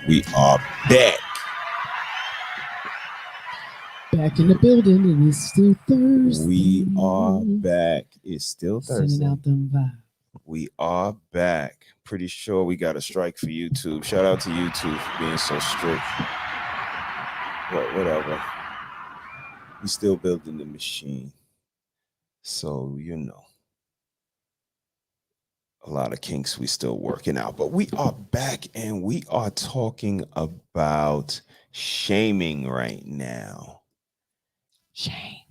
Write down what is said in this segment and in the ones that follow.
We are back. Back in the building, and it's still Thursday. We are back. It's still Thursday. Sending out them vibes. We are back. Pretty sure we got a strike for YouTube. Shout out to YouTube for being so strict. But whatever. We still building the machine. So, a lot of kinks we still working out. But we are back and we are talking about shaming right now. Shame.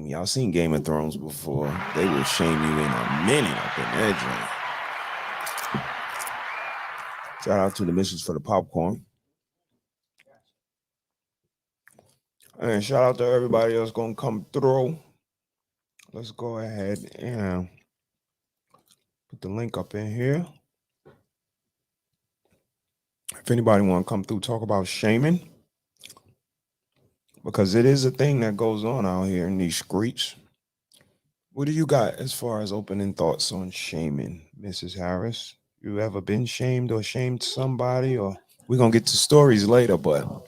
Y'all seen Game of Thrones before? They will shame you in a minute up in that joint. Shout out to the missus for the popcorn. And shout out to everybody else gonna come through. Let's go ahead and put the link up in here. If anybody want to come through, talk about shaming, because it is a thing that goes on out here in these streets. What do you got as far as opening thoughts on shaming, Mrs. Harris? You ever been shamed or shamed somebody? Or we're gonna get to stories later, but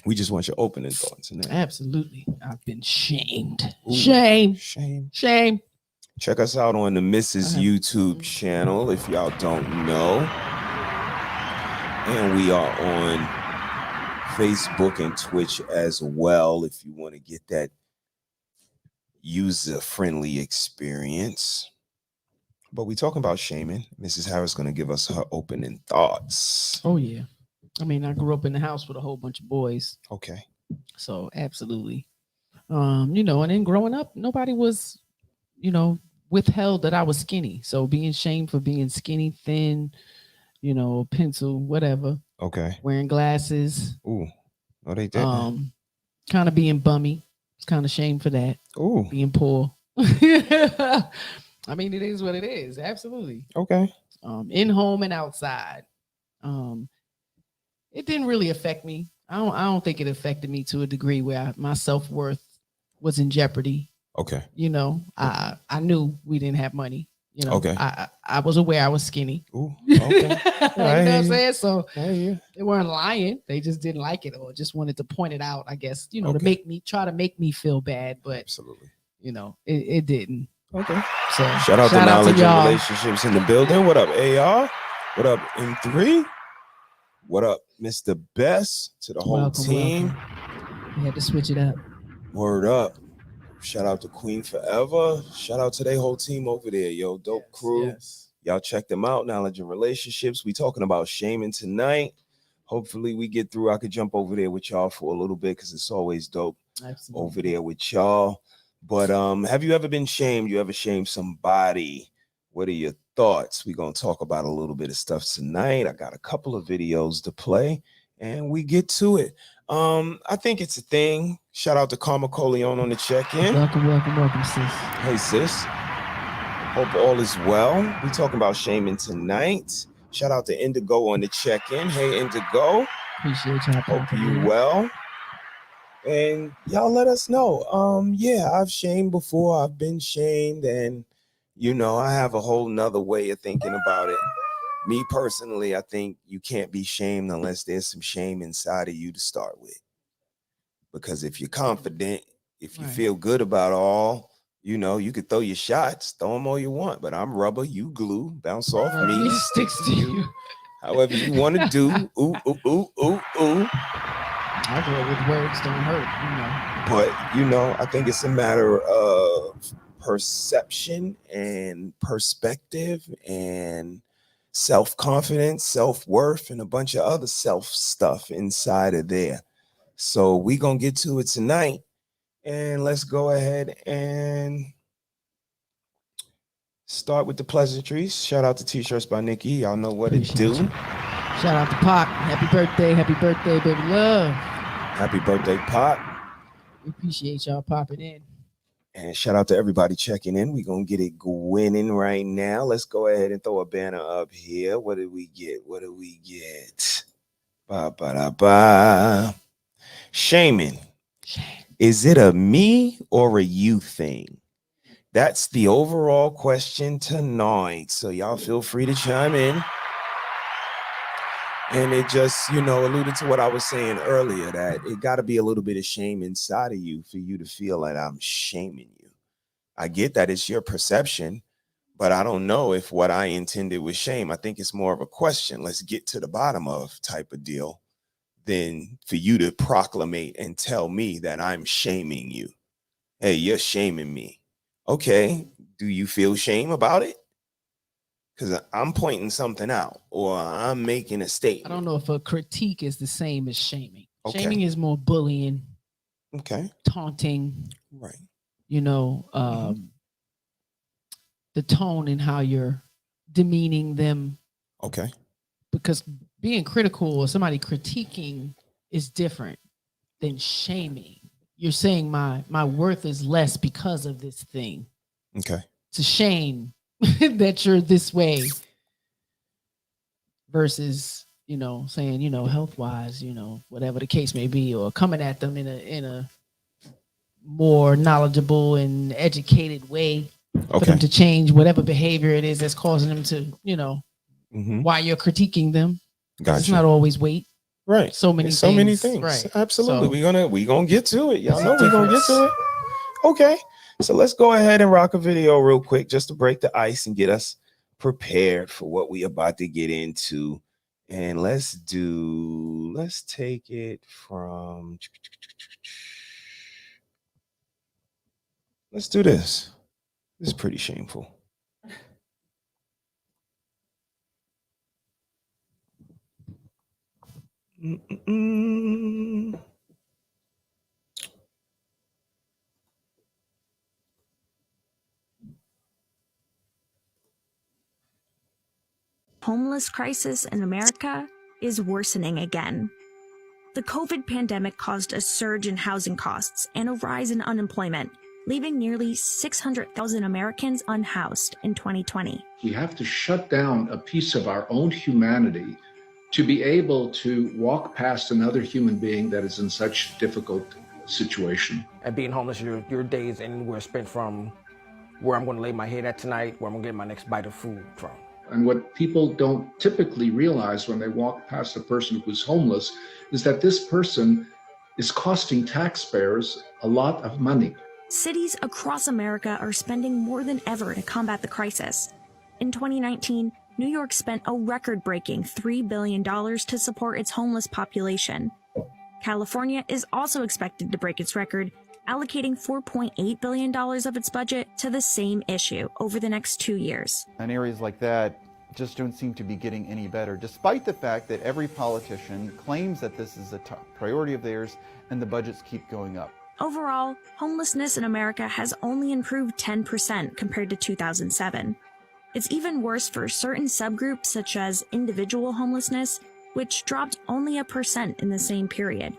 we just want your opening thoughts. Absolutely, I've been shamed. Ooh, Shame. Check us out on the Mrs. YouTube channel if y'all don't know. And we are on Facebook and Twitch as well if you want to get that user-friendly experience. But we talking about shaming. Mrs. Harris is going to give us her opening thoughts. Oh, yeah. I mean, I grew up in the house with a whole bunch of boys. Okay. So, absolutely. And then growing up, nobody was, withheld that I was skinny. So being shamed for being skinny, thin, pencil, whatever. Okay. Wearing glasses. Ooh. No, they didn't. Kind of being bummy. It's kind of shame for that. Ooh. Being poor. I mean, it is what it is. Absolutely. Okay. In home and outside. It didn't really affect me. I don't think it affected me to a degree where my self-worth was in jeopardy. Okay. I knew we didn't have money. Okay. I was aware I was skinny. Ooh, okay. You know what I'm saying? So they weren't lying. They just didn't like it or just wanted to point it out, I guess, to try to make me feel bad. But absolutely, it didn't. Okay. So shout out to Knowledge and Relationships in the building. What up, AR? What up, M3? What up, Mr. Best? To the whole team. Welcome. We had to switch it up. Word up. Shout out to Queen Forever. Shout out to their whole team over there. Yo, dope crew. Yes. Y'all check them out. Knowledge and Relationships. We talking about shaming tonight. Hopefully we get through. I could jump over there with y'all for a little bit because it's always dope. Absolutely. Over there with y'all. But have you ever been shamed? You ever shamed somebody? What are your thoughts? We're going to talk about a little bit of stuff tonight. I got a couple of videos to play and we get to it. I think it's a thing. Shout out to Karma Coleon on the check-in. Welcome, sis. Hey, sis. Hope all is well. We talking about shaming tonight. Shout out to Indigo on the check-in. Hey, Indigo. Appreciate y'all. Hope you well. And y'all let us know. I've shamed before. I've been shamed, and I have a whole nother way of thinking about it. Me personally, I think you can't be shamed unless there's some shame inside of you to start with. Because if you're confident, if you feel good about all, you could throw your shots, throw them all you want. But I'm rubber, you glue, bounce off me, sticks to you. However you want to do. Ooh, ooh, ooh, ooh, ooh. I go with words don't hurt, But I think it's a matter of perception and perspective and self-confidence, self-worth, and a bunch of other self stuff inside of there. So we gonna get to it tonight, and let's go ahead and start with the pleasantries. Shout out to T-shirts by Nikki. Y'all know what it do. Shout out to Pac. Happy birthday, baby love. Happy birthday, Pac. We appreciate y'all popping in. And shout out to everybody checking in. We're going to get it winning right now. Let's go ahead and throw a banner up here. What did we get? Ba-ba-da-ba. Shaming. Is it a me or a you thing? That's the overall question tonight. So y'all feel free to chime in. And it just, alluded to what I was saying earlier, that it got to be a little bit of shame inside of you for you to feel that I'm shaming you. I get that it's your perception, but I don't know if what I intended was shame. I think it's more of a question, let's get to the bottom of type of deal, than for you to proclamate and tell me that I'm shaming you. Hey, you're shaming me. Okay, do you feel shame about it? Because I'm pointing something out or I'm making a statement. I don't know if a critique is the same as shaming. Okay. Shaming is more bullying, okay, taunting, right. The tone and how you're demeaning them. Okay. Because being critical or somebody critiquing is different than shaming. You're saying my worth is less because of this thing. Okay. It's a shame that you're this way versus, saying, health wise, whatever the case may be, or coming at them in a more knowledgeable and educated way for them to change whatever behavior it is that's causing them to, why you're critiquing them. Gotcha. It's not always weight. Right. So many things. Right. Absolutely. So, we gonna get to it. Y'all know we're gonna get to it. Okay. So let's go ahead and rock a video real quick just to break the ice and get us prepared for what we about to get into. And let's take it from, let's do this. This is pretty shameful. Homeless crisis in America is worsening again. The COVID pandemic caused a surge in housing costs and a rise in unemployment, leaving nearly 600,000 Americans unhoused in 2020. We have to shut down a piece of our own humanity to be able to walk past another human being that is in such difficult situation. And being homeless, your days anywhere spent from where I'm going to lay my head at tonight, where I'm going to get my next bite of food from. And what people don't typically realize when they walk past a person who's homeless is that this person is costing taxpayers a lot of money. Cities across America are spending more than ever to combat the crisis. In 2019, New York spent a record-breaking $3 billion to support its homeless population. California is also expected to break its record, allocating $4.8 billion of its budget to the same issue over the next 2 years. And areas like that just don't seem to be getting any better, despite the fact that every politician claims that this is a top priority of theirs and the budgets keep going up. Overall, homelessness in America has only improved 10% compared to 2007. It's even worse for certain subgroups such as individual homelessness, which dropped only 1% in the same period.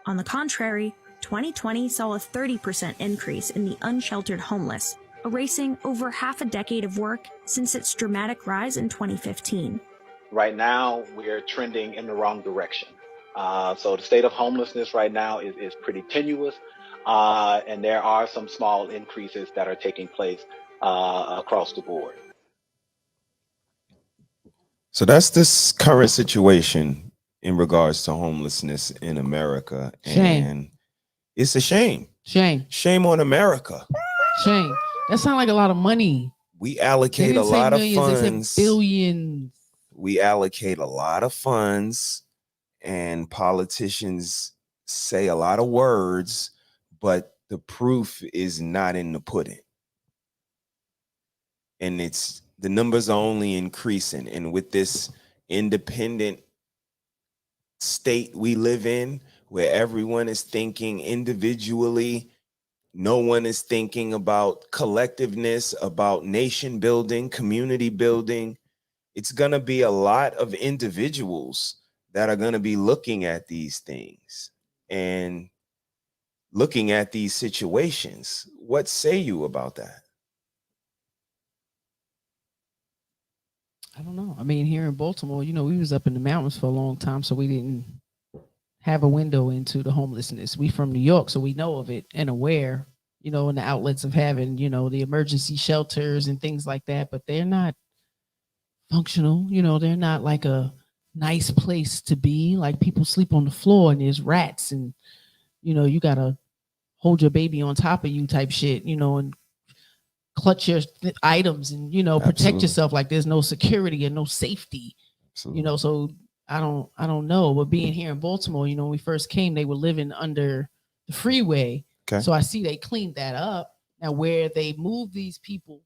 On the contrary, 2020 saw a 30% increase in the unsheltered homeless, erasing over half a decade of work since its dramatic rise in 2015. Right now, we're trending in the wrong direction. So the state of homelessness right now is pretty tenuous, and there are some small increases that are taking place across the board. So that's this current situation in regards to homelessness in America. Shame. And it's a shame. Shame. Shame on America. Shame. That sounds like a lot of money. We allocate a lot of funds. They said billions. We allocate a lot of funds, and politicians say a lot of words, but the proof is not in the pudding. And the numbers are only increasing. And with this independent state we live in, where everyone is thinking individually, no one is thinking about collectiveness, about nation building, community building, it's going to be a lot of individuals that are going to be looking at these things and looking at these situations. What say you about that? I don't know. I mean, here in Baltimore, we was up in the mountains for a long time, so we didn't have a window into the homelessness. We from New York, so we know of it and aware, you know, in the outlets of having, you know, the emergency shelters and things like that, but they're not functional. You know, they're not like a nice place to be. Like people sleep on the floor and there's rats and, you know, you gotta hold your baby on top of you type shit, you know, and clutch your items and, you know, protect Absolutely. yourself. Like there's no security and no safety, Absolutely. you know. So I don't know. But being here in Baltimore, you know, when we first came, they were living under the freeway. Okay. So I see they cleaned that up. Now where they moved these people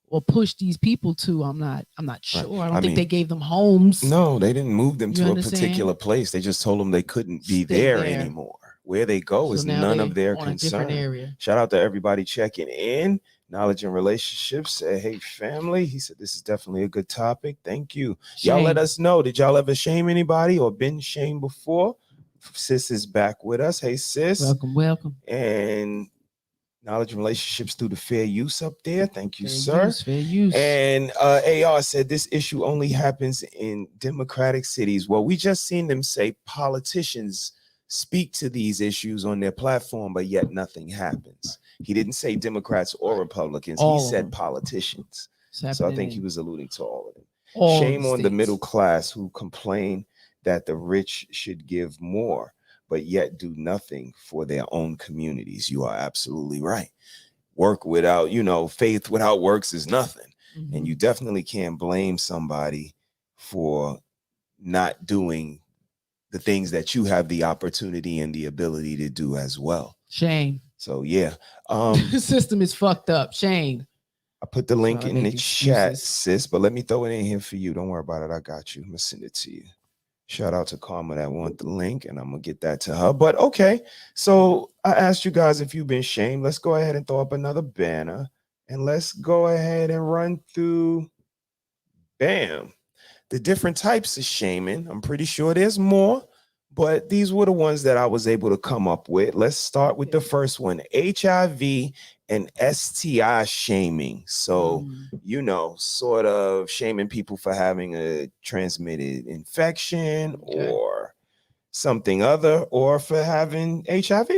or push these people to, I'm not sure. Right. I don't I think mean, they gave them homes. No, they didn't move them You to a understand? particular place. They just told them they couldn't be Stay there there. anymore. Where they go So is now none they of their on a different concern. area. Shout out to everybody checking in. Knowledge and relationships. Say, hey, family. He said this is definitely a good topic. Thank you. Y'all let Shame. us know. Did y'all ever shame anybody or been shamed before? Sis is back with us. Hey, sis. Welcome, welcome. And knowledge and relationships through the fair use up there. Thank you, Fair sir. use, fair use. And AR said this issue only happens in democratic cities. Well, we just seen them say politicians speak to these issues on their platform, but yet nothing happens. He didn't say Democrats or Republicans. All He of said them. politicians. It's So I happening think he in was alluding to all of them. all Shame the on the states. middle class who complain that the rich should give more, but yet do nothing for their own communities. You are absolutely right. Work without, you know, faith without works is nothing. Mhm. And you definitely can't blame somebody for not doing the things that you have the opportunity and the ability to do as well. Shame. So yeah. The system is fucked up. Shame. I put the link Trying to in the make chat, excuses. sis, but let me throw it in here for you. Don't worry about it. I got you. I'm gonna send it to you. Shout out to Karma that want the link, and I'm gonna get that to her. But okay, so I asked you guys if you've been shamed. Let's go ahead and throw up another banner, and let's go ahead and run through, bam, the different types of shaming. I'm pretty sure there's more, but these were the ones that I was able to come up with. Let's start with the first one: HIV and STI shaming. So, you know, sort of shaming people for having a transmitted infection or something other, or for having HIV.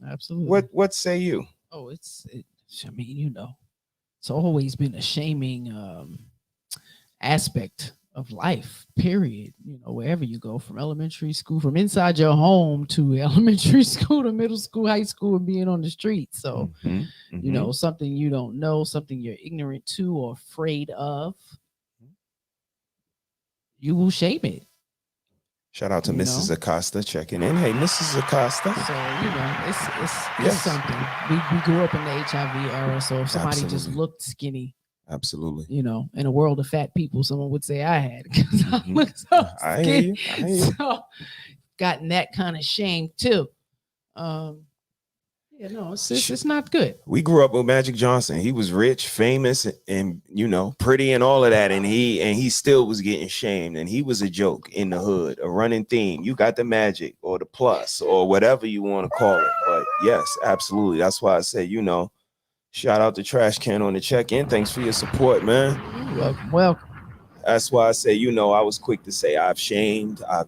Absolutely. What say you? Oh, I mean, you know, it's always been a shaming aspect of life, period. You know, wherever you go, from elementary school, from inside your home to elementary school to middle school, high school, and being on the street. So, you know, something you don't know, something you're ignorant to or afraid of, you will shame it. Shout out to You Mrs. know? Acosta checking in. Hey, Mrs. Acosta. So, you know, it's Yes. something. We grew up in the HIV era, so if somebody just Absolutely. looked skinny, Absolutely. you know, in a world of fat people, someone would say I had it because I look so I hear you. skinny. I hear you. So, gotten that kind of shame too. Yeah, no, it's not good. We grew up with Magic Johnson. He was rich, famous, and you know, pretty and all of that. And he still was getting shamed. And he was a joke in the hood, a running theme. You got the magic or the plus or whatever you want to call it. But yes, absolutely. That's why I say, you know, shout out to Trash Can on the check-in. Thanks for your support, man. Welcome, welcome. That's why I say, you know, I was quick to say I've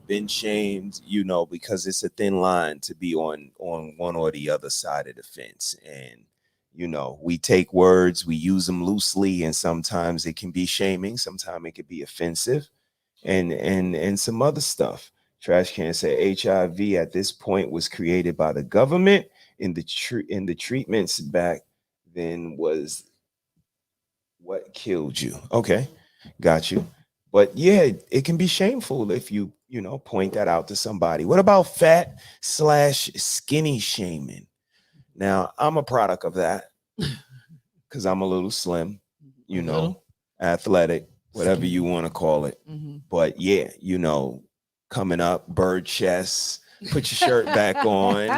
been shamed, you know, because it's a thin line to be on one or the other side of the fence. And, you know, we take words, we use them loosely, and sometimes it can be shaming, sometimes it can be offensive, and some other stuff. Trash Can say HIV at this point was created by the government, in the treatments back then was what killed you. Okay. Got you. But yeah, it can be shameful if you know, point that out to somebody. What about fat / skinny shaming? Now, I'm a product of that because I'm a little slim, you know, athletic, whatever you want to call it. But yeah, you know, coming up, bird chest, put your shirt back on,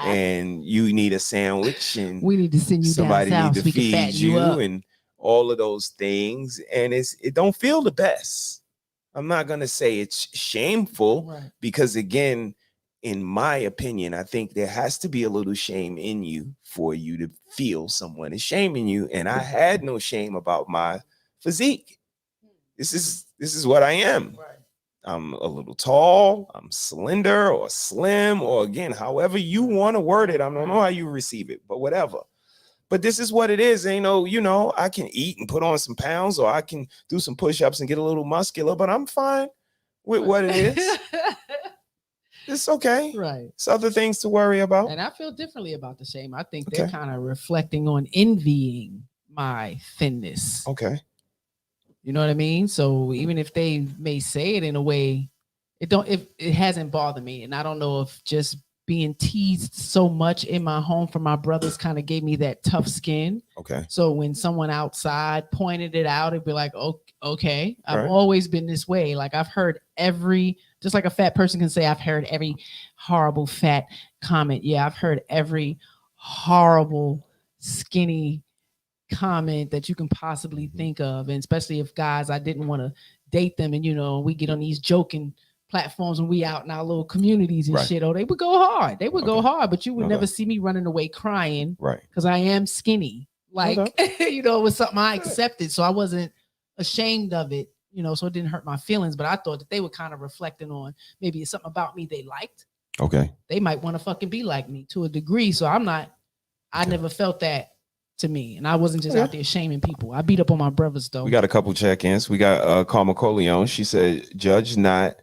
and you need a sandwich, and we need to send you somebody down need south to so we can feed fatten you up. and all of those things, and it don't feel the best. I'm not gonna say it's shameful, Right. because again, in my opinion, I think there has to be a little shame in you for you to feel someone is shaming you. And I had no shame about my physique. This is what I am. Right. I'm a little tall, I'm slender or slim, or again, however you want to word it. I don't know how you receive it, but whatever. But this is what it is. Ain't no, you know, I can eat and put on some pounds, or I can do some push-ups and get a little muscular, but I'm fine with what it is. It's okay. Right. It's other things to worry about. And I feel differently about the shame. I think they're kind of reflecting on envying my thinness. Okay. You know what I mean? So even if they may say it in a way, it hasn't bothered me. And I don't know if just being teased so much in my home from my brothers kind of gave me that tough skin. Okay. So when someone outside pointed it out, it'd be like, oh, okay. I've always been this way. Like I've heard just like a fat person can say, I've heard every horrible fat comment. Yeah, I've heard every horrible skinny comment that you can possibly think of. And especially if guys, I didn't want to date them. And, you know, we get on these joking platforms when we out in our little communities and shit. Oh, they would go hard. They would go hard, but you would never see me running away crying. Right. Because I am skinny. Like, you know, it was something I accepted. So I wasn't ashamed of it, you know, so it didn't hurt my feelings. But I thought that they were kind of reflecting on maybe it's something about me they liked. Okay. They might want to fucking be like me to a degree. So I never felt that to me. And I wasn't just out there shaming people. I beat up on my brothers though. We got a couple check-ins. We got Karma Coleon. She said, judge not,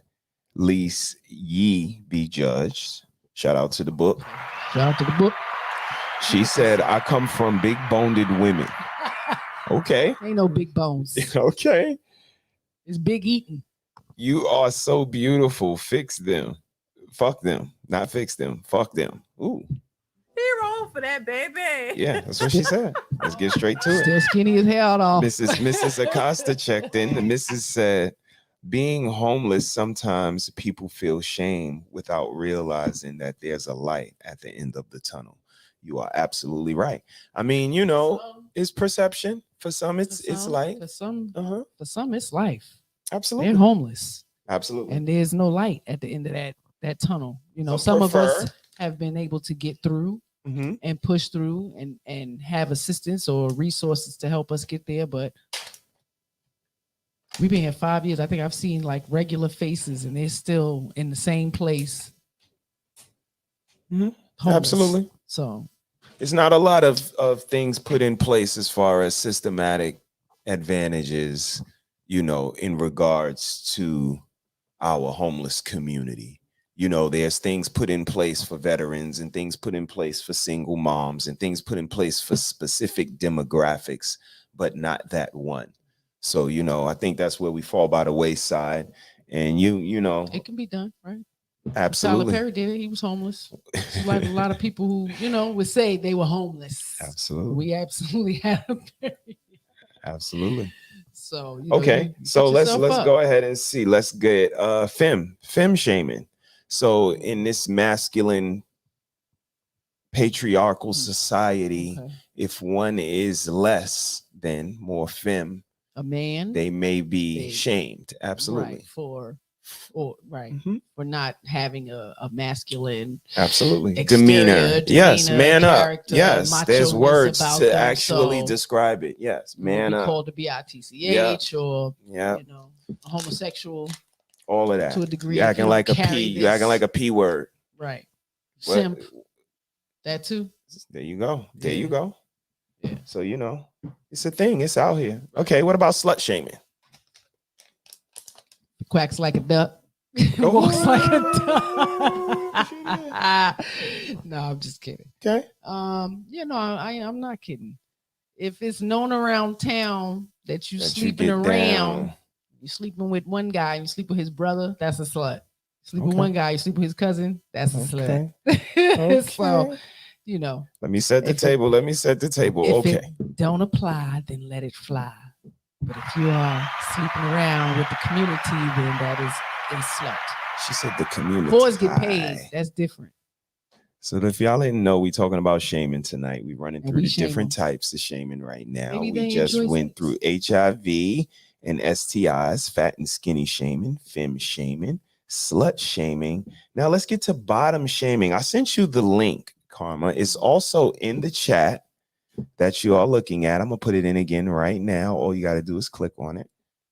least ye be judged. Shout out to the book. Shout out to the book. She said, I come from big boned women. Okay. Ain't no big bones. Okay. It's big eating. You are so beautiful. Fix them. Fuck them. Not fix them. Fuck them. Ooh. He wrong for that, baby. Yeah, that's what she said. Let's get straight to it. Still skinny as hell though. Mrs. Acosta checked in. The Mrs. said, being homeless, sometimes people feel shame without realizing that there's a light at the end of the tunnel. You are absolutely right. I mean, you know, it's perception. For some, it's light. For some, it's life. Absolutely. They're homeless. Absolutely. And there's no light at the end of that tunnel. You know, some of us have been able to get through and push through and have assistance or resources to help us get there. But we've been here 5 years. I think I've seen like regular faces and they're still in the same place. Absolutely. So it's not a lot of things put in place as far as systematic advantages, you know, in regards to our homeless community. You know, there's things put in place for veterans and things put in place for single moms and things put in place for specific demographics, but not that one. So, you know, I think that's where we fall by the wayside. And you know, it can be done, right? Absolutely. Tyler Perry did it. He was homeless. Like a lot of people who, you know, would say they were homeless. Absolutely. We absolutely had a Perry. Absolutely. So, you know, okay. So let's go ahead and see. Let's get femme shaming. So in this masculine patriarchal society, if one is less than more femme, a man, they may be shamed. Absolutely. Right, for not having a masculine demeanor. Yes, man up. Yes, there's words to them, actually describe it. Yes, man up. Called to be ITCH or you know, a homosexual. All of that. To a degree. You acting like a P. You acting like a P word. Right. Simp. That too. There you go. There you go. Yeah. So, you know, it's a thing. It's out here. Okay. What about slut shaming? Quacks like a duck. Walks like a duck. No, I'm just kidding. Okay. You know, I'm not kidding. If it's known around town that you sleeping around, you sleeping with one guy, you sleep with his brother, that's a slut. Sleep with one guy, you sleep with his cousin, that's a slut. So, you know. Let me set the table. If it don't apply, then let it fly. But if you are sleeping around with the community, then that is a slut. She said the community. Boys get paid. That's different. So if y'all didn't know, we talking about shaming tonight. We running through the different types of shaming right now. We just went through HIV and STIs, fat and skinny shaming, femme shaming, slut shaming. Now let's get to bottom shaming. I sent you the link, Karma. It's also in the chat that you are looking at. I'm gonna put it in again right now. All you got to do is click on it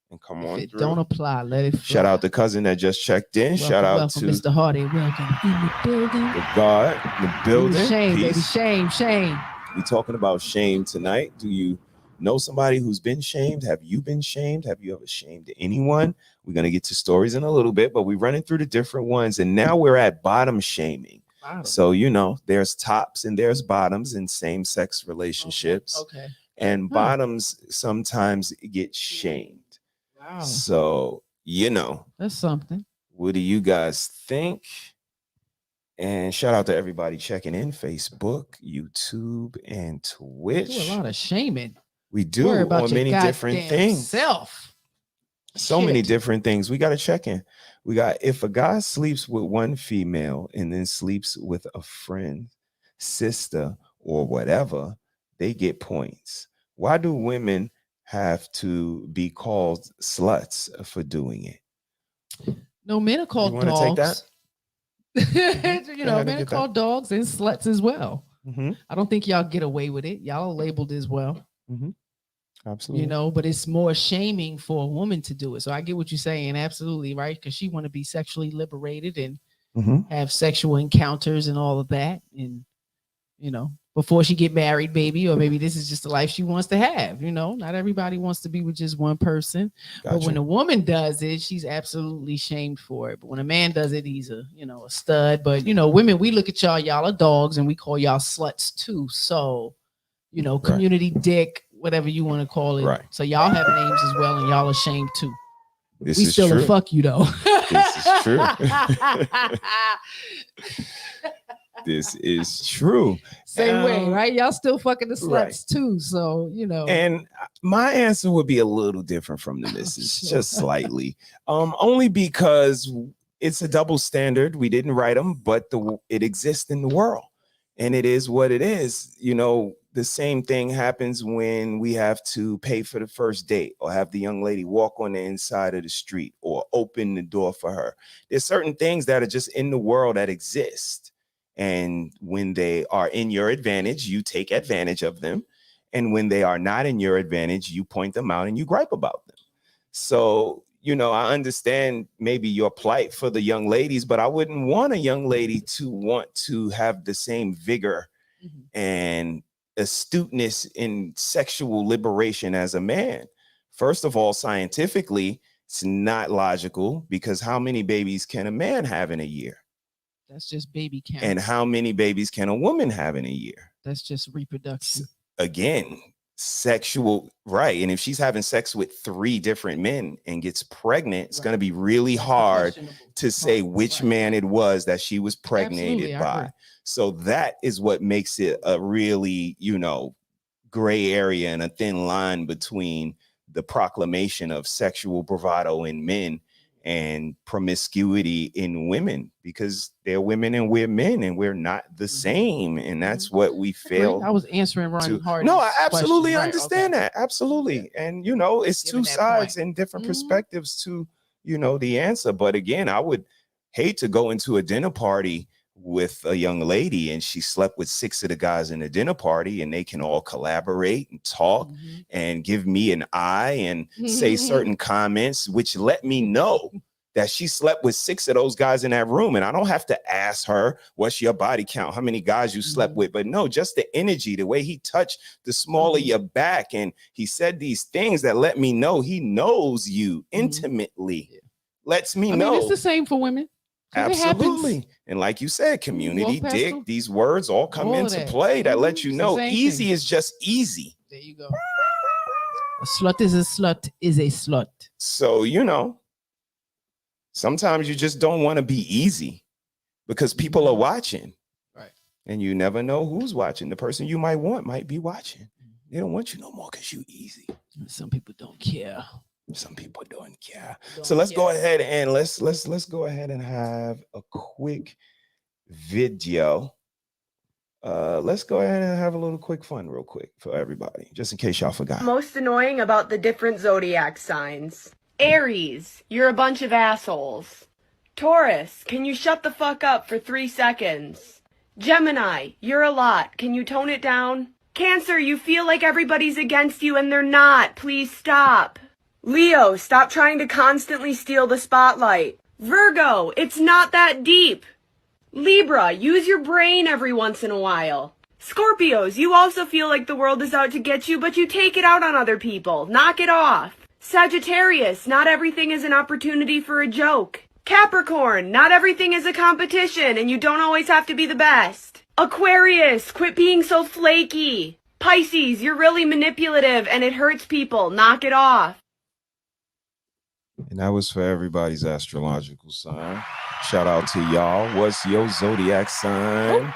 and come on through. Don't apply. Let it fly. Shout out the cousin that just checked in. Shout out to Mr. Hardy. Welcome in the building. The guard, the building. Shame, baby. Shame. We're talking about shame tonight. Do you know somebody who's been shamed? Have you been shamed? Have you ever shamed anyone? We're going to get to stories in a little bit, but we're running through the different ones. And now we're at bottom shaming. Bottom. So, there's tops and there's bottoms in same-sex relationships. Okay. And bottoms sometimes get shamed. Wow. So, that's something. What do you guys think? And shout out to everybody checking in, Facebook, YouTube, and Twitch. We do a lot of shaming. We do on many different things. So many different things. We got to check in. We got, if a guy sleeps with one female and then sleeps with a friend, sister, or whatever, they get points. Why do women have to be called sluts for doing it? No, men are called dogs. Take that? Men are called dogs and sluts as well. Mm-hmm. I don't think y'all get away with it. Y'all are labeled as well. Mm-hmm. Absolutely. But it's more shaming for a woman to do it. So I get what you're saying. Absolutely, right? Because she want to be sexually liberated and have sexual encounters and all of that. And, before she get married, baby, or maybe this is just the life she wants to have. Not everybody wants to be with just one person. Gotcha. But when a woman does it, she's absolutely shamed for it. But when a man does it, he's a stud. But, women, we look at y'all are dogs and we call y'all sluts too. So, community dick, whatever you want to call it. Right. So y'all have names as well and y'all are shamed too. We still a fuck you though. This is true. This is true. Same way, right? Y'all still fucking the sluts too. So, And my answer would be a little different from the missus, just slightly. Only because it's a double standard. We didn't write them, but it exists in the world. And it is what it is. The same thing happens when we have to pay for the first date or have the young lady walk on the inside of the street or open the door for her. There's certain things that are just in the world that exist. And when they are in your advantage, you take advantage of them. And when they are not in your advantage, you point them out and you gripe about them. So, I understand maybe your plight for the young ladies, but I wouldn't want a young lady to want to have the same vigor and astuteness in sexual liberation as a man. First of all, scientifically, it's not logical because how many babies can a man have in a year? That's just baby count. And how many babies can a woman have in a year? That's just reproduction. Again, sexual, right? And if she's having sex with 3 different men and gets pregnant, it's going to be really hard to say which man it was that she was pregnated by. So that is what makes it a really, gray area and a thin line between the proclamation of sexual bravado in men and promiscuity in women, because they're women and we're men and we're not the same. And that's what we fail. I was answering Ron Hard. No, I absolutely understand that. Absolutely. And, it's two sides and different perspectives to, the answer. But again, I would hate to go into a dinner party with a young lady and she slept with 6 of the guys in a dinner party and they can all collaborate and talk and give me an eye and say certain comments, which let me know that she slept with 6 of those guys in that room. And I don't have to ask her, what's your body count? How many guys you slept with? But no, just the energy, the way he touched the small of your back. And he said these things that let me know he knows you intimately. Lets me know. It's the same for women. Absolutely. And like you said, community, dick, these words all come into play that let you know easy is just easy. There you go. A slut is a slut is a slut. So, sometimes you just don't want to be easy because people are watching. Right. And you never know who's watching. The person you might want might be watching. They don't want you no more because you easy. Some people don't care. Some people don't care. So let's go ahead and let's go ahead and have a quick video. Let's go ahead and have a little quick fun real quick for everybody, just in case y'all forgot. Most annoying about the different zodiac signs. Aries, you're a bunch of assholes. Taurus, can you shut the fuck up for 3 seconds? Gemini, you're a lot. Can you tone it down? Cancer, you feel like everybody's against you and they're not. Please stop. Leo, stop trying to constantly steal the spotlight. Virgo, it's not that deep. Libra, use your brain every once in a while. Scorpios, you also feel like the world is out to get you, but you take it out on other people. Knock it off. Sagittarius, not everything is an opportunity for a joke. Capricorn, not everything is a competition, and you don't always have to be the best. Aquarius, quit being so flaky. Pisces, you're really manipulative and it hurts people. Knock it off. And that was for everybody's astrological sign. Shout out to y'all. What's your zodiac sign?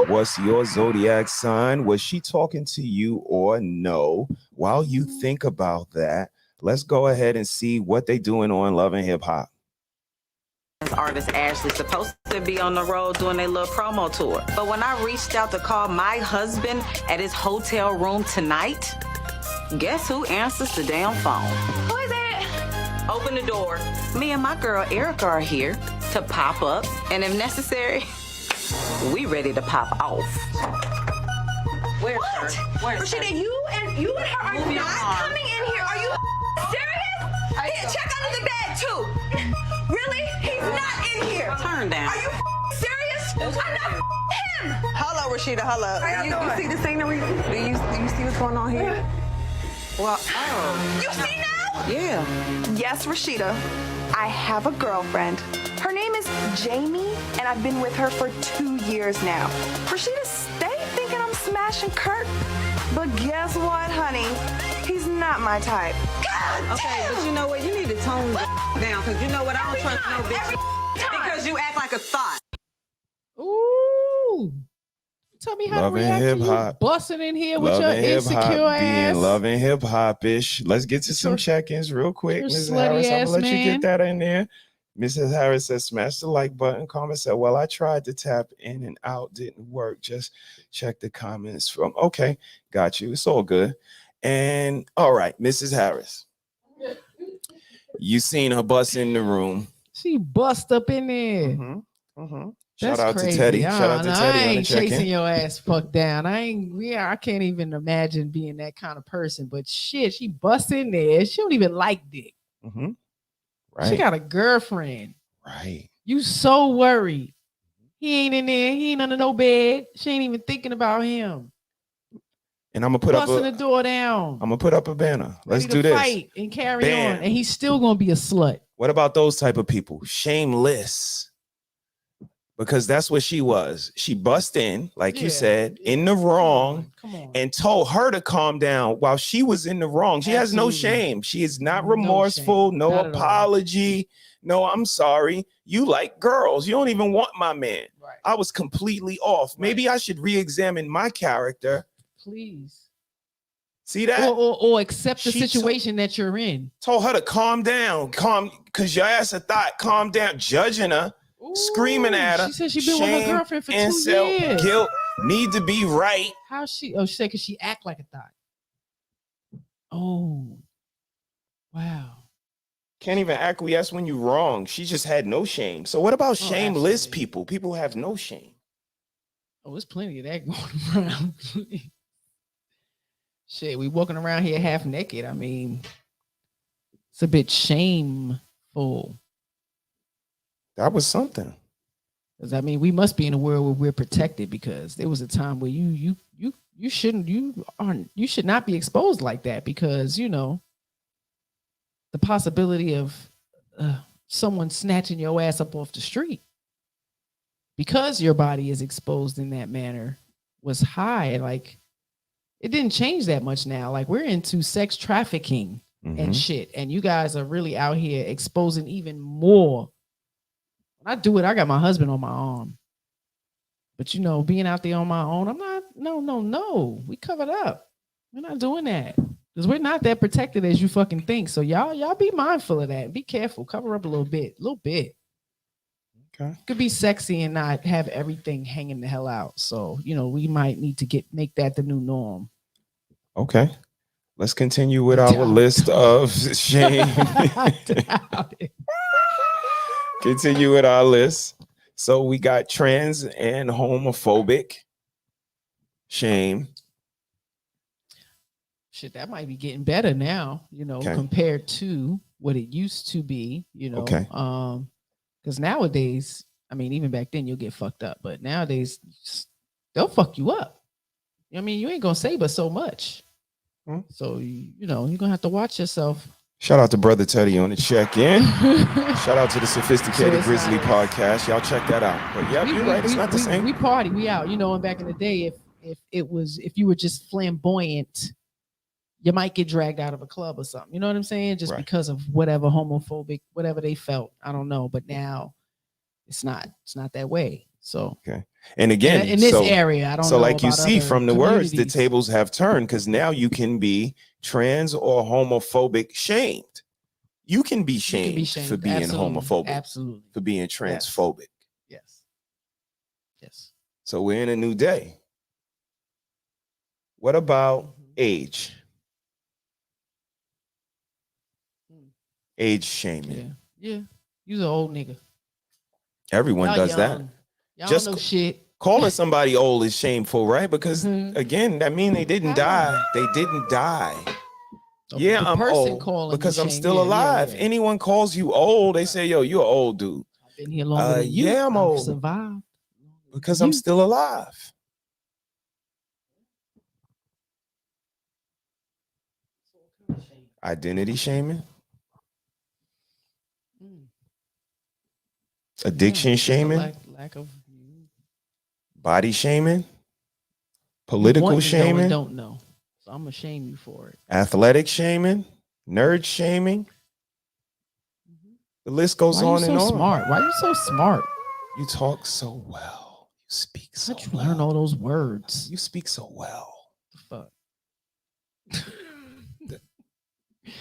What's your zodiac sign? Was she talking to you or no? While you think about that, let's go ahead and see what they doing on Love and Hip Hop. Artist Ashley supposed to be on the road doing a little promo tour. But when I reached out to call my husband at his hotel room tonight, guess who answers the damn phone? Who is it? Open the door. Me and my girl Erica are here to pop up, and if necessary, we ready to pop off. Where's what? Her? Where's Rashida, her? you and her are Move your not arm. coming in here. Are you serious? Here, check under the bed too. Really? He's not in here. Turn down. Are you serious? I'm not him. Hello, Rashida. Hello. How you You see the scenery? Do you see what's going on here? Well, You see now? yeah. Yes, Rashida. I have a girlfriend. Her name is Jamie, and I've been with her for 2 years now. Rashida, stay thinking I'm smashing Kurt. But guess what, honey? He's not my type. God Okay, damn. but you know what? You need to tone down, because you know what? I don't trust no bitch because you act like a thought. Ooh. Tell me how Love to and react to hip you hop. busting in here with Love your and hip insecure hop being ass. Love and Hip Hop-ish. Let's get to some check-ins real quick. Your Mrs. slutty Harris, I'm ass gonna let you man. get that in there. Mrs. Harris says, smash the like button. Comment said, well, I tried to tap in and out. Didn't work. Just check the comments from. Okay, got you. It's all good. And all right, Mrs. Harris. You seen her bust in the room. She bust up in there. Shout That's out crazy. to Teddy. Shout out to Teddy I on the ain't chasing check-in. your ass fuck down. I can't even imagine being that kind of person. But shit, she bust in there. She don't even like dick. Right. She got a girlfriend. Right. You so worried. He ain't in there. He ain't under no bed. She ain't even thinking about him. And I'm gonna put up Busting a the door down. I'm gonna put up a banner. Let's Ready do to this. fight and carry Bam. on. And he's still gonna be a slut. What about those type of people? Shameless. Because that's what she was. She bust in, like you said, in the wrong, and told her to calm down while she was in the wrong. She has no Absolutely. shame. She is not No remorseful, shame. no Not at all. apology. No, I'm sorry. You like girls. You don't even want my man. Right. I was completely off. Maybe I should re-examine my character. Please. See that? Or accept the She situation that you're in. Told her to calm down. Because your ass a thought. Calm down. Judging her. Screaming at her. She said she been with her Shame, girlfriend for 2 incel, years. guilt, need to be right. How she? Oh, she said because she act like a thought. Oh, wow. Can't even acquiesce when you're wrong. She just had no shame. So what about shameless absolutely. people? People who have no shame. Oh, there's plenty of that going around. Shit, we walking around here half naked. I mean, it's a bit shameful. That was something. Because I mean, we must be in a world where we're protected, because there was a time where you should not be exposed like that, because you know the possibility of someone snatching your ass up off the street because your body is exposed in that manner was high. Like, it didn't change that much now. Like, we're into sex trafficking and shit, and you guys are really out here exposing even more. When I do it, I got my husband on my arm. But you know, being out there on my own, I'm not, no. We covered up. We're not doing that. Because we're not that protected as you fucking think. So y'all be mindful of that. Be careful. Cover up a little bit. Okay. Could be sexy and not have everything hanging the hell out. So, you know, we might need to make that the new norm. Okay. Let's continue with our list of shame. Continue with our list. So we got trans and homophobic shame. Shit, that might be getting better now, you know, compared to what it used to be, you know. Okay. Because nowadays, I mean, even back then you'll get fucked up, but nowadays they'll fuck you up. I mean, you ain't gonna say but so much. So you're gonna have to watch yourself. Shout out to Brother Teddy on the check-in. Shout out to the Sophisticated Grizzly podcast. Y'all check that out. But yeah, you're right. It's not the same. We party, we out. And back in the day, if you were just flamboyant, you might get dragged out of a club or something. You know what I'm saying? Just because of whatever homophobic, whatever they felt. I don't know. But now it's not that way. So okay. And again, in this area, I don't know. So like you about see from the words, the communities. tables have turned because now you can be trans or homophobic shamed. You can be shamed, for being homophobic. Absolutely. For being transphobic. Yes. So we're in a new day. What about age? Age shaming. Yeah. You're an old nigga. Everyone does that. Y'all just know shit. Calling somebody old is shameful, right? Because again, that means they didn't die. They didn't die. Yeah, I'm old because I'm still alive. Anyone calls you old, they say, "Yo, you're an old dude." I've been here longer than you. I'm old. Survived because I'm still alive. Identity shaming. Addiction shaming. Lack of body shaming. Political shaming. Don't know. So I'm gonna shame you for it. Athletic shaming. Nerd shaming. The list goes on and on. Smart? Why are you so smart? You talk so well. You speak so well. How'd you learn all those words? You speak so well. The fuck?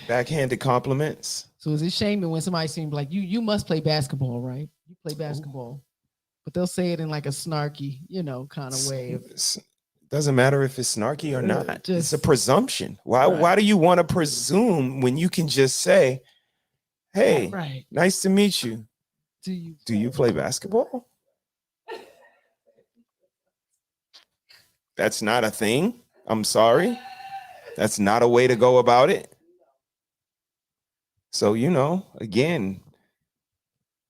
Backhanded compliments. So is it shaming when somebody seems like you must play basketball, right? You play basketball. But they'll say it in like a snarky, kind of way. Doesn't matter if it's snarky or not. It's a presumption. Why do you want to presume when you can just say, "Hey, nice to meet you. Do you play basketball?" That's not a thing. I'm sorry. That's not a way to go about it. So, again.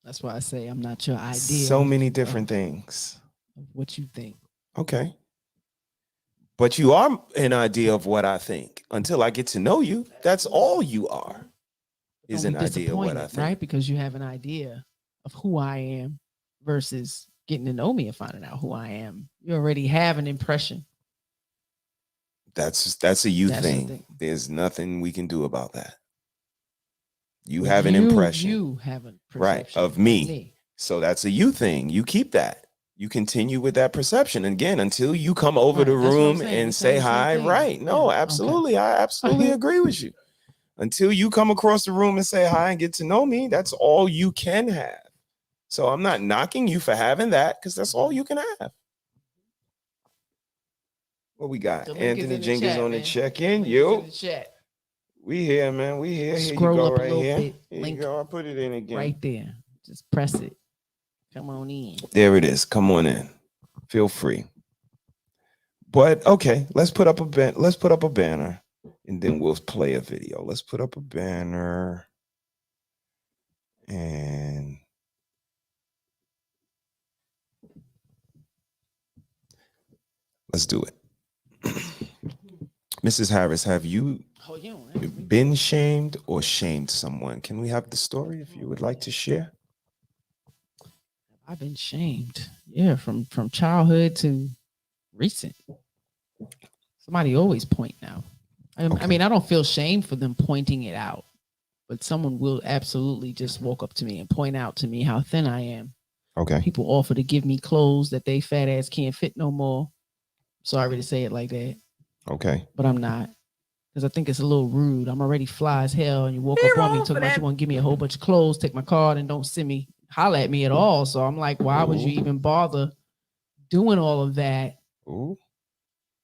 That's why I say I'm not your idea. So many different things. Of what you think. Okay. But you are an idea of what I think. Until I get to know you, that's all you are. Is an idea of what I think. Right? Because you have an idea of who I am versus getting to know me and finding out who I am. You already have an impression. That's a you thing. There's nothing we can do about that. You have an impression. You have a perception. Right, of me. So that's a you thing. You keep that. You continue with that perception. Again, until you come over the room and say hi. Right. No, absolutely. Okay. I absolutely agree with you. Until you come across the room and say hi and get to know me, that's all you can have. So I'm not knocking you for having that because that's all you can have. What we got? Anthony Jenkins on the check-in. Yo. We here, man. We here. Scroll up a little bit. Here you go. I'll put it in again. Right there. Just press it. Come on in. There it is. Come on in. Feel free. But okay, let's put up a banner, and then we'll play a video. Let's put up a banner, and let's do it. Mrs. Harris, have you been shamed or shamed someone? Can we have the story if you would like to share? I've been shamed. Yeah, from childhood to recent. Somebody always point out. I mean, I don't feel shame for them pointing it out, but someone will absolutely just walk up to me and point out to me how thin I am. Okay. People offer to give me clothes that they fat ass can't fit no more. Sorry to say it like that. Okay. But I'm not. Because I think it's a little rude. I'm already fly as hell, and you walk up on me talking about you want to give me a whole bunch of clothes, take my card, and don't send me, holler at me at all. So I'm like, why would you even bother doing all of that? Ooh.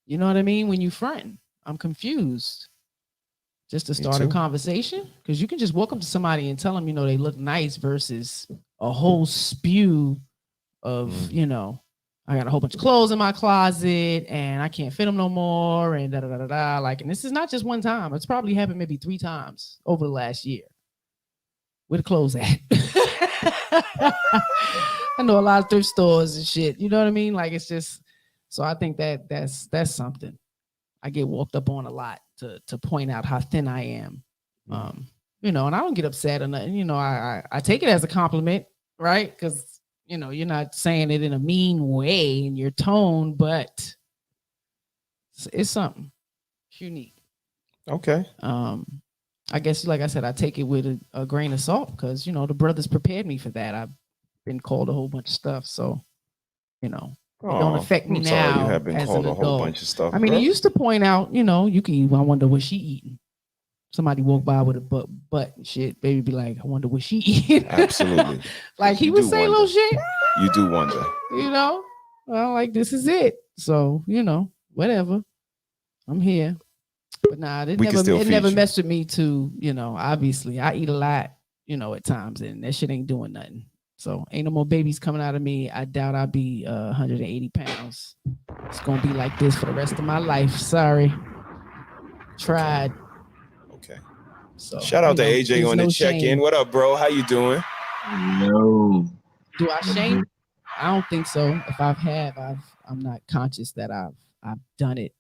You know what I mean? When you front, I'm confused. Just to start a conversation, because you can just walk up to somebody and tell them, they look nice versus a whole spew of, I got a whole bunch of clothes in my closet and I can't fit them no more and da-da-da-da-da. Like, and this is not just one time. It's probably happened maybe 3 times over the last year. Where the clothes at? I know a lot of thrift stores and shit. You know what I mean? Like, it's just, So I think that's something. I get walked up on a lot to point out how thin I am. And I don't get upset or nothing. I take it as a compliment, right? Because you're not saying it in a mean way in your tone, but it's something. It's unique. Okay. I guess, like I said, I take it with a grain of salt because the brothers prepared me for that. I've been called a whole bunch of stuff, so it don't affect me I'm now. sorry you have been as called an a whole adult. bunch of stuff. I mean, bro. he used to point out, you can eat. I wonder what she eating. Somebody walk by with a butt and shit. Baby be like, I wonder what she eating. Absolutely. Like he would say little shit. You do wonder. Well, like this is it. So whatever. I'm here. But nah, it never messed with me too. Obviously I eat a lot, at times, and that shit ain't doing nothing. So ain't no more babies coming out of me. I doubt I'll be 180 pounds. It's gonna be like this for the rest of my life. Sorry. Tried. Okay. So shout out to AJ on the check-in. What up, bro? How you doing? No. Do I shame? I don't think so. If I'm not conscious that I've done it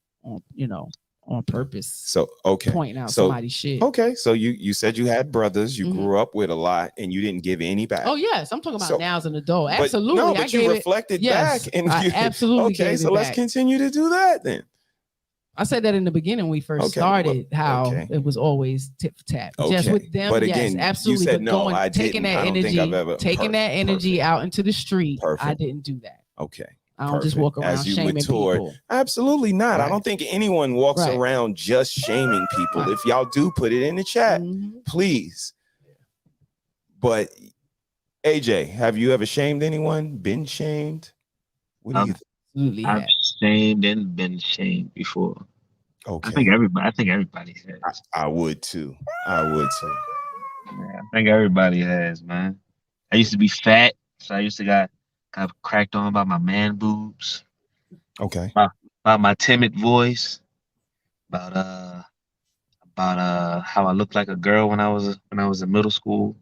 on purpose. So pointing out somebody's shit. Okay, so you said you had brothers you grew up with a lot and you didn't give any back. Oh yes, I'm talking about now as an adult. Absolutely. No, but you reflected back and I absolutely okay, so let's continue to do that then. I said that in the beginning when we first started, how it was always tit for tat. Just with them, but again, absolutely. You said no, I taking didn't. that I don't energy, think I've ever taking that energy out into the street. Perfect. I didn't do that. Okay. I don't just walk around shaming people. Absolutely not. Right. I don't think anyone walks around just shaming people. If y'all do, put it in the chat, please. But AJ, have you ever shamed anyone? Been shamed? What do you think? I've shamed and been shamed before. Okay. I think everybody has. I would too. Yeah, I think everybody has, man. I used to be fat, so I used to got cracked on by my man boobs. Okay. About my timid voice. About how I looked like a girl when I was in middle school.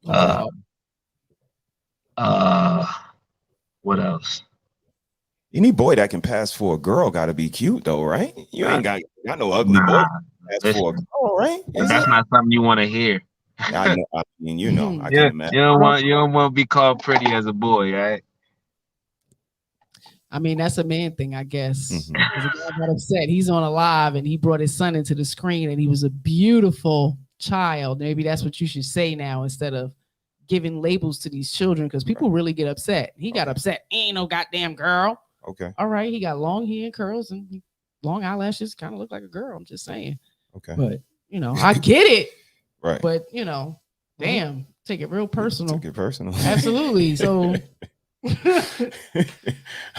Okay. What else? Any boy that can pass for a girl got to be cute, though, right? You ain't got no ugly boy pass for a girl, right? That's not something you want to hear. I know. I mean, I can imagine. You don't want to be called pretty as a boy, right? I mean, that's a man thing, I guess. The guy got upset. He's on a live and he brought his son into the screen and he was a beautiful child. Maybe that's what you should say now instead of giving labels to these children, because people really get upset. He got upset. Ain't no goddamn girl. Okay. All right. He got long hair and curls and long eyelashes. Kind of look like a girl. I'm just saying. Okay. But, I get it. Right. But, damn, take it real personal. Take it personal. Absolutely. So.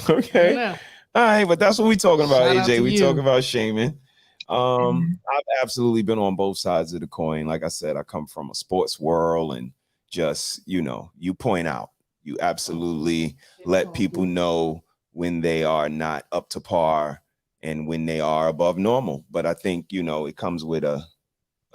Okay. All right. But that's what we talking about, Shout AJ. We talking about shaming. I've absolutely been on both sides of the coin. Like I said, I come from a sports world and just, you point out, you absolutely let people know when they are not up to par and when they are above normal. But I think, it comes with a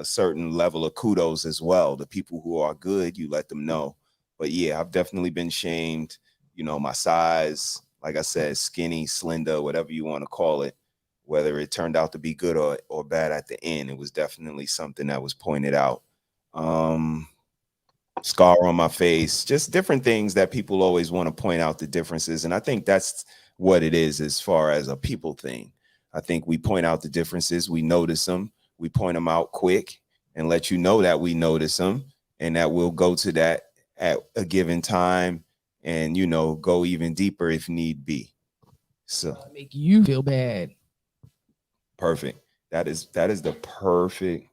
certain level of kudos as well. The people who are good, you let them know. But yeah, I've definitely been shamed. My size, like I said, skinny, slender, whatever you want to call it, whether it turned out to be good or bad at the end, it was definitely something that was pointed out. Scar on my face, just different things that people always want to point out the differences. And I think that's what it is as far as a people thing. I think we point out the differences, we notice them, we point them out quick and let you know that we notice them and that we'll go to that at a given time and, go even deeper if need be. So make you feel bad. Perfect. That is the perfect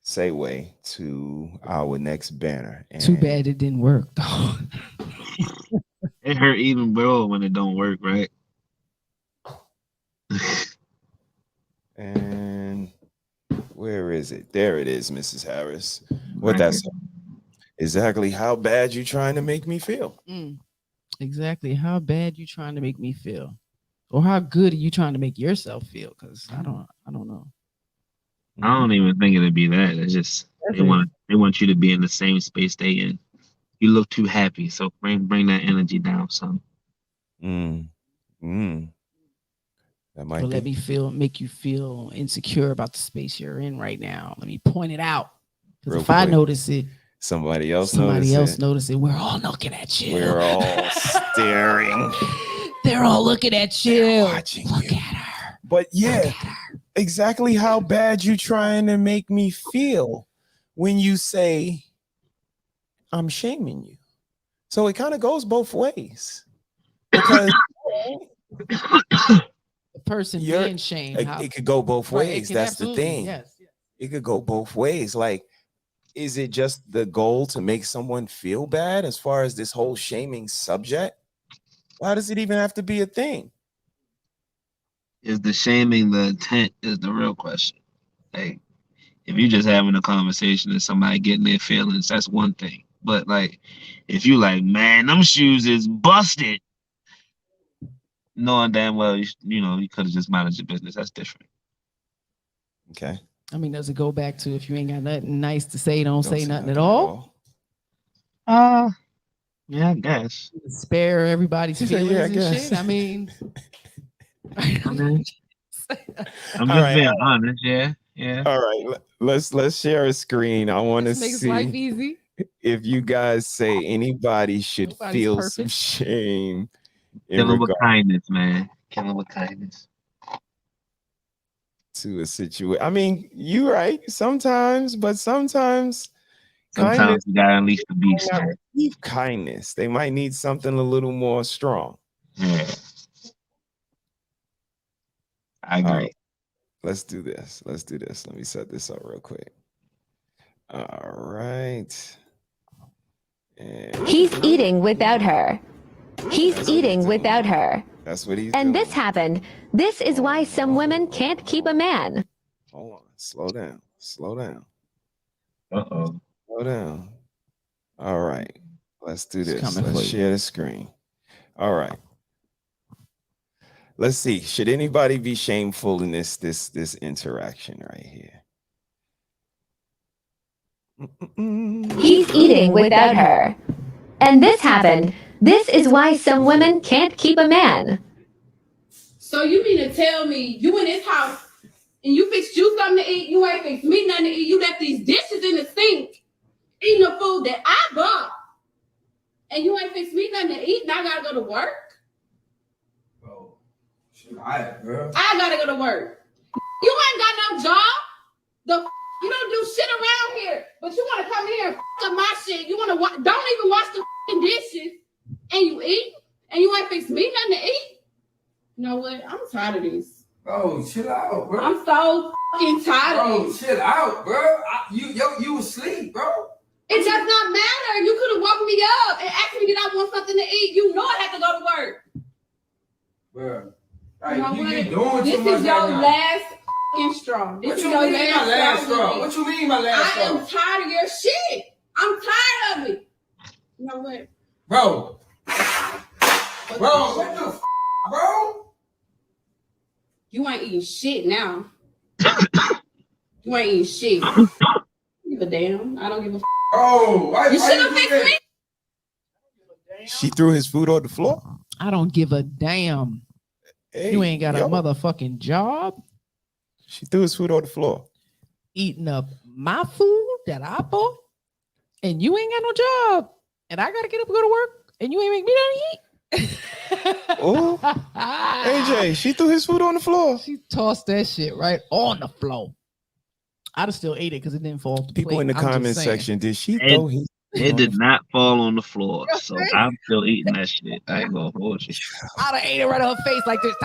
segue to our next banner. And too bad it didn't work though. It hurt even more when it don't work, right? And where is it? There it is, Mrs. Harris. What that's exactly how bad you trying to make me feel. Exactly how bad you trying to make me feel, or how good are you trying to make yourself feel? Because I don't know. I don't even think it'd be that. It's just they want you to be in the same space they in. You look too happy, so bring that energy down some. That might But be. let me make you feel insecure about the space you're in right now. Let me point it out. Because Real if I quick. notice it, Somebody else notice it. We're all looking at you. We're all staring. They're all looking at you. They're watching Look you. at her. But yeah, exactly how bad you trying to make me feel when you say I'm shaming you. So it kind of goes both ways. Because the person being shamed. It could go both ways. That's the thing. Yes. It could go both ways. Like, is it just the goal to make someone feel bad as far as this whole shaming subject? Why does it even have to be a thing? Is the shaming the intent is the real question. Like, if you're just having a conversation and somebody getting their feelings, that's one thing. But like, if you like, man, them shoes is busted, knowing damn well you could have just managed your business. That's different. Okay. I mean, does it go back to if you ain't got nothing nice to say, don't say nothing at all? Yeah, I guess. Spare everybody's feelings I and guess. shit. I mean, I'm just being honest. Yeah. All right, let's share a screen. I want to makes life see easy. if you guys say anybody should Nobody's feel perfect. some shame in Kill 'em with regard kindness, man. Kill 'em with kindness. to a situation. I mean, you're right sometimes, but sometimes Sometimes you gotta unleash the beast, might not man. receive kindness. They might need something a little more strong. Yeah. I agree. All right, let's do this. Let me set this up real quick. All right. And He's eating without her. He's eating without her. that's what he's And doing. this happened. This is why some women can't keep a man. Hold on. Slow down. Uh-oh. Slow down. All right. Let's do this. coming for Let's you. share the screen. All right. Let's see. Should anybody be shameful in this interaction right here? He's eating without her. And this happened. This is why some women can't keep a man. So you mean to tell me you in this house and you fixed you something to eat, you ain't fixed me nothing to eat, you left these dishes in the sink, eating the food that I bought, and you ain't fixed me nothing to eat, and I gotta go to work? Bro, girl. I gotta go to work. You ain't got no job. You don't do shit around here, but you wanna come here and up my shit. You wanna don't even wash the dishes, and you eat, and you ain't fixed me nothing to eat. You know what? I'm tired of this. Bro, chill out, bro. I'm so fucking tired of this. Chill out, bro. You asleep, bro. It does not matter. You could have woke me up and asked me did I want something to eat. You know I had to go to work. Bro, You know you what? doing This too much is your right now. last fucking straw. This What is you your mean my last straw? straw. What you mean my last I am straw? tired of your shit. I'm tired of it. You know what? Bro, what the bro? You ain't eating shit now. You ain't eating shit. I don't give a damn. I don't give a Oh, you should have fixed me. She threw his food on the floor. I don't give a damn. Hey, You ain't got yo. a motherfucking job. She threw his food on the floor. Eating up my food that I bought, and you ain't got no job, and I gotta get up and go to work, and you ain't make me nothing to eat. Oh, AJ, she threw his food on the floor. She tossed that shit right on the floor. I'd have still ate it because it didn't fall off the People plate. in the I'm just comment saying. section, did she throw his It did not fall on the floor, so I'm still eating that shit. I ain't gonna hold you. I'd have ate it right on her face like this.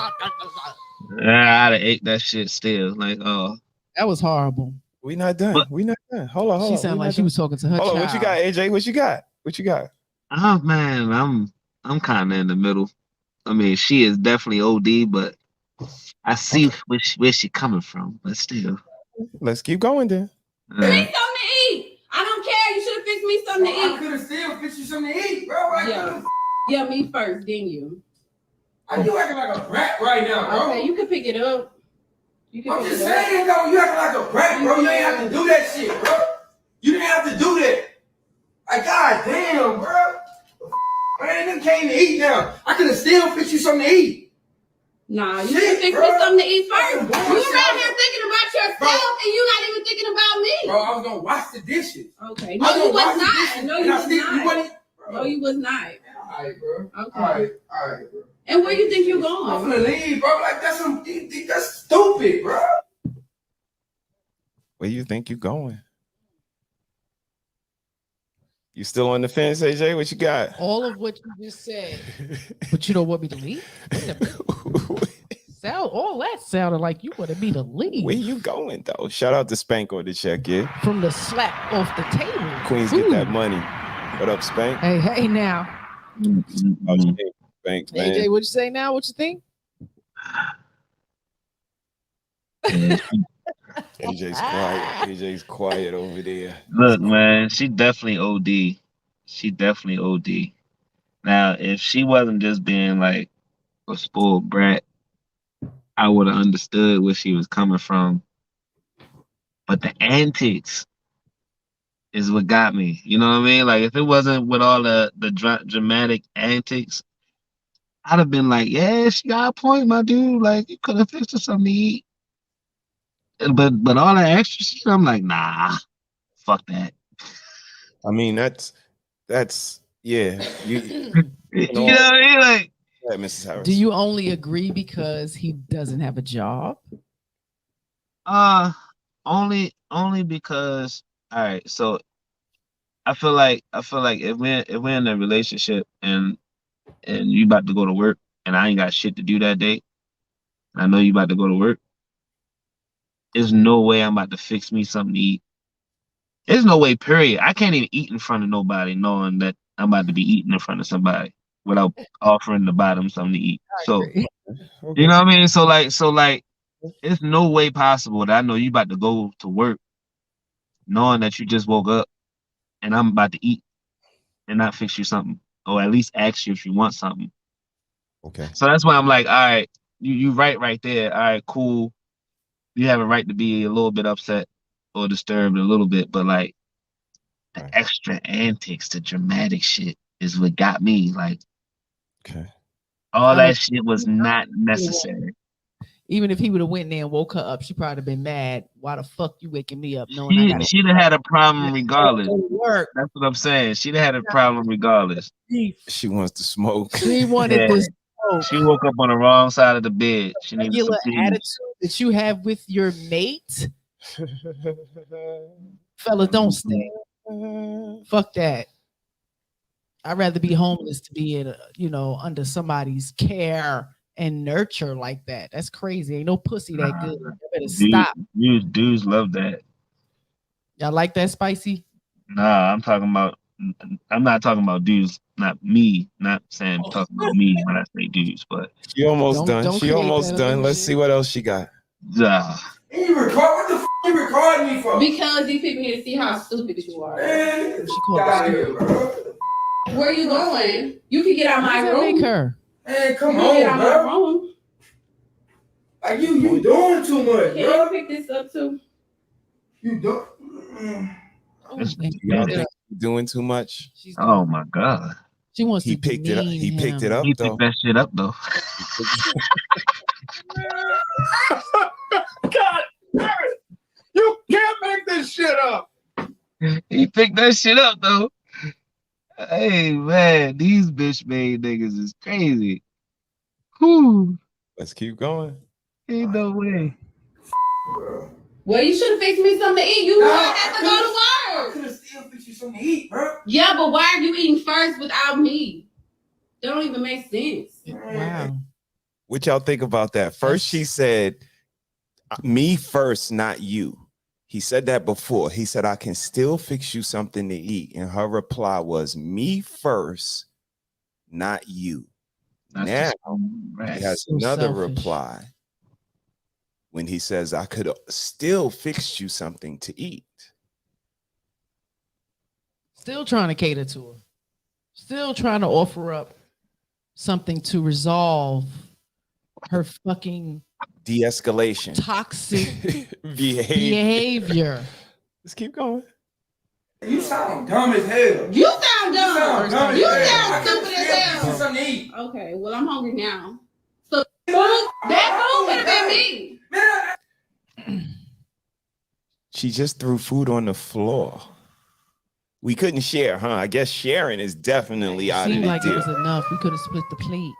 I'd have ate that shit still. Like, oh, That was horrible. We not done. We not done. Hold on. She sounded like she was talking to her Hold child. on. What you got, AJ? What you got? What you got? oh man, I'm kind of in the middle. I mean, she is definitely OD, but I see where she coming from. But still, let's keep going then. Fix me something to eat. I don't care. You should have fixed me something to eat. I could have still fixed you something to eat, bro. Yeah, me first, then you. You acting like a brat right now, bro. Okay, you can pick it up. I'm just saying, though, you acting like a brat, bro. You ain't have to do that shit, bro. You didn't have to do that. Like, goddamn, bro. Man, them came to eat now. I could have still fixed you something to eat. Nah, you should fix me something to eat first. You around here thinking about yourself and you not even thinking about me. Bro, I was gonna wash the dishes. Okay. No, you was not. No, you was not. No, you was not. All right, bro. Okay. All right, bro. And where you think you going? I'm gonna leave, bro. Like that's stupid, bro. Where you think you going? You still on the fence, AJ? What you got? All of what you just said. But you don't want me to leave? All that sounded like you wanted me to leave. Where you going though? Shout out to Spank on the check, yeah. From the slap off the table. Queens get that money. What up, Spank? Hey now. Spank, AJ, man. what'd you say now? What you think? AJ's quiet. AJ's quiet over there. Look, man, she definitely OD. She definitely OD. Now, if she wasn't just being like a spoiled brat, I would have understood where she was coming from. But the antics is what got me. You know what I mean? Like, if it wasn't with all the dramatic antics, I'd have been like, yeah, she got a point, my dude. Like, you could have fixed her something to eat. But all that extra shit, I'm like, nah, fuck that. I mean, that's yeah. You know what I mean? Like, yeah, Mrs. Harris. Do you only agree because he doesn't have a job? Only because, all right, so I feel like if we're in a relationship and you about to go to work and I ain't got shit to do that day, I know you about to go to work, there's no way I'm about to fix me something to eat. There's no way, period. I can't even eat in front of nobody knowing that I'm about to be eating in front of somebody without offering to buy them something to eat. So, you know what I mean? So like, it's no way possible that I know you about to go to work knowing that you just woke up and I'm about to eat and not fix you something, or at least ask you if you want something. Okay. So that's why I'm like, all right, you right there. All right, cool. You have a right to be a little bit upset or disturbed a little bit, but like the extra antics, the dramatic shit is what got me. Like, okay, all that shit was not necessary. Even if he would have went there and woke her up, she probably been mad. Why the fuck you waking me up knowing She'd have had a problem regardless. That's what I'm saying. She'd have had a problem regardless. She wants to smoke. She wanted to smoke. She woke up on the wrong side of the bed. She needed regular some attitude that you have with your mate. Fella, don't stay. Fuck that. I'd rather be homeless to be in under somebody's care and nurture like that. That's crazy. Ain't no pussy that good. You better stop. Dudes love that. Y'all like that, Spicy? Nah, I'm not talking about dudes, not me, not saying I'm talking about me when I say dudes, but she almost done. She almost done. Let's see what else she got. You record? What the f you recording me for? Because these people need to see how stupid you are. Man, get out here, bro. Where you going? You can get out my room. Make her. Man, come on, bro. Like you doing too much, Can bro. you pick this up too? You don't. Doing too much. Oh my god. She wants he to picked it up. He picked it up. He picked that shit up though. God damn it. You can't make this shit up. He picked that shit up though. Hey man, these bitch made niggas is crazy. Whew. Let's keep going. Ain't no way. Well, you should have fixed me something to eat. You have to go to work. I could have still fixed you something to eat, bro. Yeah, but why are you eating first without me? That don't even make sense. Wow. What y'all think about that? First, she said, me first, not you. He said that before. He said, I can still fix you something to eat. And her reply was, me first, not you. Now, he has another reply when he says, I could still fix you something to eat. Still trying to cater to her. Still trying to offer up something to resolve her fucking de-escalation, toxic behavior. Let's keep going. You sound dumb as hell. You sound dumb. You sound dumb You as hell. sound stupid as hell. Something to eat. Okay, well, I'm hungry now. So That food would have been me. She just threw food on the floor. We couldn't share, huh? I guess sharing is definitely out of Seemed the like deal. it was enough. We could have split the plate.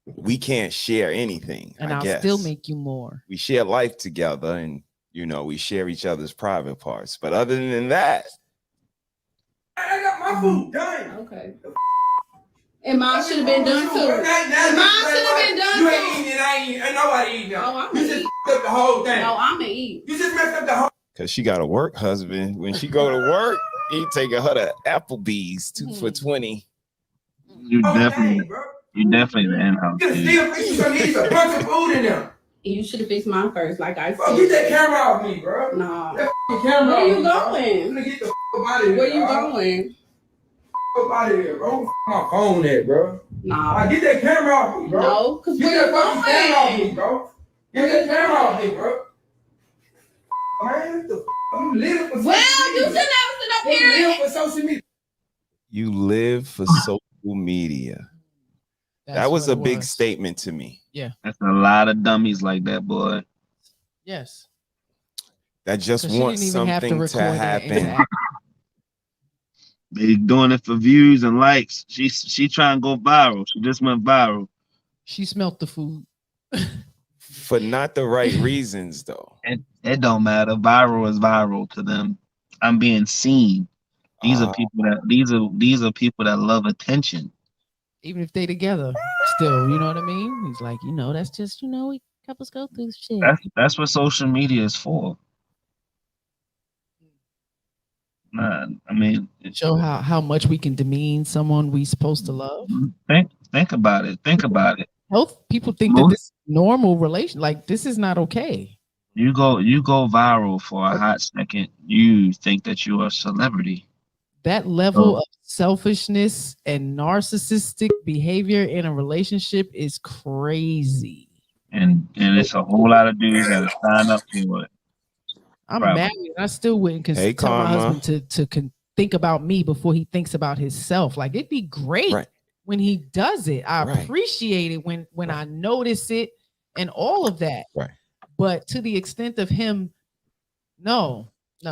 We can't share anything. And I I'll guess. still make you more. We share life together, and we share each other's private parts. But other than that, I got my food done. Okay. And mine should have been done too. And mine should have been done too. You ain't eating it. I ain't eating. Ain't nobody eating it. Oh, I'm You just up the whole thing. No, I'm gonna eat. You just messed up the whole. because she got a work husband. When she go to work, he taking her to Applebee's 2 for $20. You definitely the in-house. You still fix some needs a bunch of food in there. You should have fixed mine first, like I said. Bro, get that camera off me, bro. No. That camera Where you off me, going? I'm gonna get the out of here. Where you going? Out of here, bro. My phone at, bro. Nah. Get that camera off me, bro. No, because get where that you fucking camera off going? me, bro. Get that camera off me, bro. Man, I'm living for social Well, you media. should never sit up here. I'm living for social media. You live for social media. That was a big statement to me. Yeah. That's a lot of dummies like that, boy. Yes. That just So want she didn't even have to something to record that happen. interaction. They doing it for views and likes. She trying to go viral. She just went viral. She smelt the food. For not the right reasons, though. It don't matter. Viral is viral to them. I'm being seen. These are people that people that love attention. Even if they together, still, you know what I mean? He's like, that's just, we couples go through shit. That's what social media is for. Nah, I mean, Show how much we can demean someone we supposed to love. Think about it. Think about it. Health people think that this is normal relation. Like this is not okay. You go viral for a hot second. You think that you are a celebrity. That level of selfishness and narcissistic behavior in a relationship is crazy. And it's a whole lot of dudes that sign up for it. I'm married. I still wouldn't tell my husband to think about me before he thinks about himself. Like it'd be great when he does it. I appreciate it when I notice it and all of that. Right. But to the extent of him, no.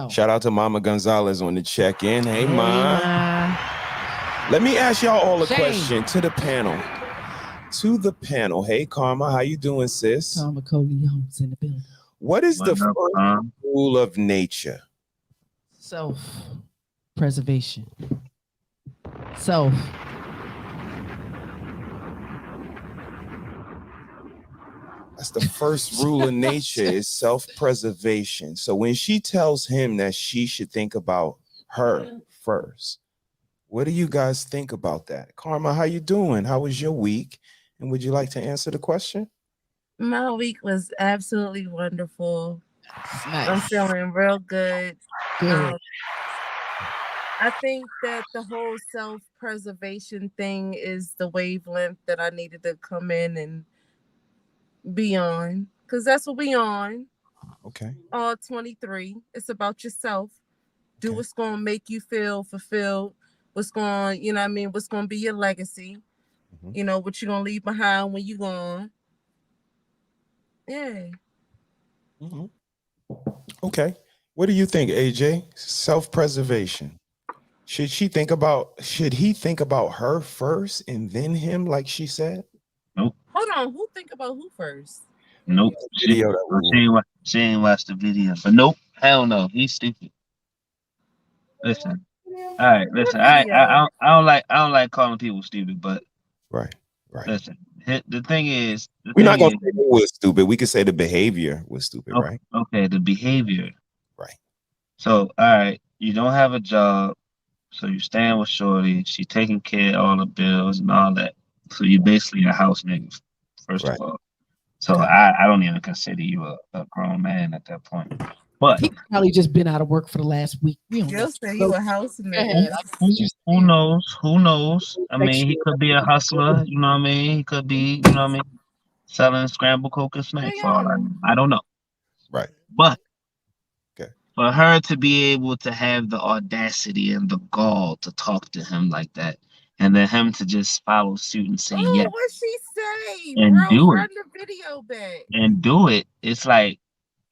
Shout out to Mama Gonzalez on the check-in. Hey, Ma. Let me ask y'all all a question to the panel. Hey, Karma, how you doing, sis? Karma Coleone's in the building. What is the first rule of nature? Self-preservation. That's the first rule of nature is self-preservation. So when she tells him that she should think about her first, what do you guys think about that? Karma, how you doing? How was your week? And would you like to answer the question? My week was absolutely wonderful. Nice. I'm feeling real good. Good. I think that the whole self-preservation thing is the wavelength that I needed to come in and be on, because that's what we on. Okay. All 23. It's about yourself. Do what's going to make you feel fulfilled. What's going, what's going to be your legacy. What you're going to leave behind when you're gone. Yeah. Okay. What do you think, AJ? Self-preservation. Should he think about her first and then him, like she said? Nope. Hold on. Who think about who first? Nope. She ain't watched the video. But nope. Hell no. He's stupid. Listen. All right. Listen. I don't like calling people stupid, but right. Listen. The thing is, we're not gonna say it was stupid. We could say the behavior was stupid, right? Okay, the behavior. Right. So, all right, you don't have a job, so you staying with Shorty. She taking care of all the bills and all that. So you basically a house nigga, first of all. So I don't even consider you a grown man at that point. But he probably just been out of work for the last week. You'll say you a house nigga. Who knows? I mean, he could be a hustler. You know what I mean? He could be, selling scrambled coconut snacks. I don't know. Right. But for her to be able to have the audacity and the gall to talk to him like that, and then him to just follow suit and say yes. What she day, and bro. do Run it. the video back. And do it. It's like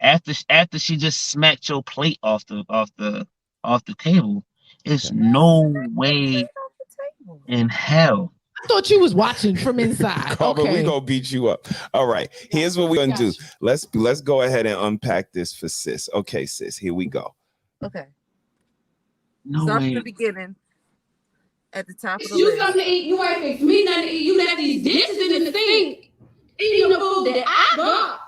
after she just smacked your plate off the table, it's no way in hell. I thought you was watching from inside. Carmen, Okay. we gonna beat you up. All right. Here's what we're gonna do. Let's go ahead and unpack this for sis. Okay, sis. Here we go. Okay. No Start way. from the beginning. At the top of the You list. something to eat. You ain't fix me nothing to eat. You left these dishes in the sink, eating the food that I got,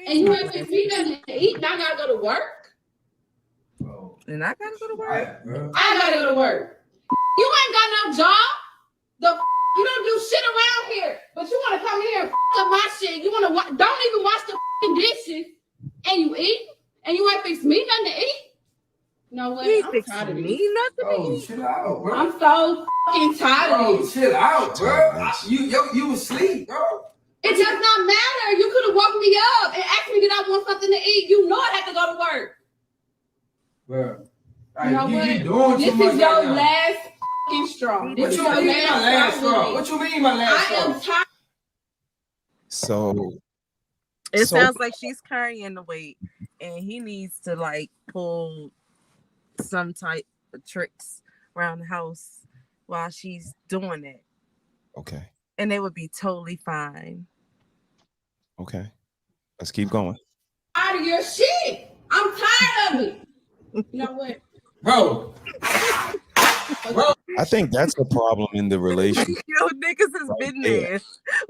and you ain't fix me nothing to eat. And I gotta go to work. And I gotta go to work. I gotta go to work. You ain't got no job. You don't do shit around here, but you want to come here and up my shit. You want to don't even wash the dishes, and you eat, and you ain't fix me nothing to eat. No way. I'm tired of me this. nothing to eat. Chill out, bro. I'm so fucking tired of this. Chill out, bro. You asleep, bro. It does not matter. You could have woke me up and asked me did I want something to eat. You know I have to go to work. Bro. You know you what? doing This too much is your right now. last fucking straw. What This you is your mean my last straw. straw? What you mean my last straw? I am tired. So It sounds like she's carrying the weight, and he needs to like pull some type of tricks around the house while she's doing it. Okay. And they would be totally fine. Okay. Let's keep going. Out of your shit. I'm tired of it. You know what? Bro. I think that's the problem in the relationship. Yo, niggas has been there.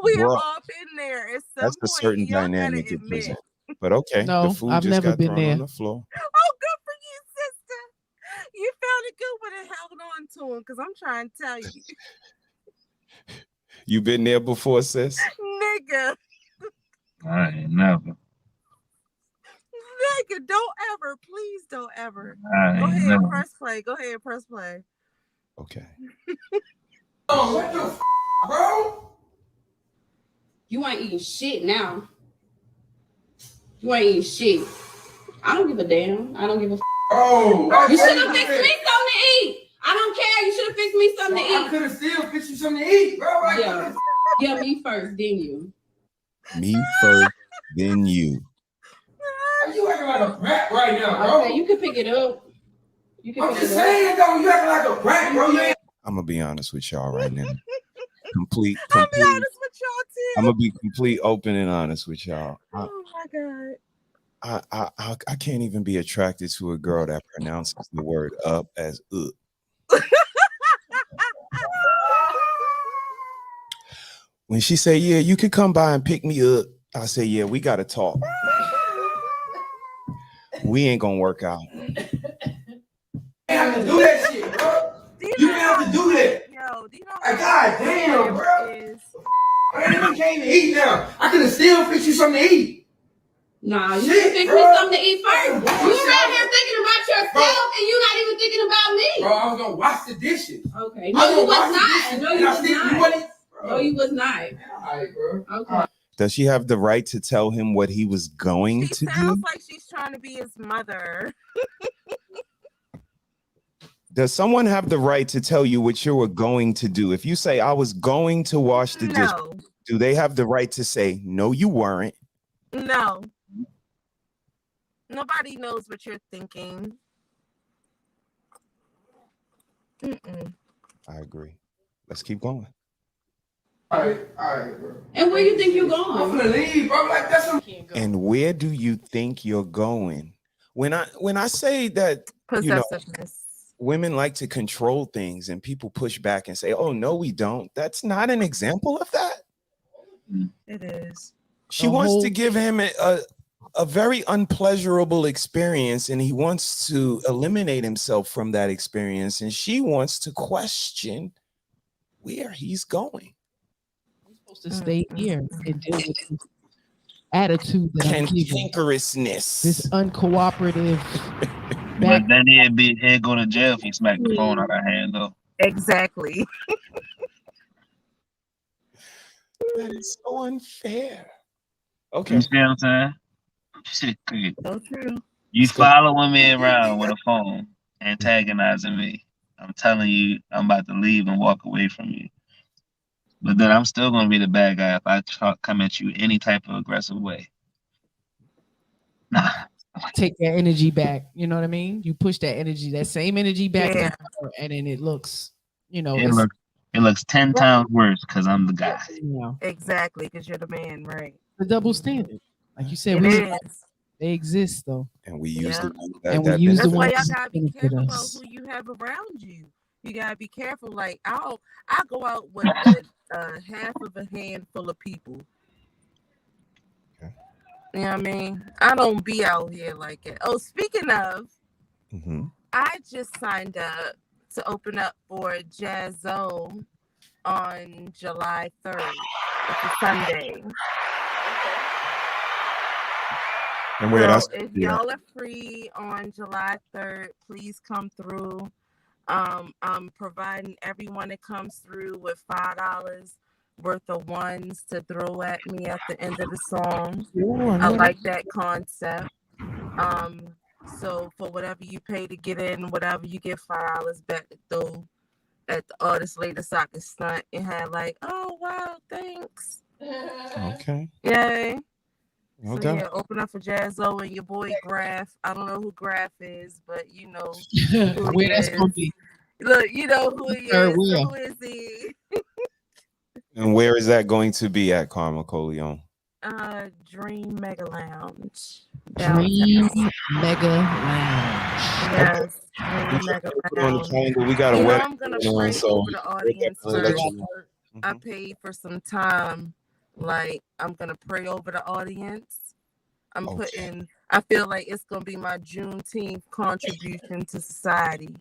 We have Bro, all been there at some That's a point. certain Y'all gotta dynamic it admit. presents. But okay, No, the food I've just never got been thrown there. on the floor. Oh, good for you, sister. You found a good one and held on to him, because I'm trying to tell you. You been there before, sis? Nigga. I ain't never. Nigga, don't ever. Please don't ever. I Go ain't ahead, never. press play. Go ahead, press play. Okay. What the bro? You ain't eating shit now. You ain't eating shit. I don't give a damn. I don't give a Oh, you should have fixed me something to eat. I don't care. You should have fixed me something to I eat. could have still fixed you something to eat, bro. Like, Yeah. Yeah, me first, then you. Me first, then you. You acting like a brat right now, bro. Okay, you can pick it up. You can I'm pick just it up. saying, though, you acting like a brat, bro. You ain't I'm gonna be honest with y'all right now. Complete. I'll be honest with y'all too. I'm gonna be complete, open, and honest with y'all. Oh my god. I can't even be attracted to a girl that pronounces the word up as up. When she say, "Yeah, you could come by and pick me up," I say, "Yeah, we gotta talk. We ain't gonna work out." have to do that shit, bro. You didn't have to do that. Yo, do you know like, God damn, bro. I ain't even came to eat now. I could have still fixed you something to eat. Nah, you Shit, should fix bro. me something to eat first. You around here thinking about yourself and you not even thinking about me. Bro, I was gonna wash the dishes. Okay. No, you was not. No, you was not. Wasn't. No, you was not. All right, bro. Okay. Does she have the right to tell him what he was going to do? Sounds like she's trying to be his mother. Does someone have the right to tell you what you were going to do? If you say, "I was going to wash the dish," do they have the right to say, "No, you weren't"? No. Nobody knows what you're thinking. Mm-mm. I agree. Let's keep going. All right, bro. And where you think you're going? I'm gonna leave, bro. Like that's some. And where do you think you're going? When I say that, you know, Possessiveness. women like to control things and people push back and say, "Oh, no, we don't." That's not an example of that. It is. She wants to give him a very unpleasurable experience, and he wants to eliminate himself from that experience, and she wants to question where he's going. I'm supposed to stay here and deal with this attitude that I'm giving. Cantankerousness. This uncooperative. But then he'd go to jail if he smacked the phone out of her hand, though. Exactly. That is so unfair. Okay. You see what I'm saying? Shit, good. So true. You following me around with a phone, antagonizing me. I'm telling you, I'm about to leave and walk away from you. But then I'm still gonna be the bad guy if I come at you any type of aggressive way. Nah. Take that energy back. You know what I mean? You push that energy, that same energy back, Yeah. and then it looks, It looks 10 times worse because I'm the guy. Exactly, because you're the man, right? The double standard, like you said, they exist though, and we use the ones and we use the That's why ones y'all that gotta be benefit careful about us. who you have around you. You gotta be careful. Like I go out with half of a handful of people. You know what I mean? I don't be out here like it. Oh, speaking of, I just signed up to open up for Jazzo on July 3rd. It's a Sunday. And where that's if y'all are free on July 3rd, please come through. I'm providing everyone that comes through with $5 worth of ones to throw at me at the end of the song. I like that concept. So for whatever you pay to get in, whatever you get $5 back to throw at the artist later so I can stunt and have like, oh wow, thanks. Okay. Yay. Okay. So yeah, open up for Jazzo and your boy Graf. I don't know who Graf is, but you know where that's gonna be. Look, you know who he is. So who is he? And where is that going to be at, Karma Coleon? Dream Mega Lounge. Dream Mega Lounge. Yes. Dream Mega Lounge. We got a wedding. I'm gonna pray over the audience first. I paid for some time. Like I'm gonna pray over the audience. I feel like it's gonna be my Juneteenth contribution to society.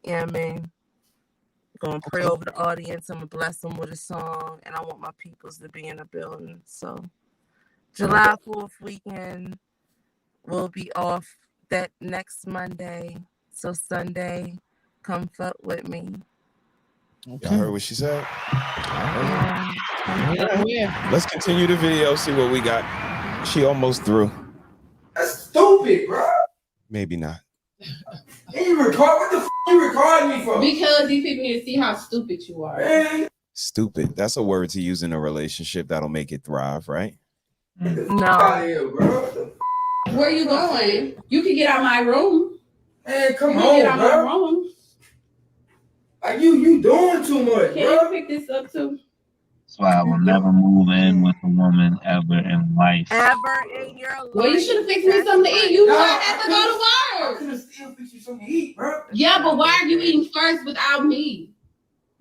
Yeah, man. Gonna pray over the audience. I'm gonna bless them with a song, and I want my peoples to be in the building. So, July 4th weekend will be off that next Monday. So Sunday, come fuck with me. Y'all heard what she said? Yeah. Let's continue the video. See what we got. She almost through. That's stupid, bro. Maybe not. And you record? What the f you recording me for? Because these people need to see how stupid you are. Man. Stupid. That's a word to use in a relationship that'll make it thrive, right? No. Where you going? You can get out my room. Man, come you on, get out bro. my room. Like you doing too much, Can bro. you pick this up too? That's why I will never move in with a woman ever in life. Ever in your life. Well, you should have fixed me something to eat. You might have to go to work. I could have still fixed you something to eat, bro. Yeah, but why are you eating first without me?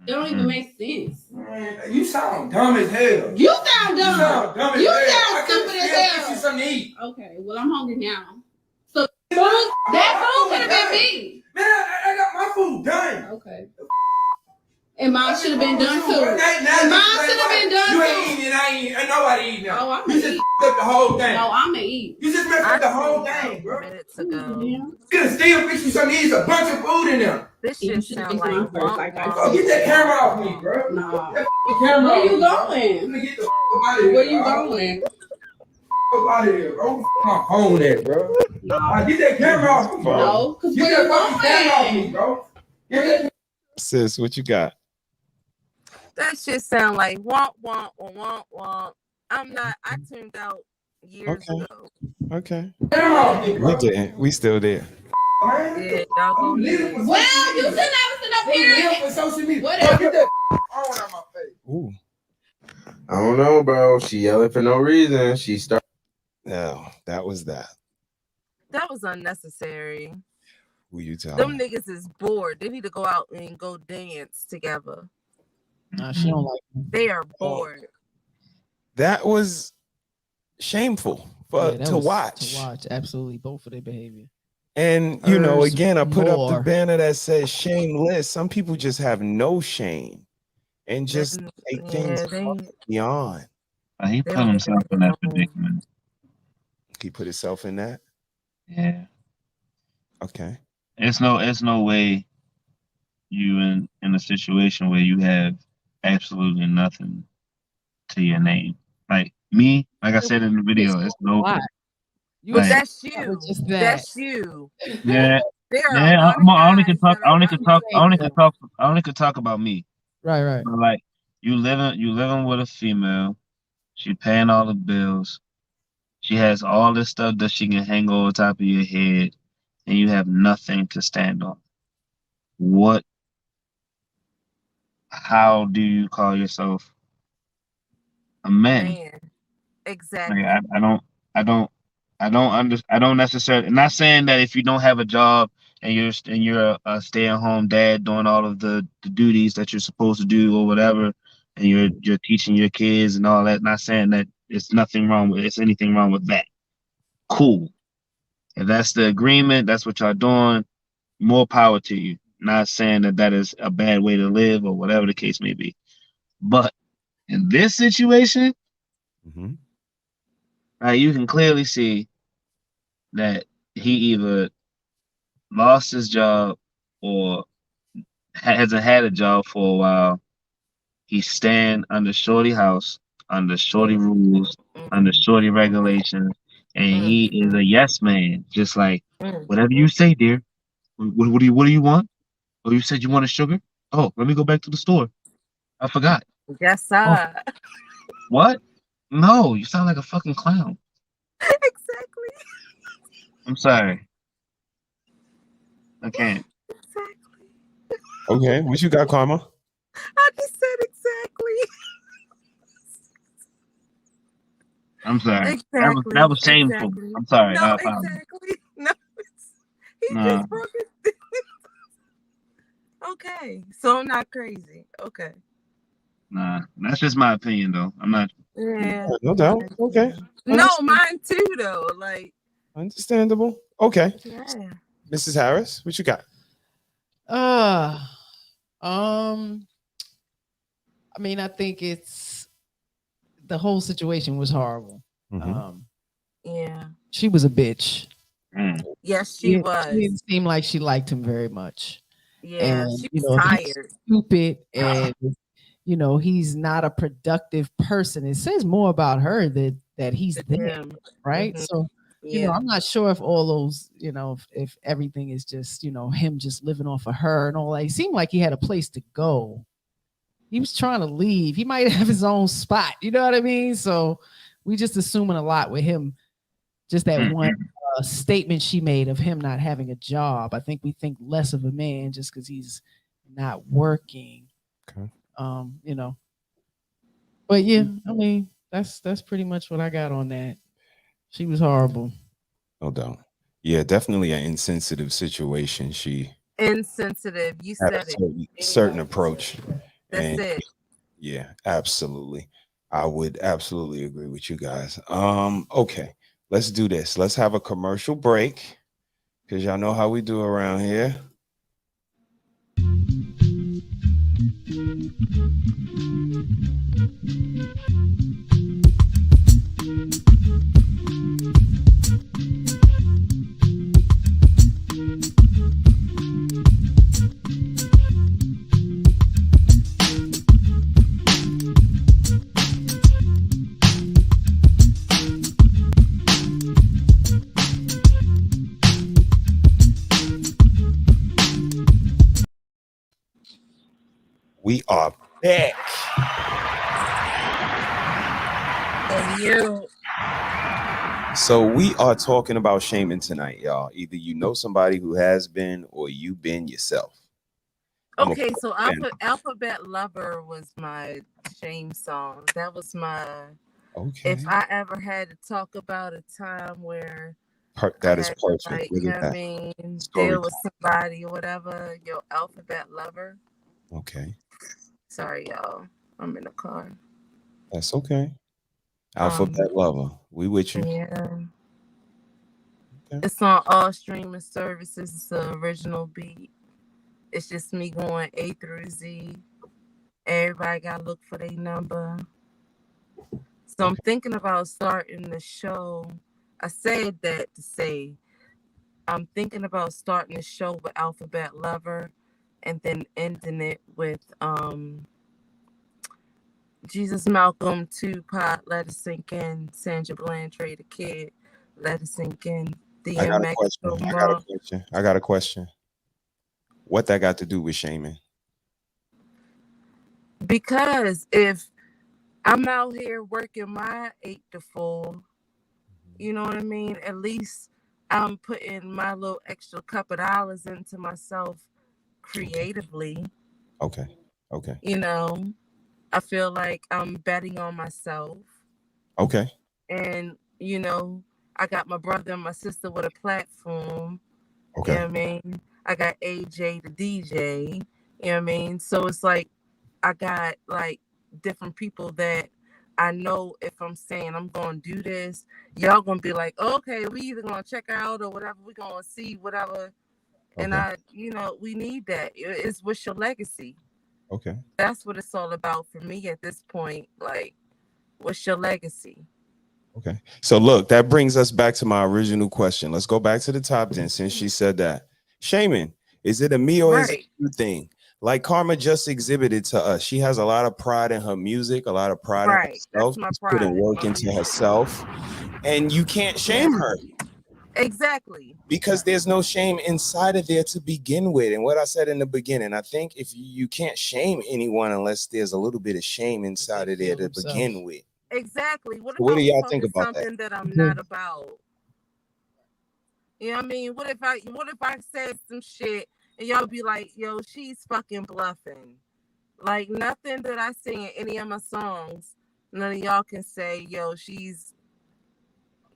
It don't even make sense. Man, you sound dumb as hell. You sound dumb. You sound dumb as You hell. sound stupid as hell. Fix you something to eat. Okay, well I'm hungry now. So that food could have been me. Man, I got my food done. Okay. And mine should have been done too. And mine should have been done You too. ain't eating, I ain't, and nobody eating now. Oh, I'm You just f***ed up the whole thing. No, I'm gonna eat. You just messed up the whole thing, bro. Minutes ago. You could have still fixed you something to eat. There's a bunch of food in there. This shit sound like Go get that camera off me, bro. Nah. That camera Where off you me. going? Let me get the out of here. Where you going? Out of here, bro. My phone at, bro. Get that camera off me, bro. No, because Get where you that fucking camera off me, going? bro. Get that. Sis, what you got? That shit sound like womp womp or womp womp. I tuned out years ago. Okay. Camera off me, We bro. didn't. We still there. Yeah, y'all go ahead. Well, you should never sit up here. Live for social media. Whatever. Get that phone out my face. Ooh. I don't know, bro. She yelling for no reason. She started. No, that was that. That was unnecessary. Who you telling? Them niggas is bored. They need to go out and go dance together. Nah, she don't like me. They are bored. That was shameful Yeah, that to was watch. To watch, absolutely, both of their behavior. And you know, Hers again, I put up the more. banner that says shameless. Some people just have no shame and just take things beyond. He put himself in that predicament. He put himself in that. Yeah. Okay. It's no way you in a situation where you have absolutely nothing to your name. Like me, like I said in the video, it's no. Why? But Like, that's you. Just That's you. yeah. There are Yeah, a lot of I only guys could talk. that I only are could talk. I only could talk about me. Right. But like, You living with a female. She paying all the bills. She has all this stuff that she can hang over top of your head, and you have nothing to stand on. What? How do you call yourself a man? Man, Like, exactly. I don't necessarily. Not saying that if you don't have a job and you're a stay-at-home dad doing all of the duties that you're supposed to do or whatever, and you're teaching your kids and all that. Not saying that it's anything wrong with that. Cool. If that's the agreement, that's what y'all doing. More power to you. Not saying that that is a bad way to live or whatever the case may be. But in this situation, you can clearly see that he either lost his job or hasn't had a job for a while. He's staying under Shorty house, under Shorty rules, under Shorty regulations, and he is a yes man. Just like whatever you say, dear. What do you want? Oh, you said you wanted sugar? Oh, let me go back to the store. I forgot. Yes, sir. Oh, what? No, you sound like a fucking clown. Exactly. I'm sorry. I can't. Okay, what you got, Karma? I just said exactly. I'm sorry. Exactly. That was shameful. Exactly. I'm sorry. No, I apologize. exactly. No, he Nah. just broke it. Okay, so I'm not crazy. Okay. Nah, that's just my opinion, though. I'm not. Yeah. No doubt. Okay. No, mine too, though. Like. Understandable. Okay. Yeah. Mrs. Harris, what you got? I mean, I think the whole situation was horrible. Yeah. She was a bitch. Yes, she was. She didn't seem like she liked him very much. Yeah, And, she you was know, he's tired. stupid, and you know, he's not a productive person. It says more about her that he's there, right? So, you know, I'm not sure if all those, you know, if everything is just, you know, him just living off of her and all that. He seemed like he had a place to go. He was trying to leave. He might have his own spot. You know what I mean? So we just assuming a lot with him. Just that one statement she made of him not having a job. I think we think less of a man just because he's not working. Okay. You know. But yeah, I mean, that's pretty much what I got on that. She was horrible. No doubt. Yeah, definitely an insensitive situation. She Insensitive. You had said a certain approach. That's it. Yeah, absolutely. I would absolutely agree with you guys. Okay, let's do this. Let's have a commercial break because y'all know how we do around here. We are back. And you. So we are talking about shaming tonight, y'all. Either you know somebody who has been or you've been yourself. Okay, so Alphabet Lover was my shame song. That was my if I ever had to talk about a time where that is perfect. Like, you know what I mean? Deal with somebody or whatever, your Alphabet Lover. Okay. Sorry, y'all. I'm in the car. That's okay. Alphabet Lover. We with you. Yeah. Okay. It's on all streaming services. It's the original beat. It's just me going A through Z. Everybody got to look for their number. So I'm thinking about starting the show. I said that to say I'm thinking about starting the show with Alphabet Lover and then ending it with Jesus, Malcolm, Tupac, Let It Sink In, Sandra Bland, Trey the Kid, Let It Sink In, I got a question. What that got to do with shaming? Because if I'm out here working my 8 to 4, you know what I mean? At least I'm putting my little extra couple dollars into myself creatively. Okay. Okay. You know, I feel like I'm betting on myself. Okay. And, you know, I got my brother and my sister with a platform. Okay. You know what I mean? I got AJ the DJ. You know what I mean? So it's like I got like different people that I know if I'm saying I'm gonna do this, y'all gonna be like, okay, we either gonna check out or whatever, we gonna see whatever. And Okay. we need that. It's what's your legacy? Okay. That's what it's all about for me at this point. Like, what's your legacy? Okay. So look, that brings us back to my original question. Let's go back to the top 10 since she said that. Shaman, is it a me or is it a you thing? Like Karma just exhibited to us. She has a lot of pride in her music, a lot of pride in herself. That's my She's pride. putting work into herself. And you can't shame her. Exactly. Because there's no shame inside of there to begin with. And what I said in the beginning, I think if you can't shame anyone unless there's a little bit of shame inside of there to begin with. Exactly. What So what do if y'all I'm think about that? something that I'm not about? You know what I mean? What if I said some shit and y'all be like, yo, she's fucking bluffing? Like nothing that I sing in any of my songs, none of y'all can say, yo, she's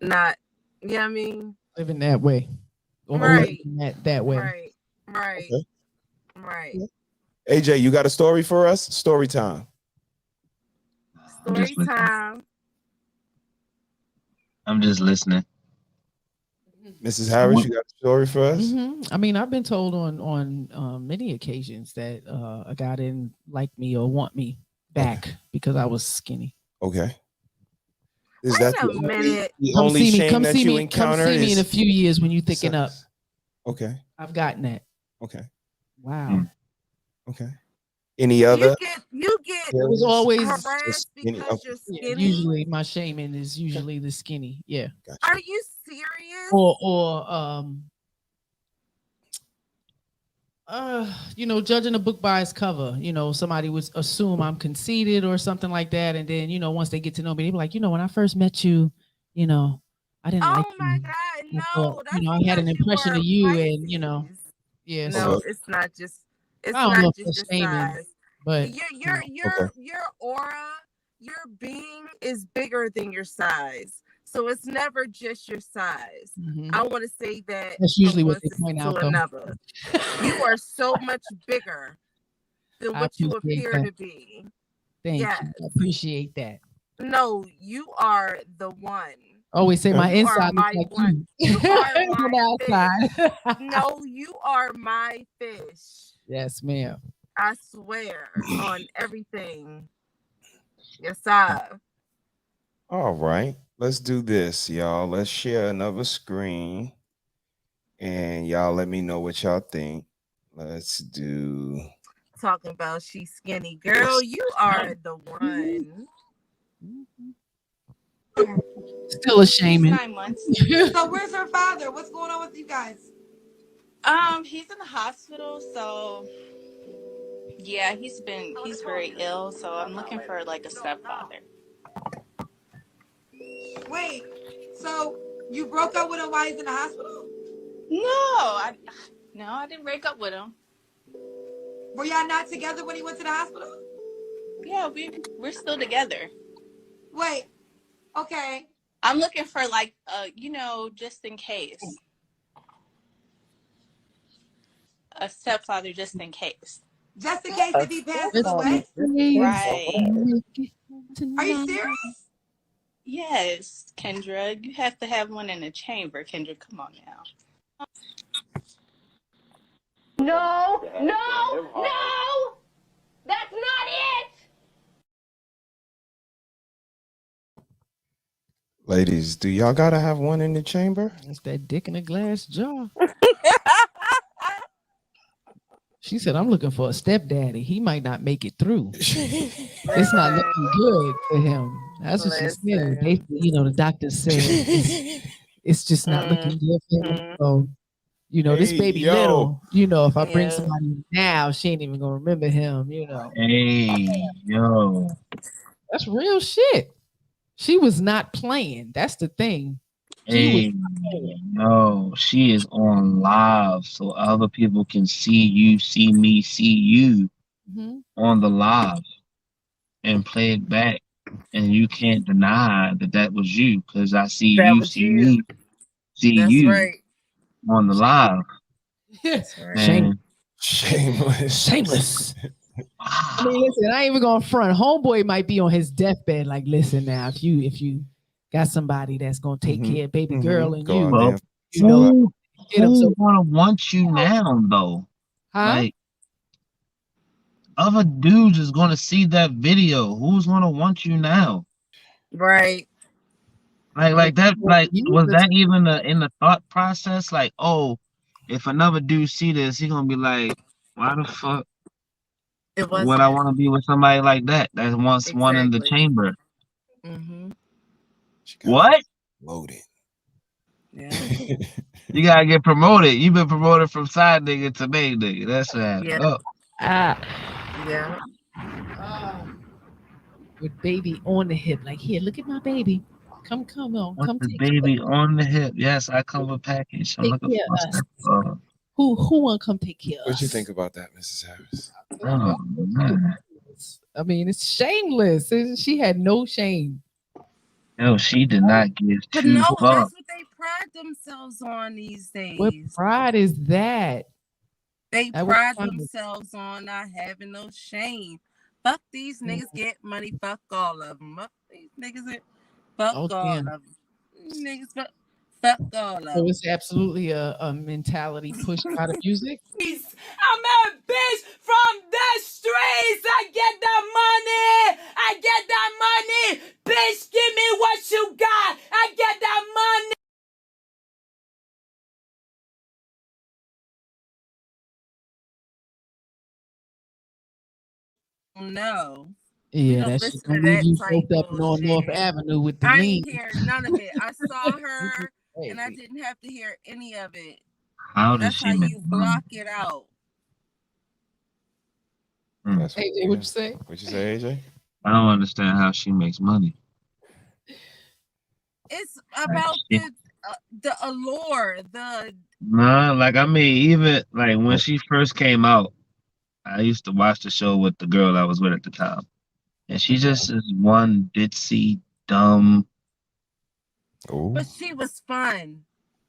not, you know what I mean? Living that way. Or Right. that way. Right. Right. Okay. Right. AJ, you got a story for us? Story time. Story time. I'm just listening. Mrs. Harris, you got a story for us? Mm-hmm. I mean, I've been told on many occasions that a guy didn't like me or want me back because I was skinny. Okay. Is that the Come only see me. shame Come that see you me. Come encountered? see me in a few years when you thicken up. Okay. I've gotten that. Okay. Wow. Okay. Any other? You get It was always harassed because you're yeah, skinny. usually my shaming is usually the skinny. Yeah. Are you serious? Or you know, judging a book by its cover, you know, somebody would assume I'm conceited or something like that. And then, you know, once they get to know me, they be like, you know, when I first met you, you know, I didn't like you. Oh my God, I thought, you know, I had an impression of you and, you know, yeah. No, So it's not just I don't know not if just it's your shaming, size. but Your aura, your being is bigger than your size. So it's never just your size. I want to say that that's usually from what they one point to out, though. another. You are so much bigger than I what you appreciate appear that. to be. Thank Yes. you. I appreciate that. No, you are the one. Always say my You inside are looks my like one. you. You are On my the outside. fish. No, you are my fish. Yes, ma'am. I swear on everything. Yes, sir. All right. Let's do this, y'all. Let's share another screen. And y'all let me know what y'all think. Let's do. Talking about she's skinny. Girl, you are the one. Still a shaming. 9 months. So where's her father? What's going on with you guys? He's in the hospital, so yeah, he's very ill, so I'm looking for like a stepfather. Wait, so you broke up with him while he's in the hospital? No, I didn't break up with him. Were y'all not together when he went to the hospital? Yeah, we're still together. Wait, okay. I'm looking for like you know, just in case. A stepfather just in case. Just in case if he passes away? Right. Are you serious? Yes, Kendra. You have to have one in the chamber, Kendra. Come on now. No, that's not it. Ladies, do y'all gotta have one in the chamber? It's that dick in a glass jar. She said, I'm looking for a stepdaddy. He might not make it through. It's not looking good for him. That's what she said. Basically, you know, the doctor said it's just not looking good for him. So You know, this baby yo. little, you know, if I bring somebody now, she ain't even gonna remember him, you know. Hey, yo. That's real shit. She was not playing. That's the thing. She was Hey, yo, she is on live so other people can see you, see me, see you on the live and play it back. And you can't deny that that was you because I see That you, was see you. me, see That's you right. on the live. That's right. Man. Shameless. I mean, listen, I ain't even gonna front. Homeboy might be on his deathbed. Like, listen now, if you got somebody that's gonna take care of baby girl and you, Well, you know, who's gonna want you now though? Huh? Like other dudes is gonna see that video. Who's gonna want you now? Right. Like that. Like was that even in the thought process? Like, oh, if another dude see this, he gonna be like, why the fuck would I want to be with somebody like that? That wants one in the chamber. Mm-hmm. What? Loaded. Yeah. You gotta get promoted. You've been promoted from side nigga to main nigga. That's what happened. Yeah. Yeah. With baby on the hip, like, here, look at my baby. Come on, With come the take baby on the hip. Yes, I come with package. I'm looking care for of a us. step. Who wanna come take care of What us? you think about that, Mrs. Harris? Oh, man. I mean, it's shameless. She had no shame. No, she did not give But two no, fucks. that's what they pride themselves on these days. What pride is that? They That pride was fine. themselves on not having no shame. Fuck these niggas get money. Fuck all of them. Fuck these niggas. Fuck all of them. Niggas. Fuck all of them. So it's absolutely a mentality pushed out of music. I'm a bitch from the streets. I get that money. I get that money. Bitch, give me what you got. I get that money. No. Yeah, that shit gonna leave you hooked up on North Avenue with the I lean. ain't hear none of it. I saw her and I didn't have to hear any of it. How does That's she how make you money? block it out. AJ, what you say? What you say, AJ? I don't understand how she makes money. It's about the allure, Nah, like I mean, even like when she first came out, I used to watch the show with the girl I was with at the time, and she just is one ditzy, dumb. but she was fun.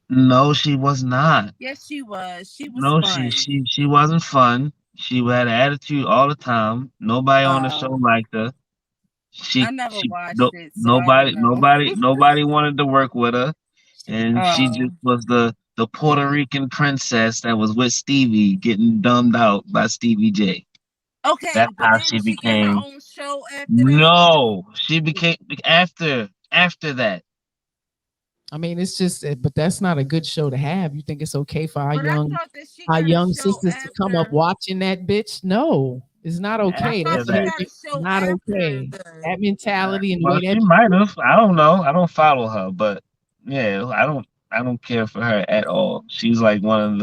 No, she was not. Yes, she was. She was No, fun. she wasn't fun. She had an attitude all the time. Nobody on the show liked her. I never watched it, so nobody, I don't know. nobody wanted to work with her, and she Oh. just was the Puerto Rican princess that was with Stevie, getting dumbed out by Stevie J. Okay, That's but how then she she get her became. own show after that. No, she became after that. I mean, it's just, but that's not a good show to have. You think it's okay for our But I young, thought that she got a show sisters to come up after. watching that bitch? No, it's not okay. I thought That's she got a show not after okay. That mentality and the Well, way she that might have. I don't know. I don't follow her, but yeah, I don't care for her at all. She's like one of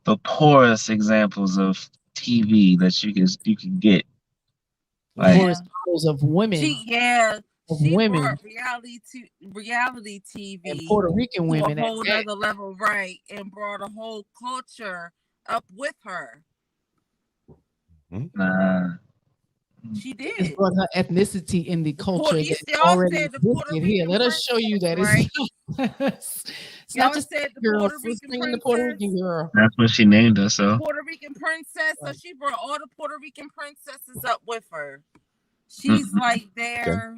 the poorest examples of TV that you can get. Like, poorest models of women. She women. brought reality TV and Puerto Rican women to a whole at that. other level, right? And brought a whole culture up with her. nah. She did. It's brought her ethnicity in the culture You that all already said the Puerto existed here. Rican Let us show you that right? it's not just said the girl. Puerto We're Rican singing the Puerto Rican girl. That's what she named her. So Puerto Rican princess. So she brought all the Puerto Rican princesses up with her. She's like their,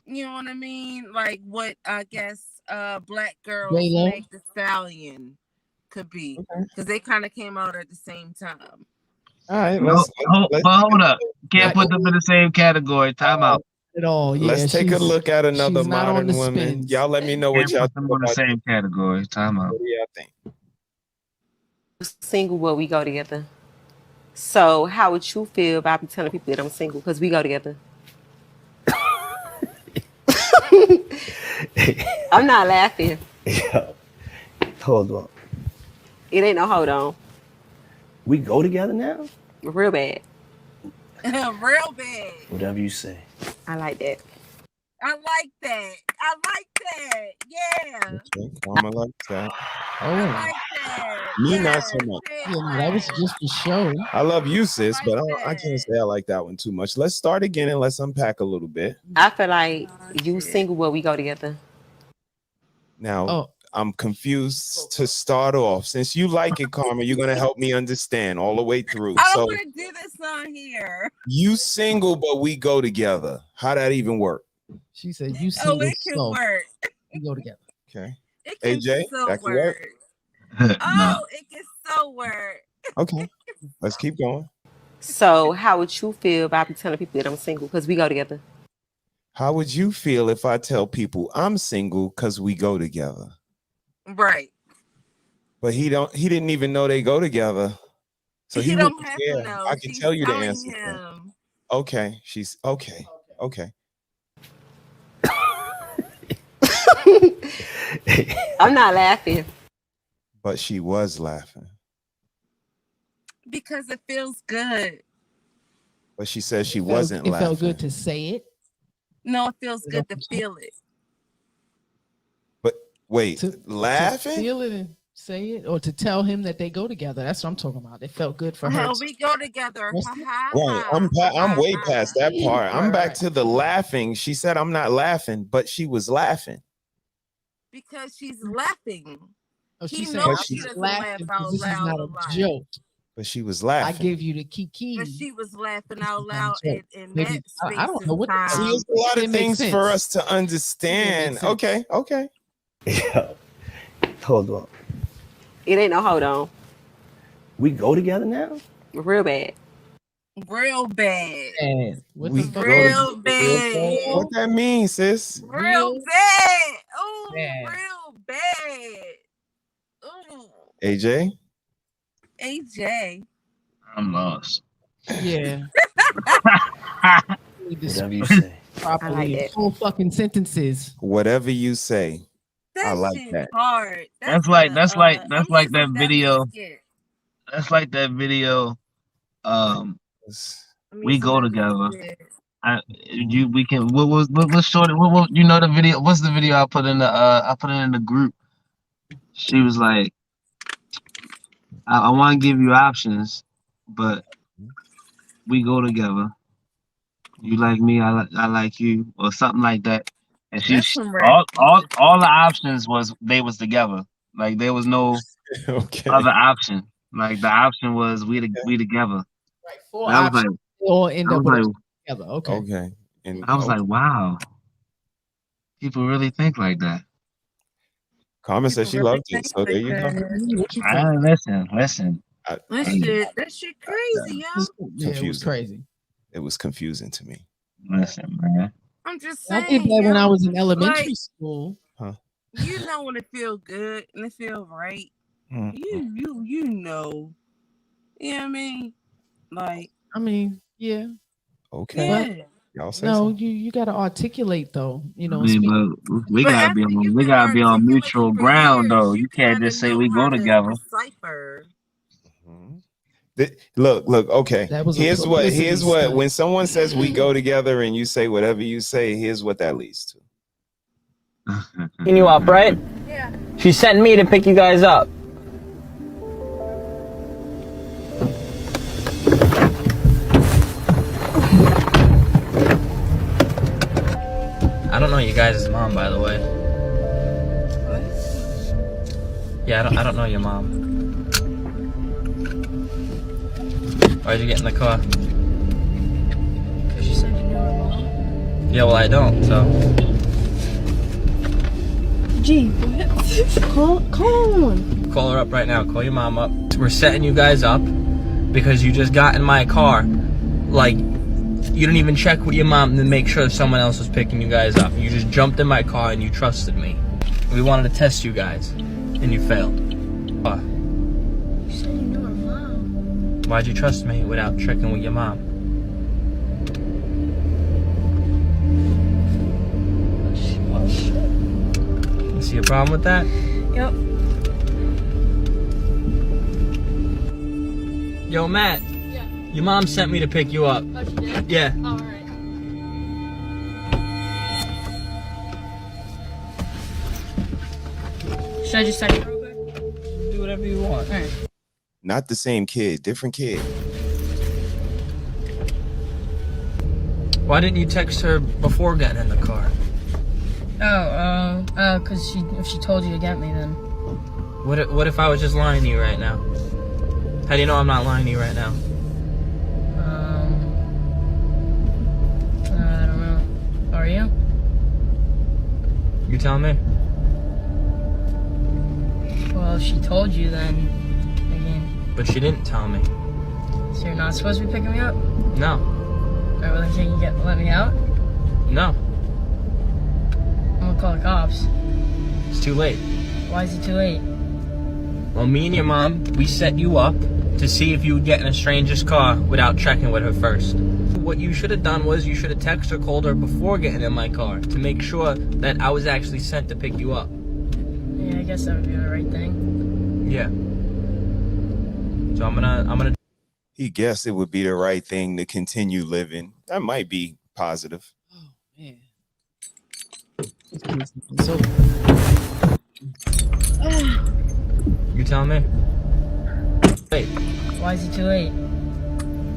you know what I mean? Like what I guess Black Girls Meg the Stallion could be. Because they kind of came out at the same time. All right, hold up. Can't put them in the same category. Time out. At all. Yeah, Let's take a look at another she's not on modern the woman. spins. Y'all let me know what Can't y'all put them in the same category. Time out. What do y'all think? Single, well, we go together. So how would you feel about me telling people that I'm single? Because we go together. I'm not laughing. Yeah. Hold on. It ain't no hold on. We go together now? Real bad. Real bad. Whatever you say. I like that. I like that. I like that. Yeah. Okay, Karma like that. I Oh, like that. Me, not Yes. so much. yeah, no, that was just a show. I love you, sis, but I can't say I like that one too much. Let's start again and let's unpack a little bit. I feel like you single, but we go together. Now, I'm confused to start off. Since you like it, Karma, you're going to help me understand all the way through. I So don't want to do this on here. you single, but we go together. How that even work? She said, "You single, it can so work. we go together." Okay. It can AJ, so that can work. work? Oh, it can so work. Okay. Let's keep going. So how would you feel about me telling people that I'm single because we go together? How would you feel if I tell people I'm single because we go together? Right. But he didn't even know they go together. So he don't wouldn't have care. to know. I can She's tell you the telling answer. him. Okay. She's okay. Okay. I'm not laughing. But she was laughing. Because it feels good. But she said she wasn't It laughing. felt good to say it. No, it feels good to feel it. But wait, To laughing? feel it and say it, or to tell him that they go together. That's what I'm talking about. It felt good for her. We go together. Right. I'm way past that part. I'm back to the laughing. She said I'm not laughing, but she was laughing. Because she's laughing. Oh, He said, knows "I'm she just doesn't laughing laugh out because this is loud not a a lot. joke." But she was I laughing. gave you the key. But she was laughing out loud joke. in Maybe- that space I don't know what and the- See, time. there's a lot It of makes things for sense. us to understand. sense. Okay, okay. Yeah. Hold on. It ain't no hold on. We go together now? Real bad. Real bad. We the fuck? Real bad. What that means, sis? Real bad. Oh, bad. real bad. Ooh. AJ? AJ. I'm lost. Yeah. Whatever you say. Properly, I like that. full fucking sentences. Whatever you say. I That like shit that. hard. That's like I'm that using video. biscuit. That's like that video. I'm We using go that together. biscuit. We can. What's short? What you know the video? What's the video I put in the group? She was like, I want to give you options, but we go together. You like me, I like you, or something like that. And That's some all rap. the options was they was together. Like there was no Okay. other option. Like the option was we together. Right, four And I was like, options. All end I up was with like, together. Okay. Okay. And I was like, wow, people really think like that. Carmen said she loved it. So there you go. What you think? Listen. That shit crazy, yo. Yeah, it was crazy. It was confusing to me. Listen, man. I'm just I saying. did that when yo. I was in elementary Like, school. you know when it feel good and it feel right. You know. You know what I mean? Like, I mean, yeah. Okay. yeah. Y'all say No, so. you got to articulate though. You know, I mean, but we gotta be on mutual ground though. You can't just say we go together. Decipher. Look, okay. That was a Here's what publicity stunt. when someone says we go together and you say whatever you say, here's what that leads to. Picking you up, right? Yeah. She sent me to pick you guys up. I don't know you guys' mom, by the way. What? Yeah, I don't know your mom. Why'd you get in the car? Because you said you knew her mom. Yeah, well I don't, so. Gee, what? Call on. Call her up right now. Call your mom up. We're setting you guys up because you just got in my car. Like, you didn't even check with your mom to make sure someone else was picking you guys up. You just jumped in my car and you trusted me. We wanted to test you guys, and you failed. Why? You said you knew her mom. Why'd you trust me without checking with your mom? You see a problem with that? Yep. Yo, Matt. Yeah. Your mom sent me to pick you up. Oh, she did? Yeah. All right. Should I just text her real quick? Do whatever you want. All right. Not the same kid, different kid. Why didn't you text her before getting in the car? Cause if she told you to get me, then. What if I was just lying to you right now? How do you know I'm not lying to you right now? I don't know. Are you? You tell me. Well, if she told you, then again. But she didn't tell me. So you're not supposed to be picking me up? No. Alright, well, then can you let me out? No. I'm gonna call the cops. It's too late. Why is it too late? Well, me and your mom, we set you up to see if you would get in a stranger's car without checking with her first. What you should have done was you should have texted or called her before getting in my car to make sure that I was actually sent to pick you up. Yeah, I guess that would be the right thing. Yeah. So I'm gonna. He guessed it would be the right thing to continue living. That might be positive. Man. So. You tell me. Wait. Why is it too late?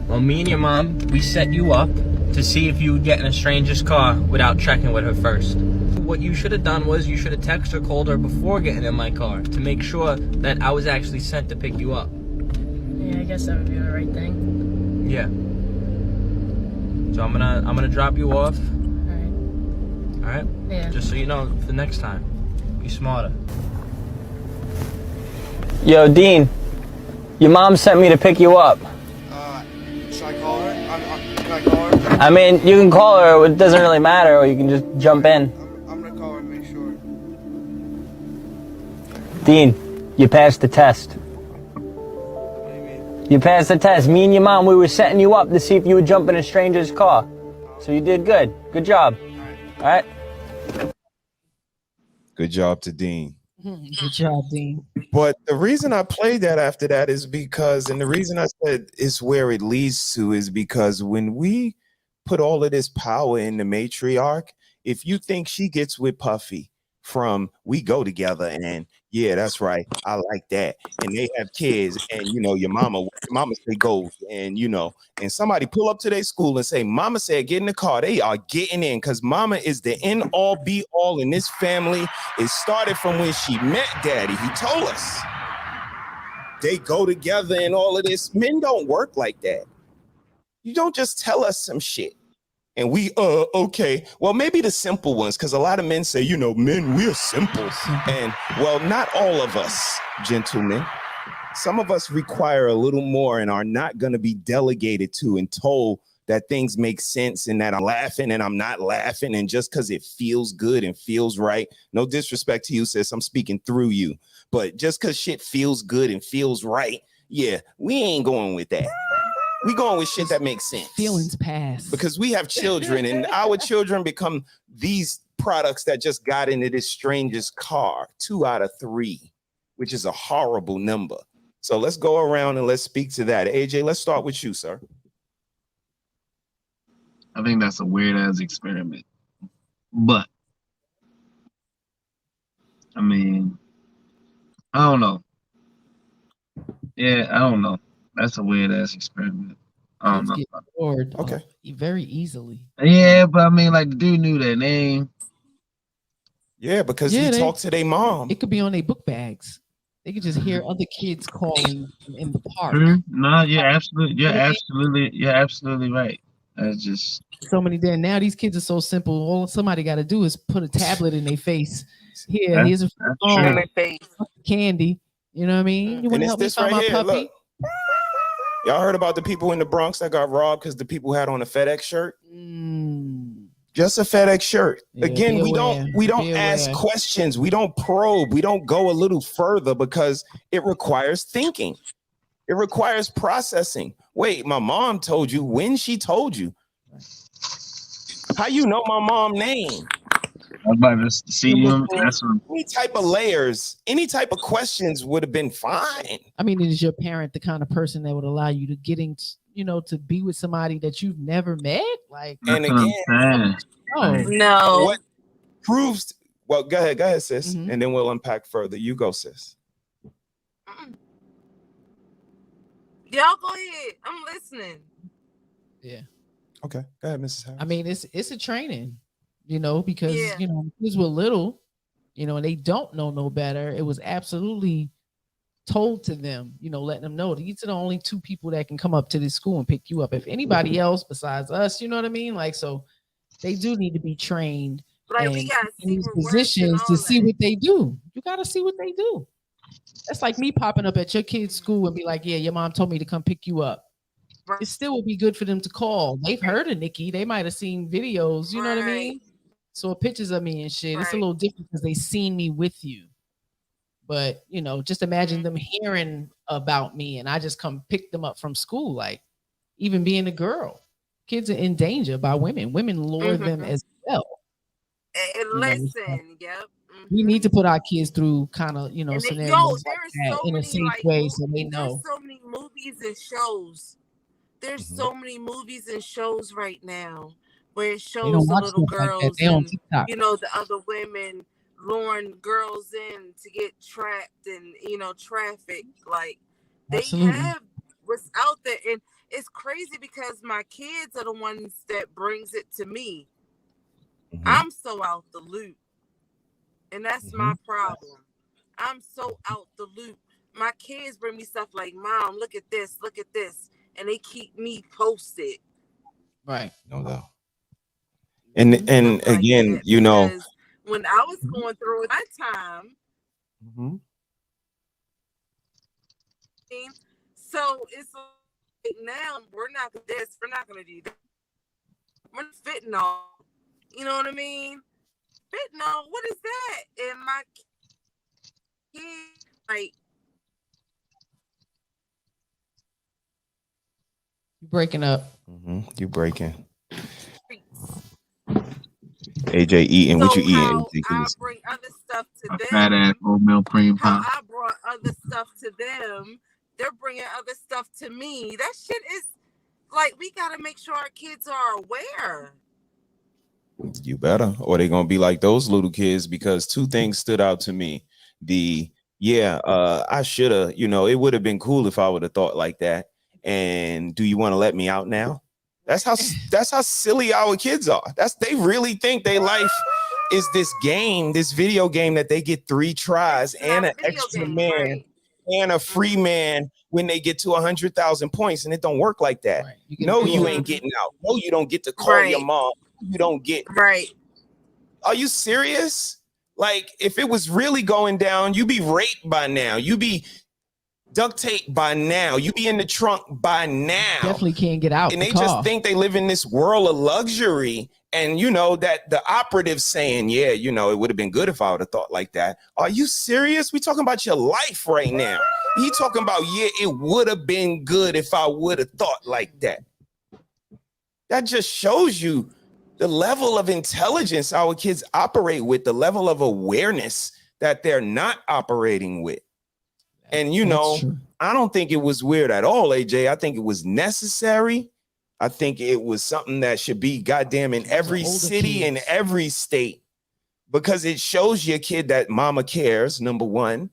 Well, me and your mom, we set you up to see if you would get in a stranger's car without checking with her first. What you should have done was you should have texted or called her before getting in my car to make sure that I was actually sent to pick you up. Yeah, I guess that would be the right thing. Yeah. So I'm gonna drop you off. All right. Yeah. Just so you know, for the next time, be smarter. Yo, Dean. Your mom sent me to pick you up. Should I call her? Can I call her? I mean, you can call her. It doesn't really matter, or you can just jump in. I'm gonna call her and make sure. Dean, you passed the test. You passed the test. Me and your mom, we were setting you up to see if you would jump in a stranger's car. So you did good. Good job. All right? Good job to Dean. Good job, Dean. But the reason I played that after that is because, and the reason I said it's where it leads to is because when we put all of this power in the matriarch, if you think she gets with Puffy from we go together and yeah, that's right, I like that, and they have kids, and you know your mama say go, and you know, and somebody pull up to their school and say mama said get in the car, they are getting in because mama is the end all be all in this family. It started from when she met daddy. He told us they go together and all of this. Men don't work like that. You don't just tell us some shit and we okay, well maybe the simple ones, because a lot of men say, you know, men, we're simple. And well, not all of us, gentlemen. Some of us require a little more and are not going to be delegated to and told that things make sense and that I'm laughing and I'm not laughing, and just because it feels good and feels right. No disrespect to you, sis, I'm speaking through you, but just because shit feels good and feels right, yeah, we ain't going with that. We going with shit that makes sense. Feelings pass. Because we have children and our children become these products that just got into this stranger's car. 2 out of 3, which is a horrible number. So let's go around and let's speak to that. AJ, let's start with you, sir. I think that's a weird ass experiment. But I mean, I don't know. Yeah, I don't know. That's a weird ass experiment. I don't know. Get bored, okay. Very easily. Yeah, but I mean, like the dude knew their name. Yeah, because he talked to their mom. It could be on their book bags. They could just hear other kids calling in the park. No, you're absolutely right. That's just so many there. Now these kids are so simple. All somebody got to do is put a tablet in their face. Here's a phone, candy. You know what I mean? You want to help me find my puppy? Look. Y'all heard about the people in the Bronx that got robbed because the people had on a FedEx shirt? Just a FedEx shirt. Yeah, again, we don't ask questions. We don't probe. We don't go a little further because it requires thinking. It requires processing. Wait, my mom told you when she told you. How you know my mom's name? I'm about to see you. That's what, Any type of layers, any type of questions would have been fine. I mean, is your parent the kind of person that would allow you to to be with somebody that you've never met? Like, and again, No. What proves? Well, go ahead, sis, and then we'll unpack further. You go, sis. Y'all go ahead. I'm listening. Yeah. Okay, go ahead, Mrs. Harris. I mean, it's a training, because kids were little, and they don't know no better. It was absolutely told to them, letting them know these are the only two people that can come up to this school and pick you up. If anybody else besides us, you know what I mean? Like, so they do need to be trained Like, we gotta in these positions to see what they do. You got to see what they do. That's like me popping up at your kid's school and be like, yeah, your mom told me to come pick you up. Right. It still would be good for them to call. They've heard of Nikki. They might have seen videos, you know what I mean? So pictures of me and shit. It's a little different because they seen me with you. But, just imagine them hearing about me and I just come pick them up from school. Like, even being a girl, kids are in danger by women. Women lure them as well. Listen, yep. We need to put our kids through kind of, scenarios in a safe way so they know. There's so many movies and shows. There's so many movies and shows right now where it shows the little girls and, the other women luring girls in to get trapped and, trafficked. Like, they have what's out there. And it's crazy because my kids are the ones that brings it to me. I'm so out the loop. And that's my problem. I'm so out the loop. My kids bring me stuff like, Mom, look at this. And they keep me posted. Right. No doubt. And again, when I was going through my time, so it's like now we're not gonna do that. We're fentanyl. You know what I mean? Fentanyl, what is that? And my kids, like, you breaking up. You breaking. AJ eating. What you eating? I bring other stuff to them. Fat ass oatmeal cream pie. I brought other stuff to them. They're bringing other stuff to me. That shit is like, we gotta make sure our kids are aware. You better, or they're gonna be like those little kids. Because two things stood out to me. I should have. It would have been cool if I would have thought like that. And do you want to let me out now? That's how silly our kids are. They really think their life is this game, this video game that they get 3 tries and an extra man and a free man when they get to 100,000 points, and it don't work like that. Right. You ain't getting out. No, you don't get to call your mom. You don't get Are you serious? Like, if it was really going down, you'd be raped by now. You'd be duct tape by now. You be in the trunk by now. Definitely can't get out. And they just think they live in this world of luxury. And that the operative saying, it would have been good if I would have thought like that. Are you serious? We talking about your life right now. He talking about, it would have been good if I would have thought like that. That just shows you the level of intelligence our kids operate with, the level of awareness that they're not operating with. And, I don't think it was weird at all, AJ. I think it was necessary. I think it was something that should be goddamn in every city and every state, because it shows your kid that mama cares, number one.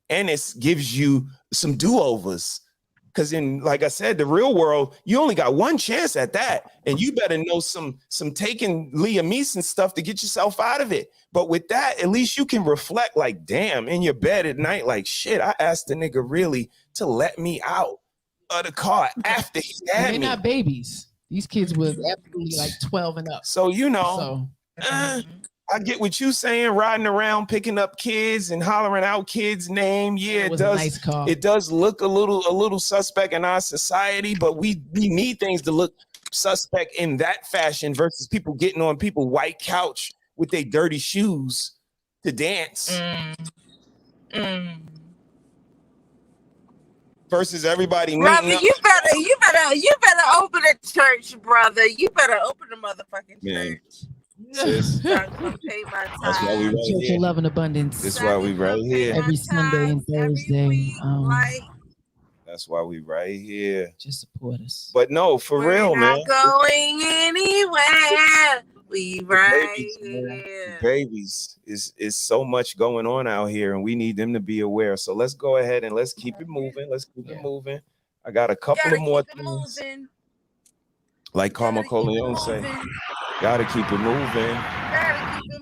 And it gives you some do-overs. Because like I said, the real world, you only got one chance at that. And you better know some taking Liam Neeson stuff to get yourself out of it. But with that, at least you can reflect like, damn, in your bed at night, like, shit, I asked the nigga really to let me out of the car after he had me. They're not babies. These kids were absolutely like 12 and up. So, I get what you saying, riding around, picking up kids and hollering out kids' name. Yeah, it does. Nice car. It does look a little suspect in our society, but we need things to look suspect in that fashion versus people getting on people's white couch with their dirty shoes to dance. Versus everybody. Brother, you better open a church, brother. You better open a motherfucking church. sis. Gotta come pay my That's why we tithes. right Church here. of Love and Abundance. This is why we right here. Every Sunday and Thursday. Like, That's why we right here. Just support us. But no, for we're real, man. not going anywhere. We right here. Babies is so much going on out here, and we need them to be aware. So let's go ahead and let's keep it moving. Let's keep it moving. I got a couple of more things. Like Karma Coleon say, gotta keep it moving. Gotta keep it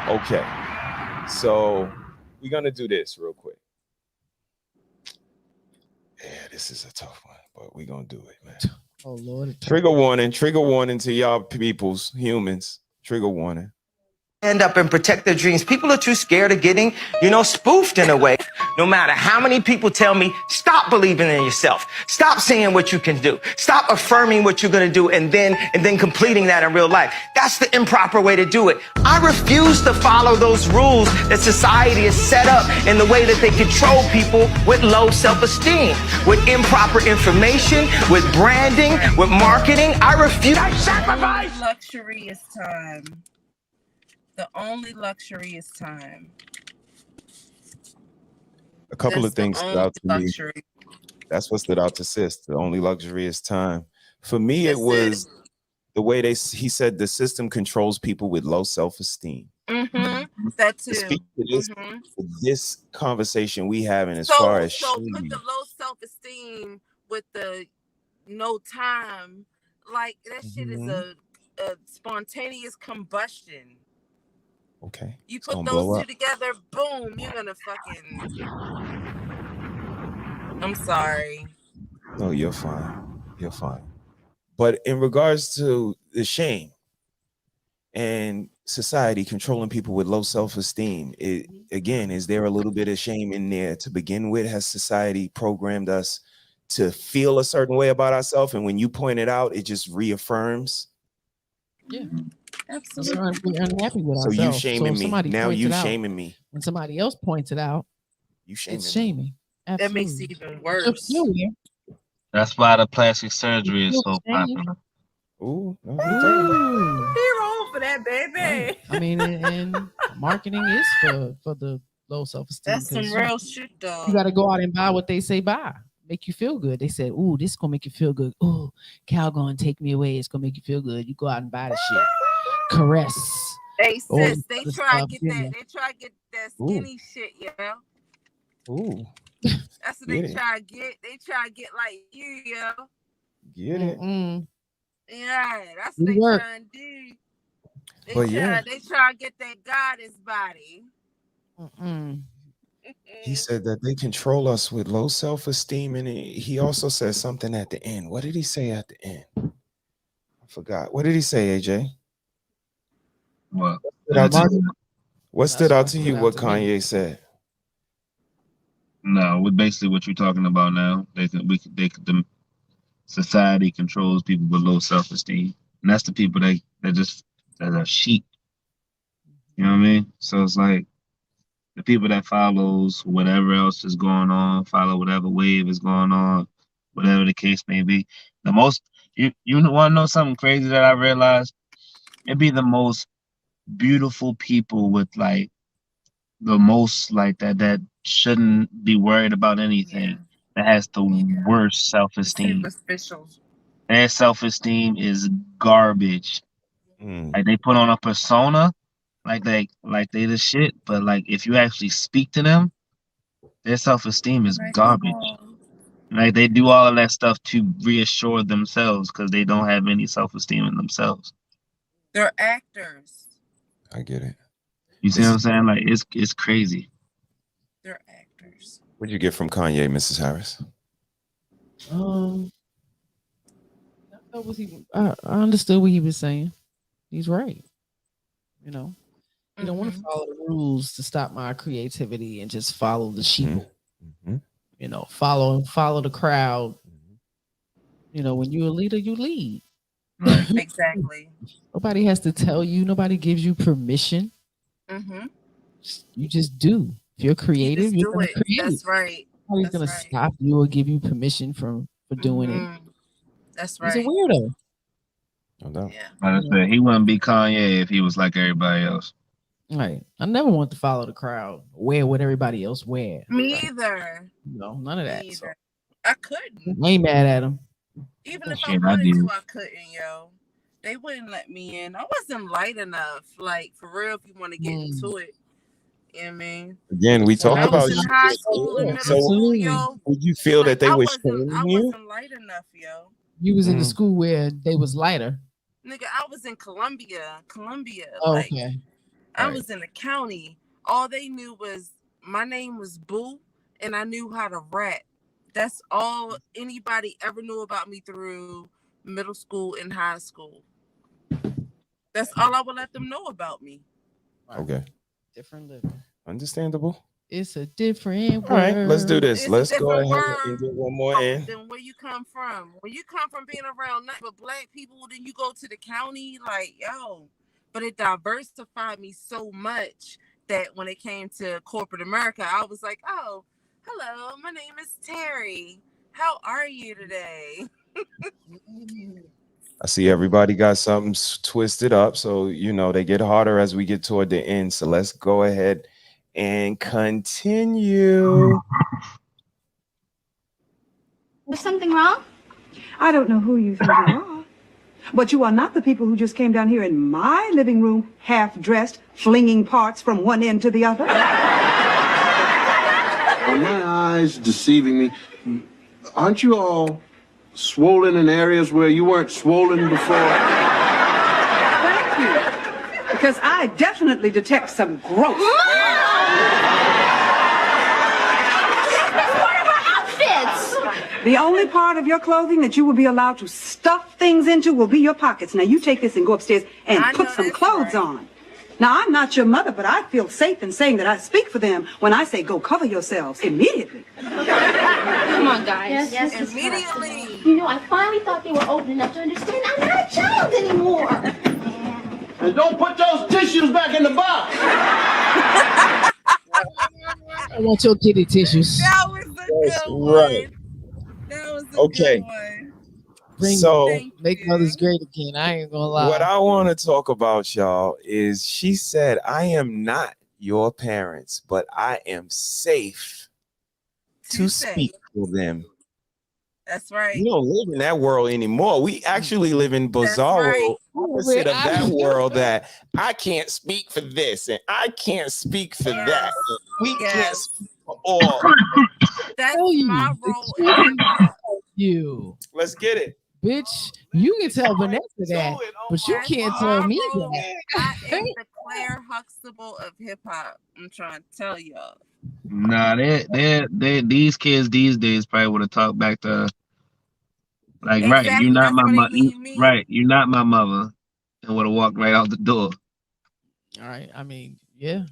moving. Okay, so we're gonna do this real quick. Yeah, this is a tough one, but we're gonna do it, man. Oh Lord. Trigger warning to y'all peoples, humans. Trigger warning. Stand up and protect their dreams. People are too scared of getting, spoofed in a way. No matter how many people tell me, stop believing in yourself. Stop saying what you can do. Stop affirming what you're going to do and then completing that in real life. That's the improper way to do it. I refuse to follow those rules that society has set up in the way that they control people with low self-esteem, with improper information, with branding, with marketing. I refuse. I sacrifice. Luxury is time. The only luxury is time. A couple of things stood out to me. That's what stood out to sis. The only luxury is time. For me, it was the way he said the system controls people with low self-esteem. That too. To speak to this conversation we having as far as so put the low self-esteem with the no time, like that shit is a spontaneous combustion. Okay. You put those two together, boom, you're gonna fucking. I'm sorry. No, you're fine. You're fine. But in regards to the shame and society controlling people with low self-esteem, again, is there a little bit of shame in there to begin with? Has society programmed us to feel a certain way about ourselves? And when you point it out, it just reaffirms. Yeah. Absolutely. We're unhappy with so ourselves. You shaming so me. Now you shaming me. When somebody else points it out, you shaming it's shaming. Absolutely. That makes it even worse. That's why the plastic surgery is so popular. Ooh, no, be wrong for that, baby. I mean, and marketing is for the low self-esteem. That's some real shit, though. You got to go out and buy what they say buy. Make you feel good. They said, "Ooh, this is gonna make you feel good. Ooh, Cal gonna take me away. It's gonna make you feel good." You go out and buy the shit. Caress. Hey sis, they try to get that. They try to get that skinny shit, Ooh. That's what they try to get. They try to get like you, Get it. Yeah, that's what they trying to do. They try to get that goddess body. He said that they control us with low self-esteem, and he also said something at the end. What did he say at the end? I forgot. What did he say, AJ? What stood out to you? What Kanye said? No, with basically what you're talking about now. The society controls people with low self-esteem, and that's the people that are sheep. You know what I mean? So it's like the people that follows whatever else is going on, follow whatever wave is going on, whatever the case may be. The most you want to know something crazy that I realized? It'd be the most beautiful people with like the most like that shouldn't be worried about anything, that has the worst self-esteem. Their self-esteem is garbage. Like they put on a persona like they the shit, but like if you actually speak to them, their self-esteem is garbage. Like they do all of that stuff to reassure themselves because they don't have any self-esteem in themselves. They're actors. I get it. You see what I'm saying? Like it's crazy. They're actors. What'd you get from Kanye, Mrs. Harris? I understood what he was saying. He's right. You know, you don't want to follow the rules to stop my creativity and just follow the sheep. You know, follow the crowd. You know, when you're a leader, you lead. Exactly. Nobody has to tell you. Nobody gives you permission. You just do. If you're creative, you're gonna create. That's right. Nobody's gonna stop you or give you permission for doing it. That's right. He's a weirdo. No doubt. Like I said, he wouldn't be Kanye if he was like everybody else. Right. I never want to follow the crowd, wear what everybody else wear. Me either. No, none of that. Me So. either. I couldn't. I ain't mad at him. Even if I Shit, I wanted did. to, I couldn't, yo. They wouldn't let me in. I wasn't light enough. Like, for real, if you want to get into it. You know what I mean? Again, we talk When I about was in high school and middle so school, yo, would you feel that they I were wasn't shaming you? light enough, yo. You was in the school where they was lighter. Nigga, I was in Columbia. Oh, Like, okay. I was in the county. All they knew was my name was Boo, and I knew how to rap. That's all anybody ever knew about me through middle school and high school. That's all I would let them know about me. Okay. Different living. Understandable. It's a different world. All right, let's do this. It's Let's a go different ahead and get one more in. Then where you come from? When you come from being around nothing but black people, then you go to the county, like, yo. But it diversified me so much that when it came to corporate America, I was like, oh, hello, my name is Terry. How are you today? I see everybody got something twisted up, so they get harder as we get toward the end. So let's go ahead and continue. Is something wrong? I don't know who you think you are, but you are not the people who just came down here in my living room, half dressed, flinging parts from one end to the other. Are my eyes deceiving me? Aren't you all swollen in areas where you weren't swollen before? Thank you, because I definitely detect some growth. The only part of your clothing that you will be allowed to stuff things into will be your pockets. Now, you take this and go upstairs and put some clothes on. Now, I'm not your mother, but I feel safe in saying that I speak for them when I say go cover yourselves immediately. Come on, guys. Yes, immediately. You know, I finally thought they were old enough to understand I'm not a child anymore. And don't put those tissues back in the box. I want your kitty tissues. That was a good one. Right. That was a Okay. good one. Make mothers great again. I ain't gonna lie. What I want to talk about, y'all, is she said, I am not your parents, but I am safe to speak for them. That's right. We don't live in that world anymore. We actually live in bizarro opposite of that world that I can't speak for this and I can't speak for that. And we can't speak for all. That's my role. You. Let's get it. Bitch, you can tell Vanessa that, but you can't tell me that. I am the Claire Huxtable of hip hop. I'm trying to tell y'all. Nah, these kids these days probably would have talked back to her. Like, Exactly, right, you're not that's my what mother. they mean. Right, you're not my mother, and would have walked right out the door. All right, I mean, yeah.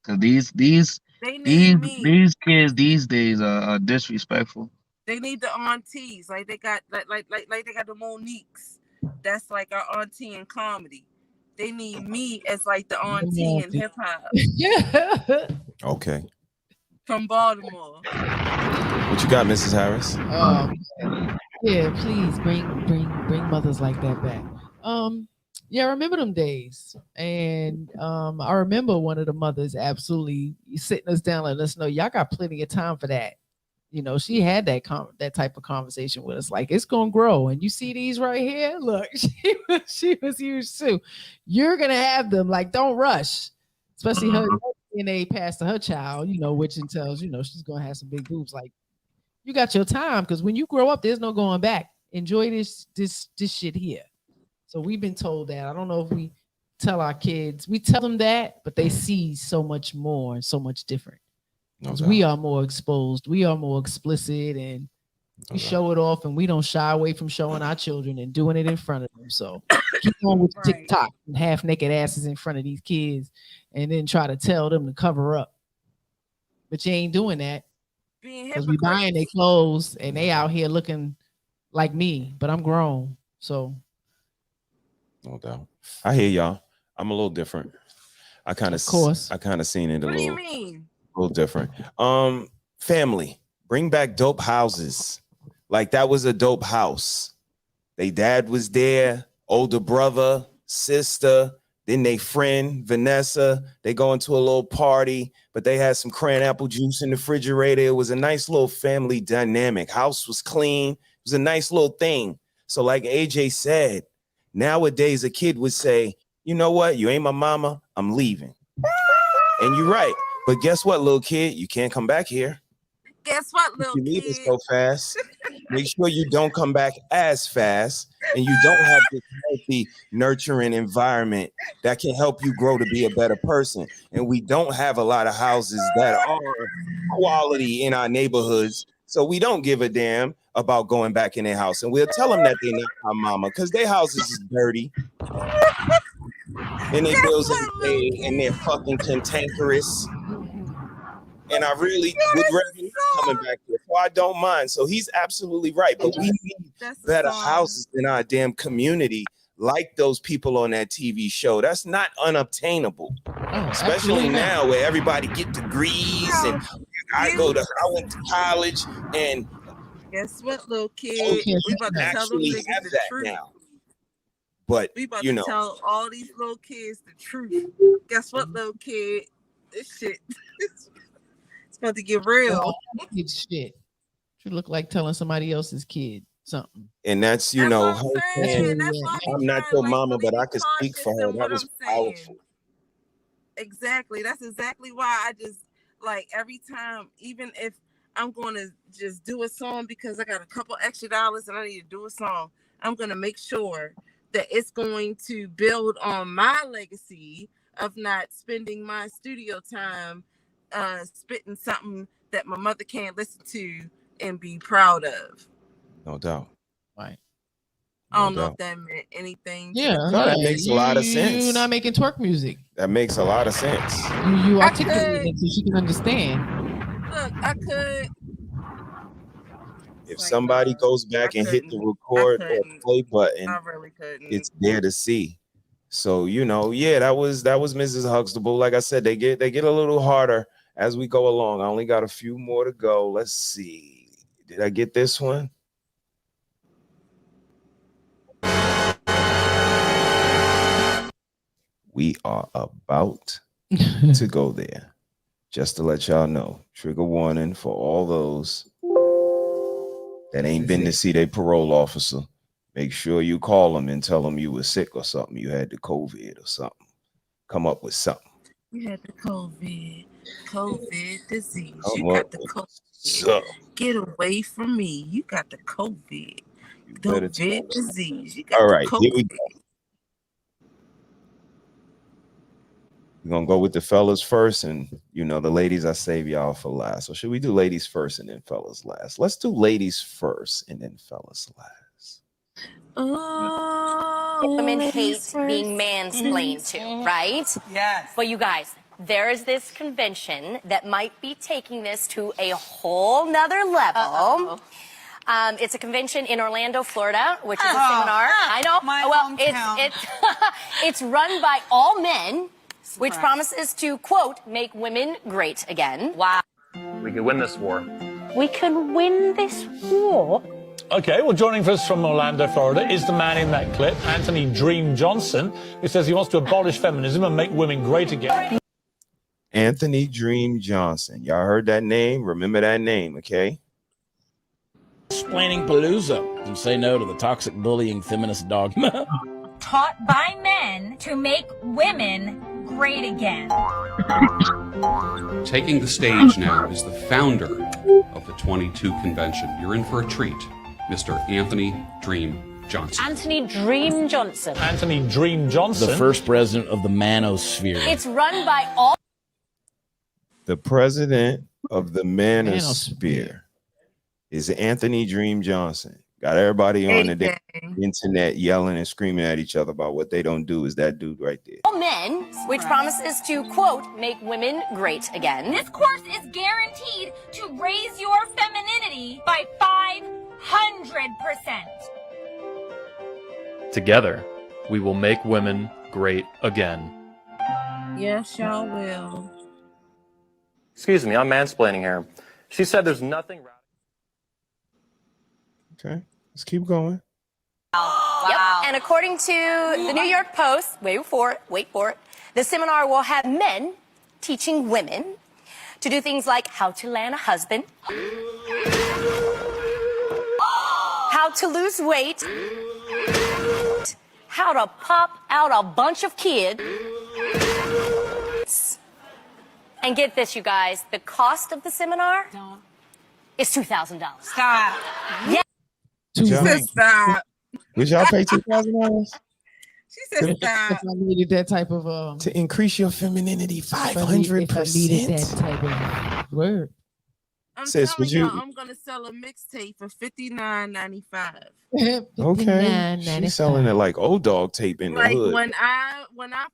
Cause these kids these days are disrespectful. They need the aunties, like they got like they got the Moniques. That's like our auntie in comedy. They need me as like the auntie in hip hop. Yeah. Okay. From Baltimore. What you got, Mrs. Harris? Yeah, please bring mothers like that back. Yeah, I remember them days. And I remember one of the mothers absolutely sitting us down, letting us know y'all got plenty of time for that. She had that type of conversation with us, like, it's gonna grow. And you see these right here? Look, she was huge too. You're gonna have them, like, don't rush. Especially her DNA passed to her child, which entails, she's gonna have some big boobs. Like, you got your time, because when you grow up, there's no going back. Enjoy this shit here. So we've been told that. I don't know if we tell our kids, we tell them that, but they see so much more and so much different. Because we are more exposed, we are more explicit, and we show it off, and we don't shy away from showing our children and doing it in front of them. So keep on with TikTok and half naked asses in front of these kids, and then try to tell them to cover up. But you ain't doing that, because we buying their clothes and they out here looking like me, but I'm grown. So no doubt. I hear y'all. I'm a little different. I kind of seen it What do you mean? A little different. Family, bring back dope houses. Like, that was a dope house. They dad was there, older brother, sister, then they friend, Vanessa. They go into a little party, but they had some cran apple juice in the refrigerator. It was a nice little family dynamic. House was clean. It was a nice little thing. So like AJ said, nowadays a kid would say, you know what? You ain't my mama. I'm leaving. And you're right. But guess what, little kid? You can't come back here. Guess what, little You leave kid? it so fast. Make sure you don't come back as fast, and you don't have this healthy, nurturing environment that can help you grow to be a better person. And we don't have a lot of houses that are quality in our neighborhoods, so we don't give a damn about going back in their house. And we'll tell them that they're not our mama because their houses is dirty. And their bills ain't paid, and they're fucking cantankerous. And I really would rather coming back here, so I don't mind. So he's absolutely right. But we need better houses in our damn community, like those people on that TV show. That's not unobtainable, especially now where everybody get degrees and I went to college and guess what, little kid? We about to tell them niggas the truth now. But we about to tell all these little kids the truth. Guess what, little kid? This shit. It's about to get real. It's shit. You look like telling somebody else's kid something. And that's, you know, her saying, I'm not your mama, but I could speak for her. That was powerful. Exactly. That's exactly why I just, like, every time, even if I'm going to just do a song because I got a couple extra dollars and I need to do a song, I'm going to make sure that it's going to build on my legacy of not spending my studio time spitting something that my mother can't listen to and be proud of. No doubt. Right. I don't know if that meant anything. Yeah, no, that makes a lot of sense. You're not making twerk music. That makes a lot of sense. You articulate it so she can understand. Look, I could. If somebody goes back and hit the record or play button, I really couldn't. It's there to see. So, you know, yeah, that was Mrs. Huxtable. Like I said, they get a little harder as we go along. I only got a few more to go. Let's see. Did I get this one? We are about to go there. Just to let y'all know, trigger warning for all those that ain't been to see their parole officer. Make sure you call them and tell them you were sick or something. You had the COVID or something. Come up with something. You had the COVID disease. You got the COVID. Get away from me. You got the COVID. COVID disease. You got all right, the COVID. Here we go. We're going to go with the fellas first, and, you know, the ladies, I save y'all for last. So should we do ladies first and then fellas last? Let's do ladies first and then fellas last. Women hate being mansplained to, right? Yes. But you guys, there is this convention that might be taking this to a whole nother level. It's a convention in Orlando, Florida, which is a seminar. I know. It's run by all men, which promises to, quote, make women great again. Wow. We could win this war. We can win this war? Okay, well, joining us from Orlando, Florida, is the man in that clip, Anthony Dream Johnson, who says he wants to abolish feminism and make women great again. Anthony Dream Johnson. Y'all heard that name? Remember that name, okay? Explaining Palooza and say no to the toxic bullying feminist dogma. Taught by men to make women great again. Taking the stage now is the founder of the 22 convention. You're in for a treat, Mr. Anthony Dream Johnson. Anthony Dream Johnson. Anthony Dream Johnson. The first president of the manosphere. It's run by all. The president of the manosphere is Anthony Dream Johnson. Got everybody on the internet yelling and screaming at each other about what they don't do. Is that dude right there? All men, which promises to, quote, make women great again. This course is guaranteed to raise your femininity by 500%. Together, we will make women great again. Yes, y'all will. Excuse me, I'm mansplaining here. She said there's nothing. Okay, let's keep going. Yep. And according to the New York Post, wait for it, the seminar will have men teaching women to do things like how to land a husband, how to lose weight, how to pop out a bunch of kids. And get this, you guys, the cost of the seminar is $2,000. Stop. Yeah. She said stop. Would y'all pay $2,000 She said stop. If I needed that type of to increase your femininity if I needed that 500%? type of word. I'm Sis, telling would you- y'all, I'm gonna sell a mixtape for $59.95. Okay, she's selling it like old dog tape in the Like hood. when I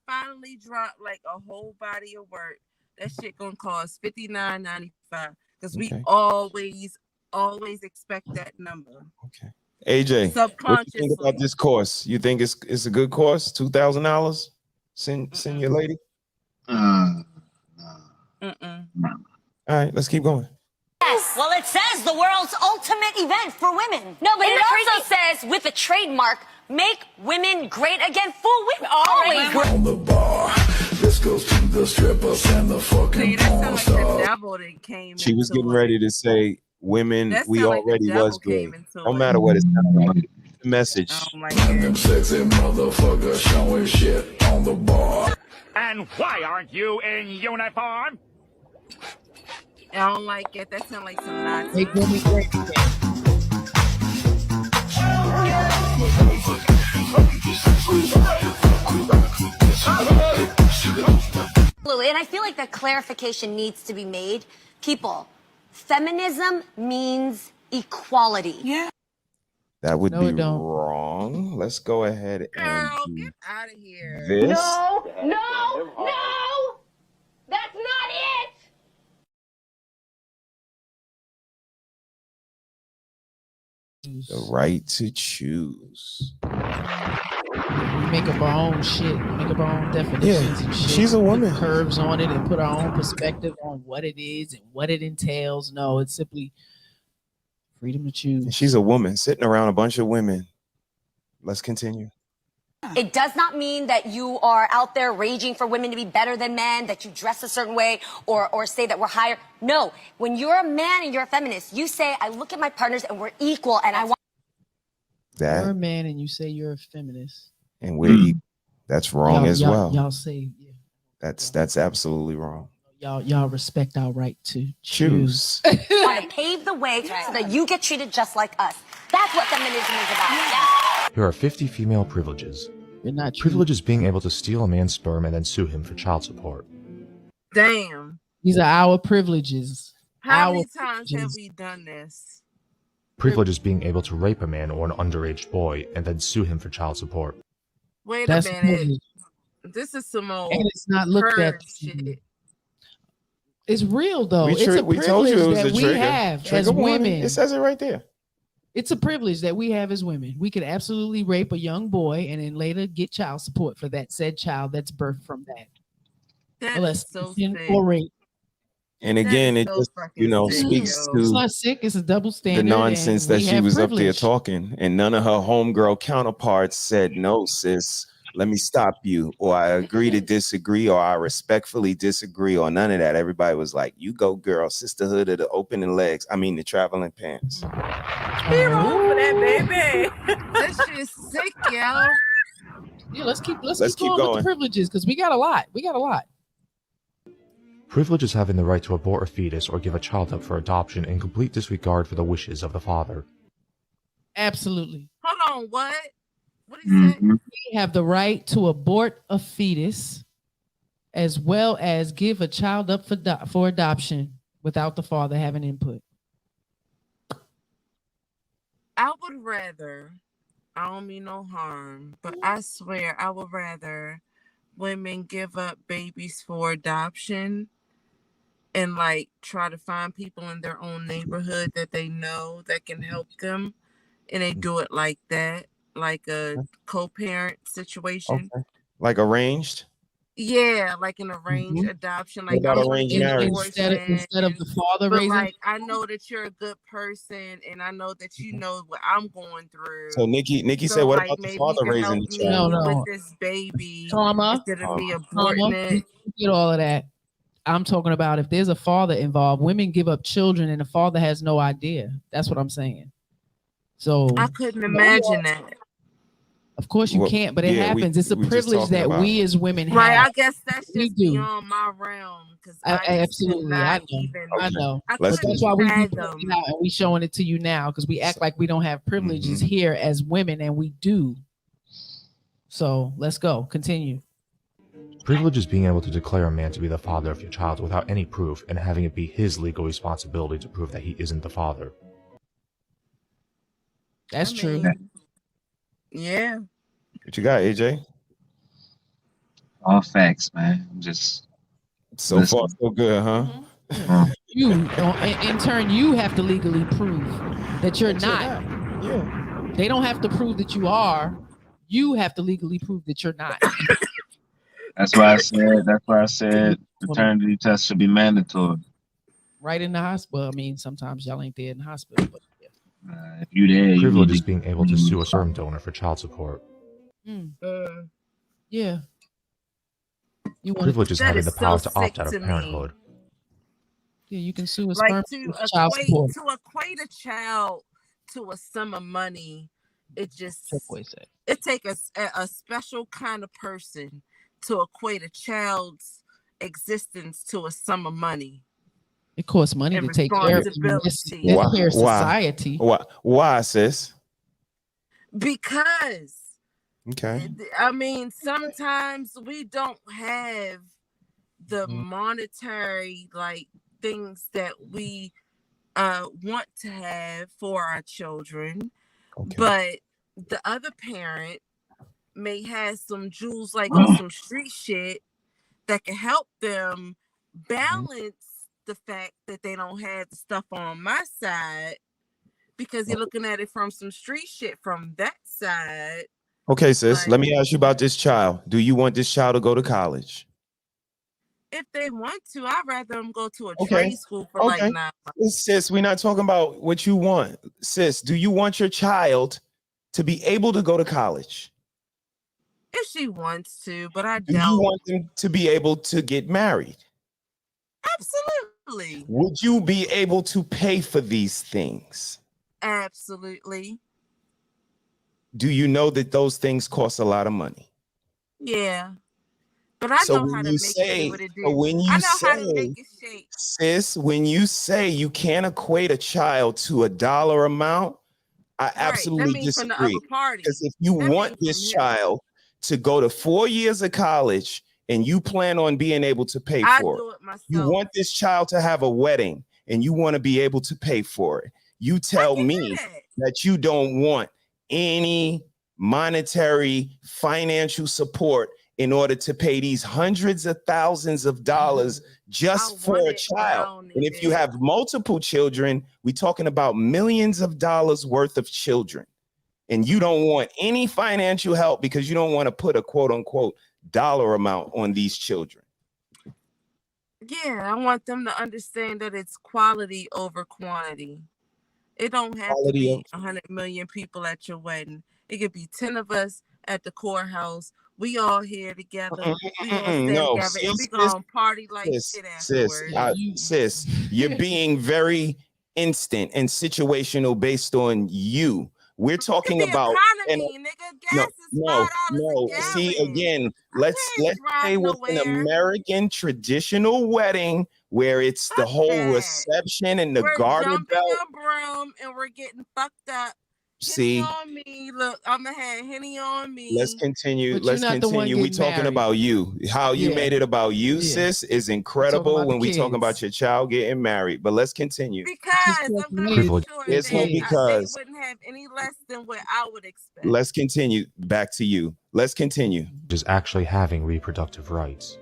finally drop like a whole body of work, that shit gonna cost $59.95 because we always expect that number. Okay. AJ, what you Subconsciously. think about this course? You think it's a good course? $2,000? Send your lady. Mm-mm. All right, let's keep going. Yes. Well, it says the world's ultimate event for women. No, but it also says, with a trademark, make women great again for women. Always. On the bar, this goes to the strippers and the fucking porn stars. She was getting ready to say, women, That we sound like the already devil was came good. into No it. matter what it sounds like. The message. Them sexy motherfuckers showing shit on the bar. And why aren't you in uniform? I don't like it. That sounds like some nonsense. Make women great again. And I feel like that clarification needs to be made. People, feminism means equality. Yeah. That would No, be it don't. wrong. Let's go ahead and Girl, do get out of here. this. No, that's not it. The right to choose. We make up our own shit, make up our own definitions. And shit. she's a woman. Put curves on it and put our own perspective on what it is and what it entails. No, it's simply freedom to choose. And she's a woman sitting around a bunch of women. Let's continue. It does not mean that you are out there raging for women to be better than men, that you dress a certain way or say that we're higher. No, when you're a man and you're a feminist, you say, I look at my partners and we're equal and I want That You're a man and you say you're a feminist. and we're equal. That's wrong as well. Y'all say That's absolutely wrong. y'all respect our right to Choose. to pave the way so that you get treated just like us. That's what feminism is about. Yeah. Here are 50 female privileges. You're not Privilege is being able to steal a man's sperm and then sue him for child support. Damn. These are our privileges. How Our many times have privileges. we done this? Privilege is being able to rape a man or an underage boy and then sue him for child support. Wait That's a minute. privilege. This is some old And it's not looked at. perv shit. It's real though. We It's a told you it privilege was that a we trigger. have Trigger as warning. women. It says it right there. It's a privilege that we have as women. We could absolutely rape a young boy and then later get child support for that said child that's birthed from that. That is Molestation so sick. or rape. And That again, is it so just fucking sick, speaks yo. It's to not sick. It's a double the standard. nonsense and that we she have was up there privilege. talking, and none of her homegirl counterparts said, "No, sis, let me stop you," or "I agree to disagree," or "I respectfully disagree," or none of that. Everybody was like, "You go, girl." Sisterhood of the opening legs. I mean, the traveling pants. Be wrong for that, baby. This shit's sick, yo. Yeah, let's keep Let's keep keep going with going. the privileges because we got a lot. We got a lot. Privilege is having the right to abort a fetus or give a child up for adoption in complete disregard for the wishes of the father. Absolutely. Hold on, what? What did he say? We have the right to abort a fetus as well as give a child up for adoption without the father having input. I would rather, I don't mean no harm, but I swear I would rather women give up babies for adoption and like try to find people in their own neighborhood that they know that can help them, and they do it like that, like a co-parent situation. Okay. Like arranged. Yeah, like an arranged Mhm. adoption. What Like about I'm gonna arranged get marriage? Instead of the father but raising. like I know that you're a good person, and I know that you know what I'm going through. So Nikki said, So what like about the maybe you father can raising help the me child? with this baby Trauma, instead of me trauma. aborting it. We get all of that. I'm talking about if there's a father involved, women give up children and the father has no idea. That's what I'm saying. So I couldn't imagine that. of course you Well, can't, but it yeah, happens. It's a we just privilege talking that about we it. as women Right, have. I guess that's We just do. beyond my realm because I just Absolutely, could I not know. even. I know. I But couldn't that's why we be fathom. pointing out and we showing it to you now because we act like we don't have privileges here as women, and we do. So let's go. Continue. Privilege is being able to declare a man to be the father of your child without any proof and having it be his legal responsibility to prove that he isn't the father. That's true. Yeah. What you got, AJ? All facts, man. I'm just So far, so good, huh? You, in turn, you have to legally prove that you're not. Yeah. They don't have to prove that you are. You have to legally prove that you're not. That's why I said paternity tests should be mandatory. Right in the hospital. I mean, sometimes y'all ain't there in the hospital, but yeah. If you there, you Privilege need is to being able to sue a sperm donor for child support. Yeah. You want Privilege is That having is the so power to opt sick out to of me. parenthood. Yeah, you can sue a Like sperm to for child support. equate a child to a sum of money, it just Your boy said. it take a special kind of person to equate a child's existence to a sum of money. It costs money And to take care of responsibility. society. Why, sis? Because Okay. I mean, sometimes we don't have the monetary like things that we want to have for our children, but the other parent may have some jewels like on some street shit that can help them balance the fact that they don't have the stuff on my side because you're looking at it from some street shit from that side. Okay, sis, let me ask you about this child. Do you want this child to go to college? If they want to, I'd rather them go to a trade school for like 9 months. Sis, we're not talking about what you want. Sis, do you want your child to be able to go to college? If she wants to, but I Do don't. you want them to be able to get married? Absolutely. Would you be able to pay for these things? Absolutely. Do you know that those things cost a lot of money? Yeah. But I know how to make it do what it do. When you I know how to say, make it shake. sis, when you say you can't equate a child to a dollar amount, I absolutely disagree. Because if you want this child to go to 4 years of college and you plan on being able to pay for it, you want this child to have a wedding and you want to be able to pay for it. You tell me that you don't want any monetary financial support in order to pay these hundreds of thousands of dollars just for a child. And if you have multiple children, we're talking about millions of dollars worth of children. And you don't want any financial help because you don't want to put a quote unquote dollar amount on these children. Yeah, I want them to understand that it's quality over quantity. It don't have to be 100 million people at your wedding. It could be 10 of us at the courthouse. We all here together. We all stay together and we gonna party like shit afterwards. Sis, you're being very instant and situational based on you. We're talking about economy, nigga. Gas is $5 See, again, let's stay with an American traditional wedding where it's the whole reception and the garter belt. We're jumping a broom and we're getting fucked up. See, Henny on me. Look, I'm gonna have Henny on me. let's continue. But you're Let's not the one continue. We getting talking married. about you. How you Yeah. made it about you, Yeah. sis, is We're incredible talking about when the we talking kids. about your child getting married. But let's continue. Because I'm gonna make sure There's no they because. wouldn't have any less than what I would expect. Let's continue. Back to you. Let's continue. Is actually having reproductive rights.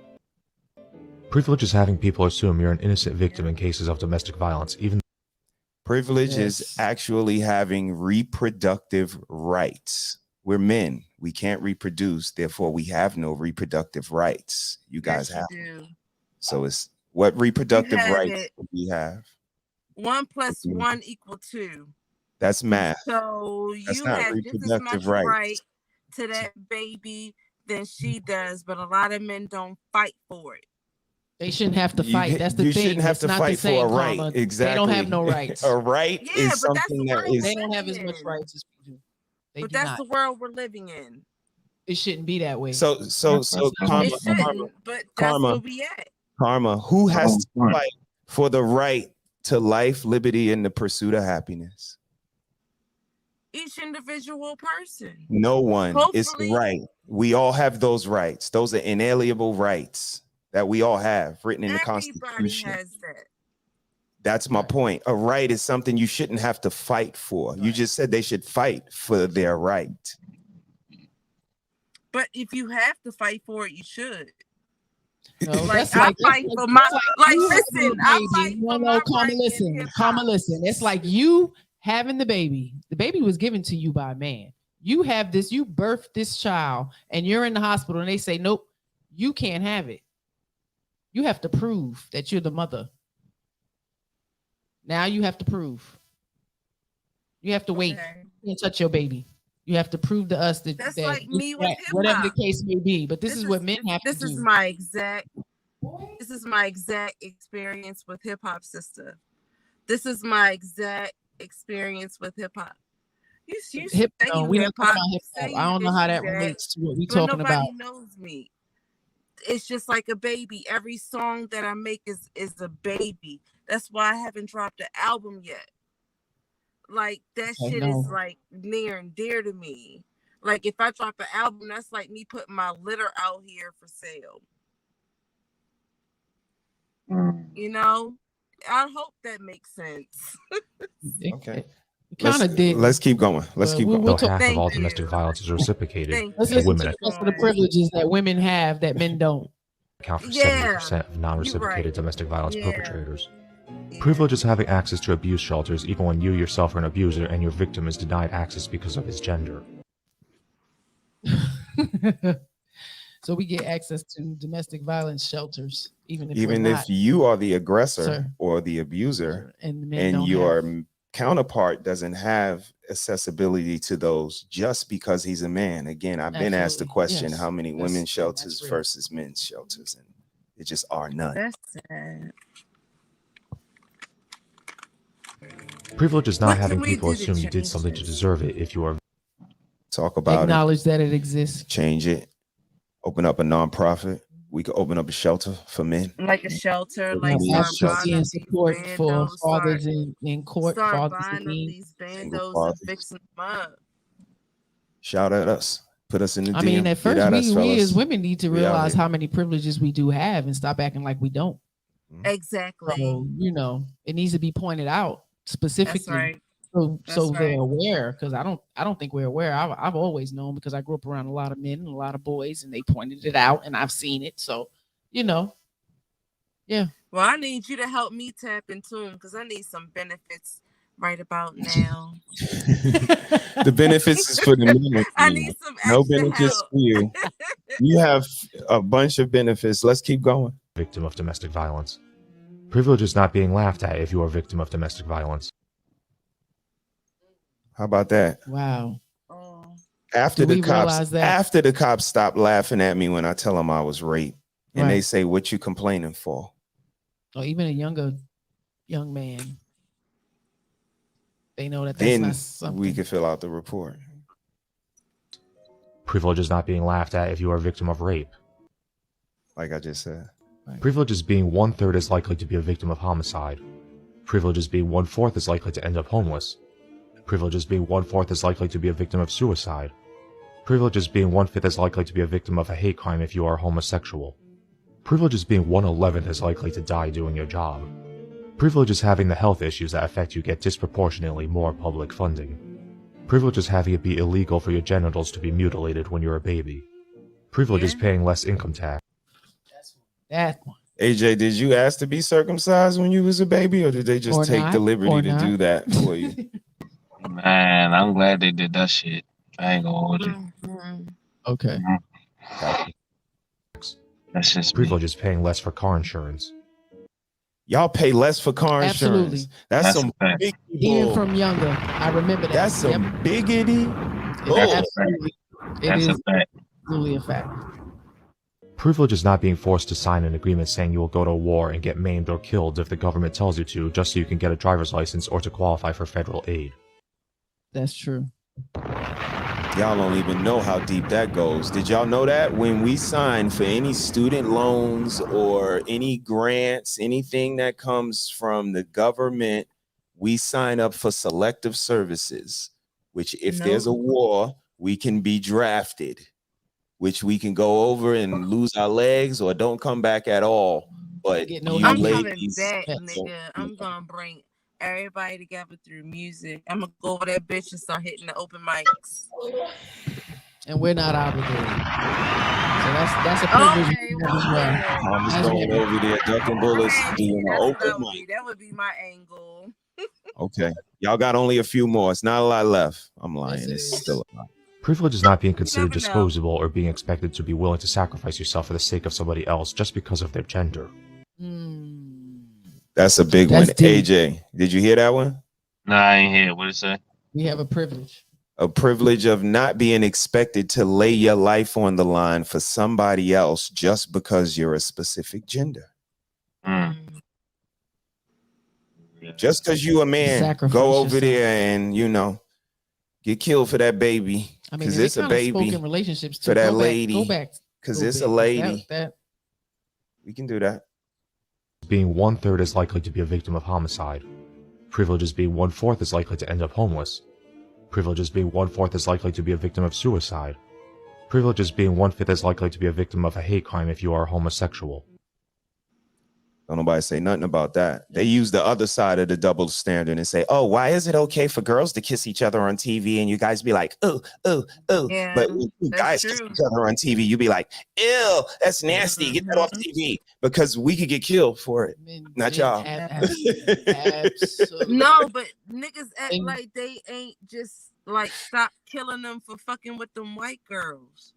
Privilege is having people assume you're an innocent victim in cases of domestic violence, even Privilege is actually having reproductive rights. We're men. We can't reproduce. Therefore, we have no reproductive rights. You guys have. do. So it's what reproductive have rights it. do we have? 1 + 1 = 2. That's math. So That's you not have just as much reproductive rights. right to that baby than she does, but a lot of men don't fight for it. They shouldn't have to fight. You, That's the you thing. shouldn't have It's to not fight the same, for a right. Karma. Exactly. They don't have no rights. A right Yeah, is but that's the something that world is. They don't have as much rights as we do. But that's the world we're living in. It shouldn't be that way. So Karma, It shouldn't, but that's Karma, where we at. Karma, who has to fight for the right to life, liberty, and the pursuit of happiness? Each individual person. No one. It's the Hopefully- right. We all have those rights. Those are inalienable rights that we all have written in the Everybody Constitution. has that. That's my point. A right is something you shouldn't have to fight for. You just said they should fight for their right. But if you have to fight for it, you should. No, Like that's I like fight for my you listen, having the I baby. fight No, for no, my Karma, right in listen. hip-hop. Karma, listen. It's like you having the baby. The baby was given to you by a man. You have this, you birthed this child, and you're in the hospital, and they say, nope, you can't have it. You have to prove that you're the mother. Now you have to prove. You have to wait. You can't touch your baby. You have to prove to us that, That's that like me with hip-hop. whatever the case may be. But this is what men have to do. This is my exact experience with hip hop, sister. This is my exact experience with hip hop. You Hip, say no, you we don't talk hip-hop, about you hip say hop. you I don't know this, how you that that, relates to what we but talking nobody about. knows me. It's just like a baby. Every song that I make is a baby. That's why I haven't dropped an album yet. Like that shit is like near and dear to me. Like if I drop an album, that's like me putting my litter out here for sale. You know, I hope that makes sense. Okay. Kind of did. Let's keep going. Let's keep going. Though half of all domestic violence is reciprocated, Let's and listen women to the rest of the privileges that women have that men don't. account for 70% of non-reciprocated domestic violence perpetrators. Privilege is having access to abuse shelters even when you yourself are an abuser and your victim is denied access because of his gender. So we get access to domestic violence shelters, even if you are the aggressor Sir. or the abuser, And the men don't your counterpart doesn't have accessibility to those just because he's a man. Again, I've been asked the question, how many women's shelters versus men's shelters, and it just are none. That's sad. Privilege is not What having can we people do to assume you did change something to deserve it if you are Talk about acknowledge that it exists. Change it. Open up a nonprofit. We could open up a shelter for men. Like a shelter, like Advocacy and support for fathers in court. Start Fathers buying up in these bandos fathers. and fixing them up. Shout at us. Put us in the DM. I mean, at Get first, at us, we fellas. as women need to We out realize here. how many privileges we do have and stop acting like we don't. Exactly. So, you know, it needs to be pointed out specifically. That's right. So That's they're right. aware, because I don't think we're aware. I've always known because I grew up around a lot of men and a lot of boys, and they pointed it out, and I've seen it. So, you know, yeah. Well, I need you to help me tap into them because I need some benefits right about now. The benefits is for the men. I need some No extra benefits help. for you. You have a bunch of benefits. Let's keep going. victim of domestic violence. Privilege is not being laughed at if you are a victim of domestic violence. How about that? Wow. After Do the we realize cops, that? after the cops stopped laughing at me when I tell them I was raped, and they Right. say, "What you complaining for?" Or even a young man. They know that that's Then not something. we could fill out the report. Privilege is not being laughed at if you are a victim of rape. Like I just said. Privilege is being 1/3 as likely to be a victim of homicide. Privilege is being 1/4 as likely to end up homeless. Privilege is being 1/4 as likely to be a victim of suicide. Privilege is being 1/5 as likely to be a victim of a hate crime if you are homosexual. Privilege is being 1/11 as likely to die doing your job. Privilege is having the health issues that affect you get disproportionately more public funding. Privilege is having it be illegal for your genitals to be mutilated when you're a baby. Privilege is paying less income tax. That one. AJ, did you ask to be circumcised when you was a baby, or did they just take the liberty to do that for you? Man, I'm glad they did that shit. I ain't gonna hold you. Okay. That's just me. Privilege is paying less for car insurance. Y'all pay less for car insurance. Absolutely. That's That's some a fact. big Even from younger, I remember that. That's some biggity. That's a Absolutely. fact. It That's is a fact. absolutely a fact. Privilege is not being forced to sign an agreement saying you will go to war and get maimed or killed if the government tells you to, just so you can get a driver's license or to qualify for federal aid. That's true. Y'all don't even know how deep that goes. Did y'all know that when we sign for any student loans or any grants, anything that comes from the government, we sign up for selective services, which if there's a war, we can be drafted, which we can go over and lose our legs or don't come back at all. But Get no you I'm help. coming ladies, back, don't- nigga. I'm gonna bring everybody together through music. I'm gonna go over that bitch and start hitting the open mics. And we're not obligated. So that's a privilege. Okay, well, I'm just As going well. over there, ducking bullets, okay, doing an that's what open that would mic. be. That would be my angle. Okay, y'all got only a few more. It's not a lot left. I'm lying. Yes, it It's is. still a lot. Privilege is not being considered never know. disposable or being expected to be willing to sacrifice yourself for the sake of somebody else just because of their gender. That's a big That's one. deep. AJ, did you hear that one? Nah, I ain't here. What it say? We have a privilege. A privilege of not being expected to lay your life on the line for somebody else just because you're a specific gender. Just because you a man, Sacrifice go over yourself. there and, you know, get killed for that baby. I mean, Because and it's it a kind of baby. spoke in relationships too. For that Go lady. back. Because Go it's big, a 'cause lady. That We can do that. Being 1/3 as likely to be a victim of homicide. Privileges being 1/4 as likely to end up homeless. Privileges being 1/4 as likely to be a victim of suicide. Privileges being 1/5 as likely to be a victim of a hate crime if you are homosexual. Don't nobody say nothing about that. They use the other side of the double standard and say, oh, why is it okay for girls to kiss each other on TV? And you guys be like, oh. Yeah, But when you that's guys true. kiss each other on TV, you be like, ew, that's nasty. Get that off TV. Because we could get killed for it. Not y'all. Absolutely. No, but niggas act like they ain't just like stop killing them for fucking with them white girls.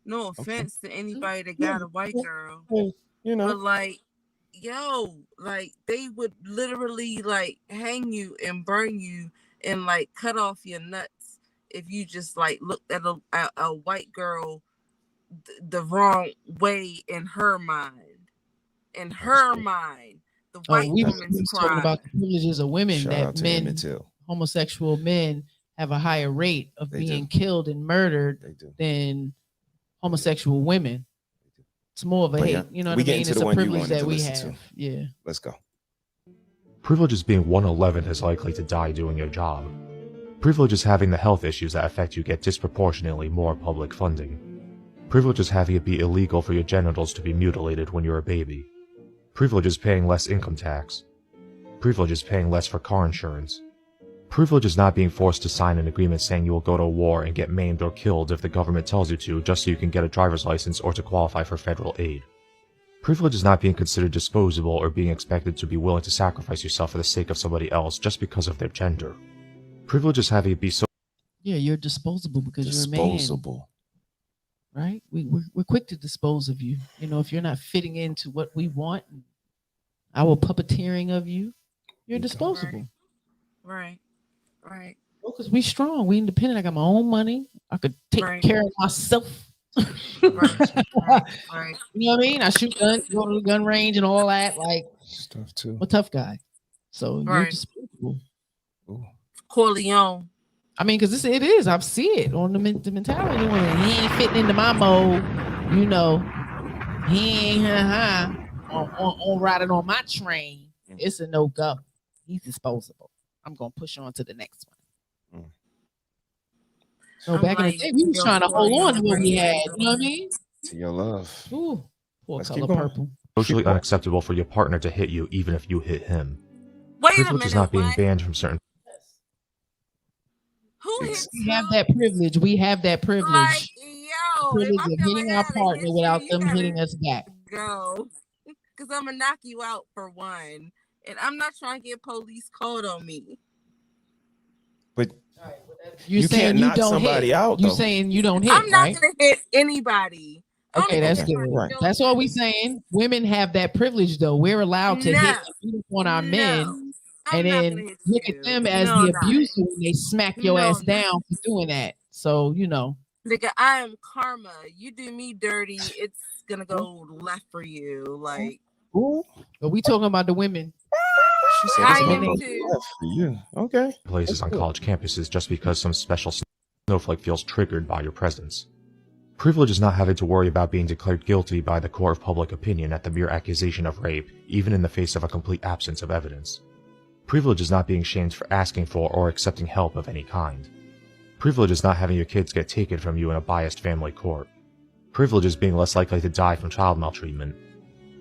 No offense to anybody that got a white girl. You know. But like, yo, like they would literally like hang you and burn you and like cut off your nuts if you just like looked at a white girl the wrong way in her mind. In her mind, the white we woman's was talking cry. about the privileges of women Shout that out to men, Emmett Till. homosexual men, have a higher rate of They being do. killed and murdered They do. than homosexual women. It's more of a But hate. yeah, You know what we I get mean? into It's the a one you privilege wanted that to we listen have. to. Yeah. Let's go. Privileges being 1/11 as likely to die doing your job. Privileges having the health issues that affect you get disproportionately more public funding. Privileges having it be illegal for your genitals to be mutilated when you're a baby. Privileges paying less income tax. Privileges paying less for car insurance. Privileges not being forced to sign an agreement saying you will go to war and get maimed or killed if the government tells you to, just so you can get a driver's license or to qualify for federal aid. Privilege is not being considered disposable or being expected to be willing to sacrifice yourself for the sake of somebody else just because of their gender. Privilege is having it be so. Yeah, you're disposable because you're a man. Disposable. Right? We're quick to dispose of you. You know, if you're not fitting into what we want, our puppeteering of you, you're disposable. Right. Because we strong, we independent. I got my own money. I could take Right. care of myself. Right. You know what I mean? I shoot guns, go to the gun range and all that. Like, Stuff too. I'm a tough guy. So you're Right. disposable. Corleone. I mean, because it is. I see it on the mentality. When he ain't fitting into my mode, you know, he ain't on riding on my train. It's a no go. He's disposable. I'm gonna push on to the next one. So I'm back in the like, day, we was yo, trying to hold on to what Corleone, we had. You know what I mean? To your love. Ooh, poor Let's color keep going. purple. Socially unacceptable for your partner to hit you even if you hit him. Wait a Privilege is minute, not being what? banned from certain. Who hits We have that privilege. We have that privilege. like, yo, Privilege if I of feel hitting like I our gotta partner hit without you, them you hitting gotta us back. go. Cause I'm gonna knock you out for one. And I'm not trying to get police called on me. But You're You saying can't you knock don't somebody hit. out, You though. saying you don't hit, I'm not right? gonna hit anybody. Okay, that's good. Right. That's all we saying. Women have that privilege, though. We're allowed to hit on our men, and then look at them as the abuser when they smack your ass down for doing that. So Nigga, I am karma. You do me dirty, it's gonna go left for you. Like, but we talking about the women. She said it's gonna go left for you. Okay. Places on college campuses just because some special snowflake feels triggered by your presence. Privilege is not having to worry about being declared guilty by the court of public opinion at the mere accusation of rape, even in the face of a complete absence of evidence. Privilege is not being shamed for asking for or accepting help of any kind. Privilege is not having your kids get taken from you in a biased family court. Privilege is being less likely to die from child maltreatment.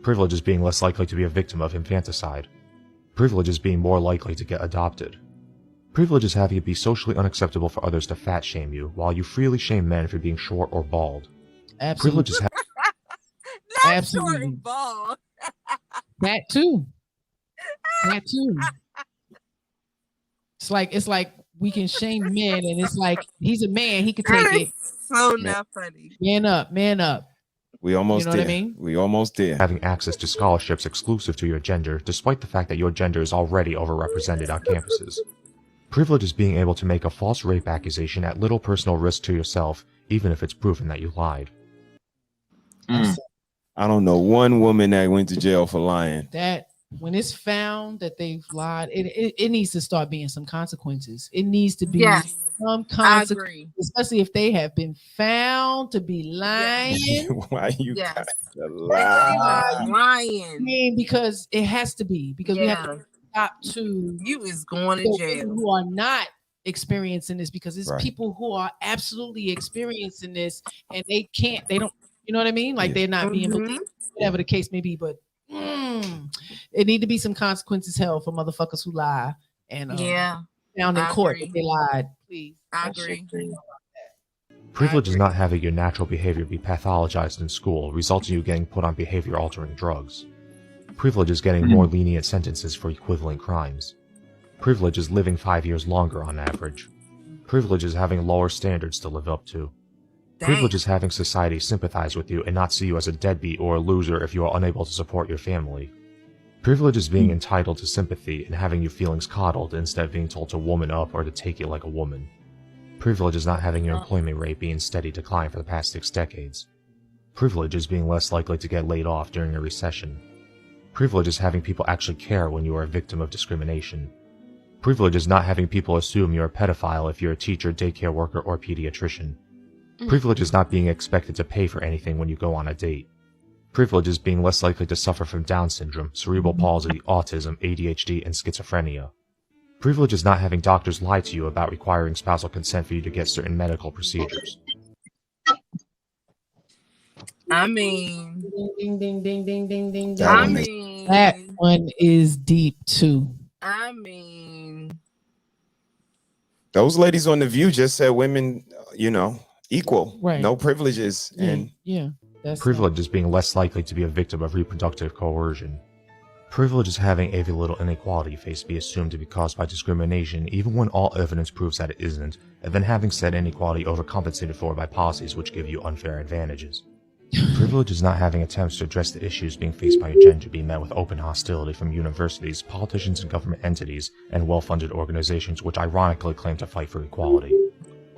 Privilege is being less likely to be a victim of infanticide. Privilege is being more likely to get adopted. Privilege is having it be socially unacceptable for others to fat shame you, while you freely shame men for being short or bald. Absolutely. Privilege is Absolutely. bald. That too. That too. It's like we can shame men, and it's like he's a man, he could take it. So not funny. Man up. We almost You know there. what I mean? We almost there. having access to scholarships exclusive to your gender, despite the fact that your gender is already overrepresented on campuses. Privilege is being able to make a false rape accusation at little personal risk to yourself, even if it's proven that you lied. I don't know one woman that went to jail for lying. That when it's found that they've lied, it needs to start being some consequences. It needs to be some consequences, especially if they have been found to be lying. Why you got to Lying. I mean, because it has to be, because we have to stop to you is going to jail who are not experiencing this, because it's Right. people who are absolutely experiencing this and they don't, you know what I mean? Like they're not being believed, whatever the case may be, but it need to be some consequences held for motherfuckers who lie and found in court that they lied. Please. I agree. Privilege is not having your natural behavior be pathologized in school, resulting in you getting put on behavior-altering drugs. Privilege is getting more lenient sentences for equivalent crimes. Privilege is living 5 years longer on average. Privilege is having lower standards to live up to. Privilege is having society sympathize with you and not see you as a deadbeat or a loser if you are unable to support your family. Privilege is being entitled to sympathy and having your feelings coddled instead of being told to woman up or to take it like a woman. Privilege is not having your employment rate be in steady decline for the past 6 decades. Privilege is being less likely to get laid off during a recession. Privilege is having people actually care when you are a victim of discrimination. Privilege is not having people assume you're a pedophile if you're a teacher, daycare worker, or pediatrician. Privilege is not being expected to pay for anything when you go on a date. Privilege is being less likely to suffer from Down syndrome, cerebral palsy, autism, ADHD, and schizophrenia. Privilege is not having doctors lie to you about requiring spousal consent for you to get certain medical procedures. I mean, ding, ding, ding, ding, ding, ding, ding. I mean, That one is deep too. I mean, Those ladies on The View just said women, equal, Right. no privileges, and that's Privilege is being less likely to be a victim of reproductive coercion. Privilege is having every little inequality you face be assumed to be caused by discrimination even when all evidence proves that it isn't, and then having said inequality overcompensated for by policies which give you unfair advantages. Privilege is not having attempts to address the issues being faced by your gender be met with open hostility from universities, politicians and government entities, and well-funded organizations which ironically claim to fight for equality.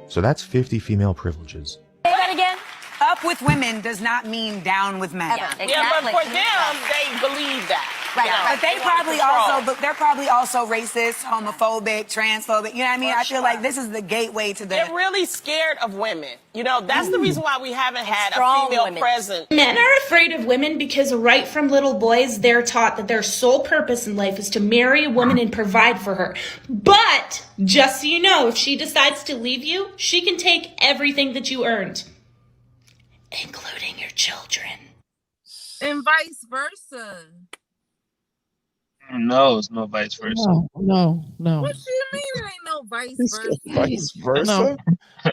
So that's 50 female privileges. Say that again. Up with women does not mean down with men. Yeah, exactly. Yeah, but for them, they believe that. Right, You know, but they probably control. also, but they're probably also racist, homophobic, transphobic. You know what I mean? I feel like this is the gateway to the. They're really scared of women. You know, that's the reason why we haven't had a strong female women. president. Men are afraid of women because right from little boys, they're taught that their sole purpose in life is to marry a woman and provide for her. But just so you know, if she decides to leave you, she can take everything that you earned, including your children. and vice versa. No, it's no vice versa. No. What you mean it ain't no vice versa? vice versa. No.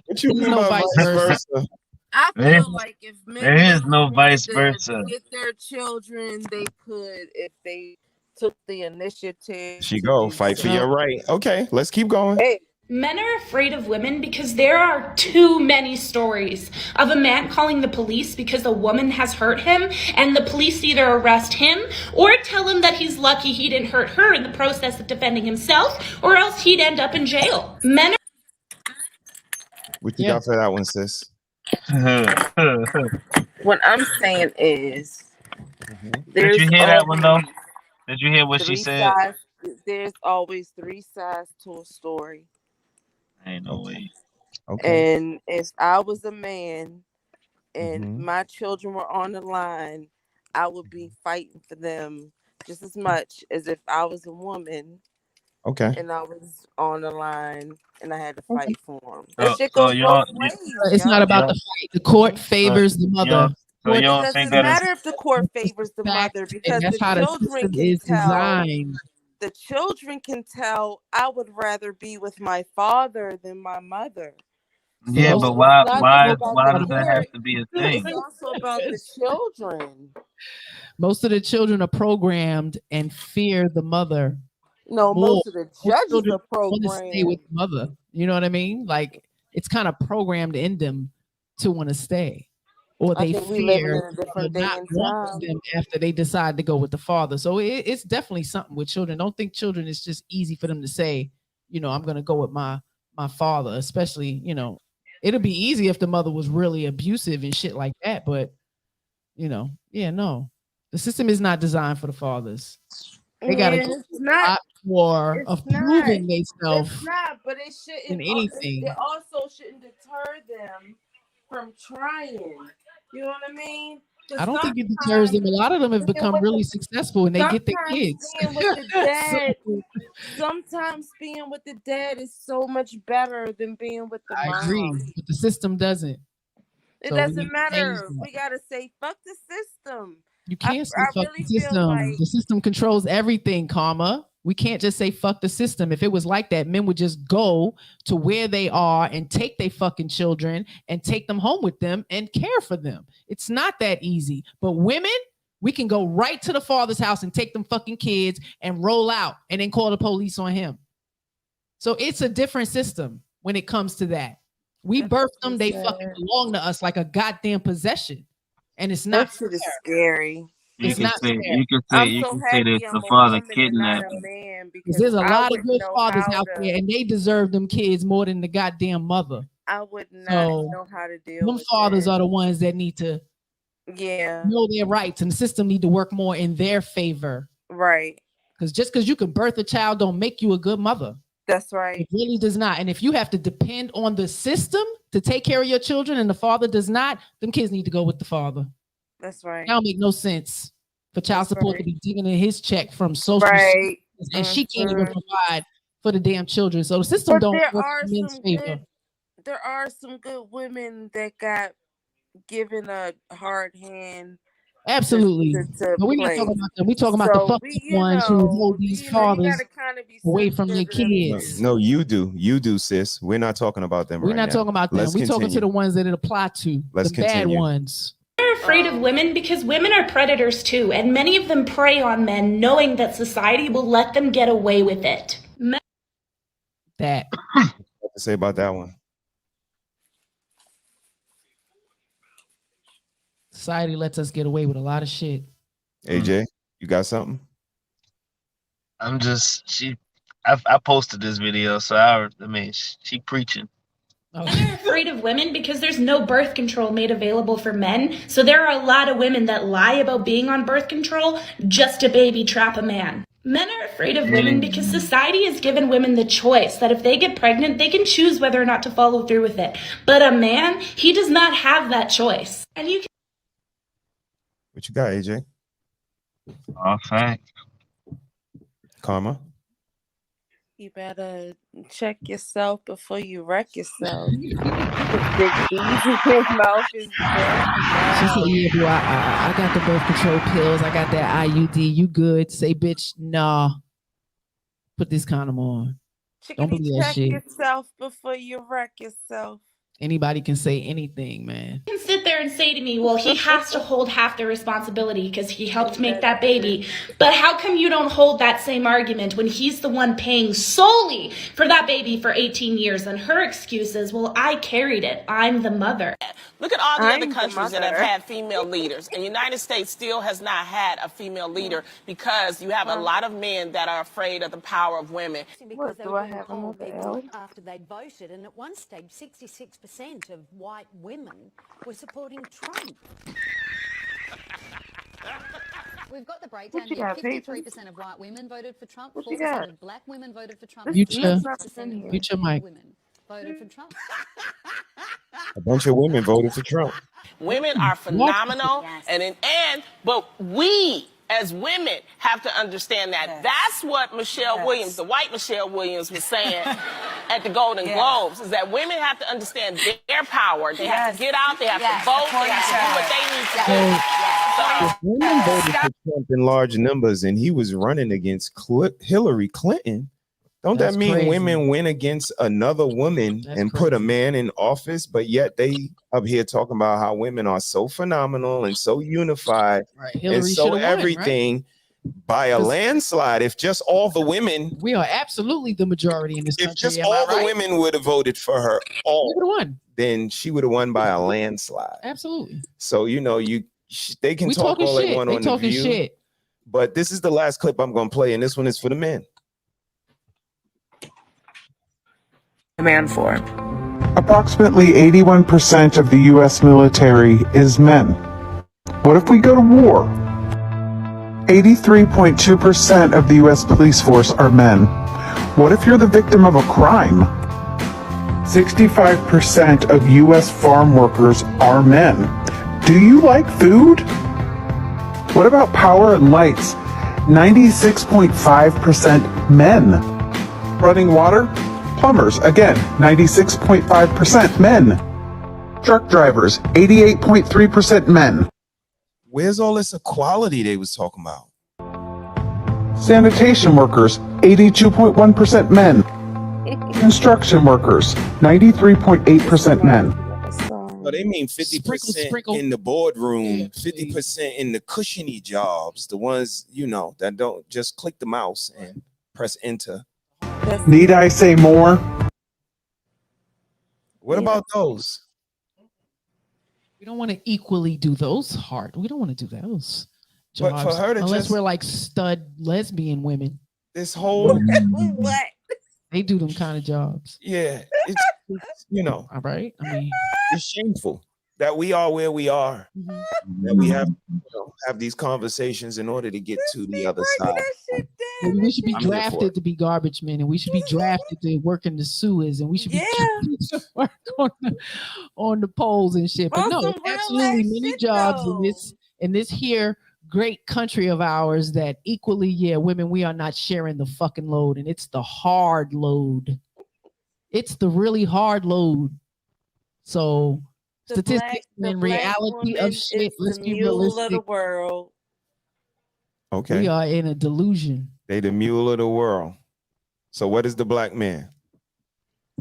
What you mean No by vice vice versa. versa? I There- feel like if men there is really no wanted vice to versa. get their children, they could if they took the initiative. She to go do fight for so. your right. Okay, let's keep going. Hey, Men are afraid of women because there are too many stories of a man calling the police because a woman has hurt him, and the police either arrest him or tell him that he's lucky he didn't hurt her in the process of defending himself, or else he'd end up in jail. Men are— What you got for that one, sis? What I'm saying is, Did you hear that one though? Did you hear what she said? There's always three sides to a story. Ain't no way. Okay. And if I was a man and my children were on the line, I would be fighting for them just as much as if I was a woman. Okay. And I was on the line and I had to fight for them. So- That shit so goes y'all- both ways. It's not about the fight. The court favors the mother. It doesn't matter if the court favors the mother, because that's the how the children system can is tell. designed. The children can tell I would rather be with my father than my mother. Yeah, So but it's why not just about the does that have parent, to be a thing? It's also about the children. Most of the children are programmed and fear the mother. No, more. most of the judges children are want to stay with programmed. the mother. You know what I mean? Like it's kind of programmed in them to want to stay, or I they think we living fear in a different day not and wanting time. them after they decide to go with the father. So it's definitely something with children. Don't think children is just easy for them to say, you know, I'm gonna go with my father. Especially, you know, it'll be easy if the mother was really abusive and shit like that. But you know, yeah, no, the system is not designed for the fathers. They gotta go It's through a lot more of proving themselves. It's not, but it shouldn't. in anything. It also shouldn't deter them from trying. You know what I mean? 'Cause I don't think it deters them. A lot of them have become really successful and they get their kids. Being with the dad, So, sometimes being with the dad is so much better than being with the I mom. agree, but the system doesn't. It So we doesn't need to change matter. that. We gotta say fuck the system. You can't say I fuck really the feel system. like The system controls everything, comma. We can't just say fuck the system. If it was like that, men would just go to where they are and take their fucking children and take them home with them and care for them. It's not that easy. But women, we can go right to the father's house and take them fucking kids and roll out and then call the police on him. So it's a different system when it comes to that. We birthed them, they fucking belong to us like a goddamn possession. And it's not that shit is scary. You It's can not say fair. you can say that the father kidnapped him. Because there's a lot of good fathers out there and they deserve them kids more than the goddamn mother. I would not So know how to deal them with fathers it. are the ones that need to know their rights, and the system need to work more in their favor. Right. Because just because you can birth a child don't make you a good mother. That's right. It really does not. And if you have to depend on the system to take care of your children and the father does not, them kids need to go with the father. That's right. That don't make no sense for child support to be digging in his check from social Right. services, and she can't even provide for the damn children. So the system But don't there work are in men's some favor. there are some good women that got given a hard hand. Absolutely. But we're not play. talking about them. We're talking about the So fucked up ones who hold these fathers away from their kids. No, you do, sis. We're not talking about them. We're right not now. talking about them. Let's We're talking to continue. the ones that it apply to. Let's the bad continue. ones. They're afraid of women because women are predators too, and many of them prey on men knowing that society will let them get away with it. That. What to say about that one? Society lets us get away with a lot of shit. AJ, you got something? I'm just I posted this video, so I mean she preaching. Men are afraid of women because there's no birth control made available for men. So there are a lot of women that lie about being on birth control just to baby trap a man. Men are afraid of women because society has given women the choice that if they get pregnant, they can choose whether or not to follow through with it. But a man, he does not have that choice. And you can— What you got, AJ? All fact. Karma. You better check yourself before you wreck yourself. Big D's in your mouth is She said, yeah, boy, I got the birth control pills. I got that IUD. You good? Say, bitch, nah. Put this condom on. Don't believe that check shit. yourself before you wreck yourself. Anybody can say anything, man. sit there and say to me, well, he has to hold half the responsibility because he helped make that baby. But how come you don't hold that same argument when he's the one paying solely for that baby for 18 years? And her excuse is, well, I carried it. I'm the mother. Look at all the other countries that have had female leaders. And the United States still has not had a female leader because you have a lot of men that are afraid of the power of women. What, do I have another L? After they'd voted, and at one stage, 66% of white women were supporting Trump. We've got the breakdown What you here. got, 53% of white women voted for Trump. 4% of black women voted for Trump. Future, 56% future of Mike. women voted for Trump. A bunch of women voted for Trump. Women are phenomenal, but we as women have to understand that. That's what Michelle Williams, the white Michelle Williams, was saying at the Golden Globes, is that women have to understand their power. They have to get out, they have to vote, they have to do what they need to do. If women voted for Trump in large numbers and he was running against Hillary Clinton, don't That's that mean crazy. women went against another woman and put a man in office, but yet they up here talking about how women are so phenomenal and so unified Hillary and so shoulda won, everything by a landslide? If just all the women, we are absolutely the majority in this country. if just am all I right? the women would have voted for her, We would've won. then she would have won by a landslide. Absolutely. So they can We talk talking all they shit. want They on the talking View, shit. but this is the last clip I'm going to play, and this one is for the men. Demand for. Approximately 81% of the U.S. military is men. What if we go to war? 83.2% of the U.S. police force are men. What if you're the victim of a crime? 65% of U.S. farm workers are men. Do you like food? What about power and lights? 96.5% men. Running water? Plumbers, again, 96.5% men. Truck drivers, 88.3% men. Where's all this equality they was talking about? Sanitation workers, 82.1% men. Construction workers, 93.8% men. No, they mean 50% in the boardroom, 50% in the cushiony jobs, the ones, that don't just click the mouse and press enter. Need I say more? What about those? We don't want to equally do those hard. We don't want to do those But jobs for her to unless just- we're like stud lesbian women. This whole What? They do them kind of jobs. Yeah, it's All right. I mean, it's shameful that we are where we are. That we have have these conversations in order to get to the other side. maybe we should be I'm here for drafted to be garbage men, and we should be drafted to work in the sewers, and we should be drafted to work on the poles and shit. But On no, some there's real absolutely ass many shit, jobs though. in this here great country of ours that equally, women, we are not sharing the fucking load, and it's the hard load. It's the really hard load. So statistics and reality of shit. Let's be realistic. Of the world. Okay. We are in a delusion. They the mule of the world. So what is the black man?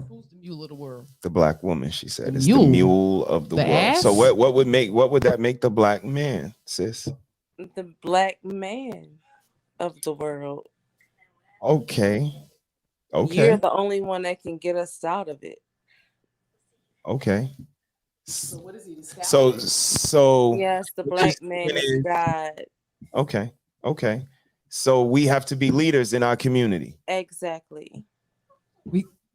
Who's the mule of the world? The black woman, she said. The It's mule. the mule of the The world. ass? So what would that make the black man, sis? The black man of the world. Okay. You're the only one that can get us out of it. Okay. So what is he? So Yes, the what black you're man saying is God. Okay. So we have to be leaders in our community. Exactly.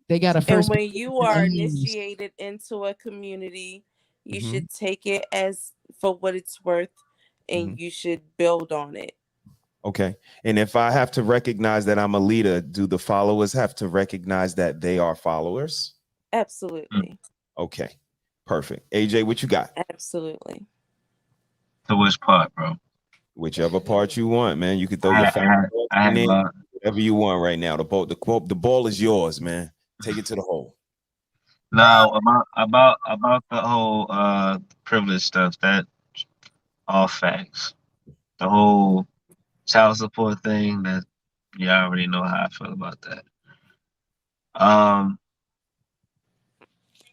They got to And first. when you are initiated into a community, you Mhm. should take it as for what it's worth, and you should build on it. Okay. And if I have to recognize that I'm a leader, do the followers have to recognize that they are followers? Absolutely. Okay. Perfect. AJ, what you got? Absolutely. So which part, bro? Whichever part you want, man. You can throw I- your family I have in, a- whatever you want right now. The ball is yours, man. Take it to the hole. Now about the whole privilege stuff, that all facts. The whole child support thing, that you already know how I feel about that.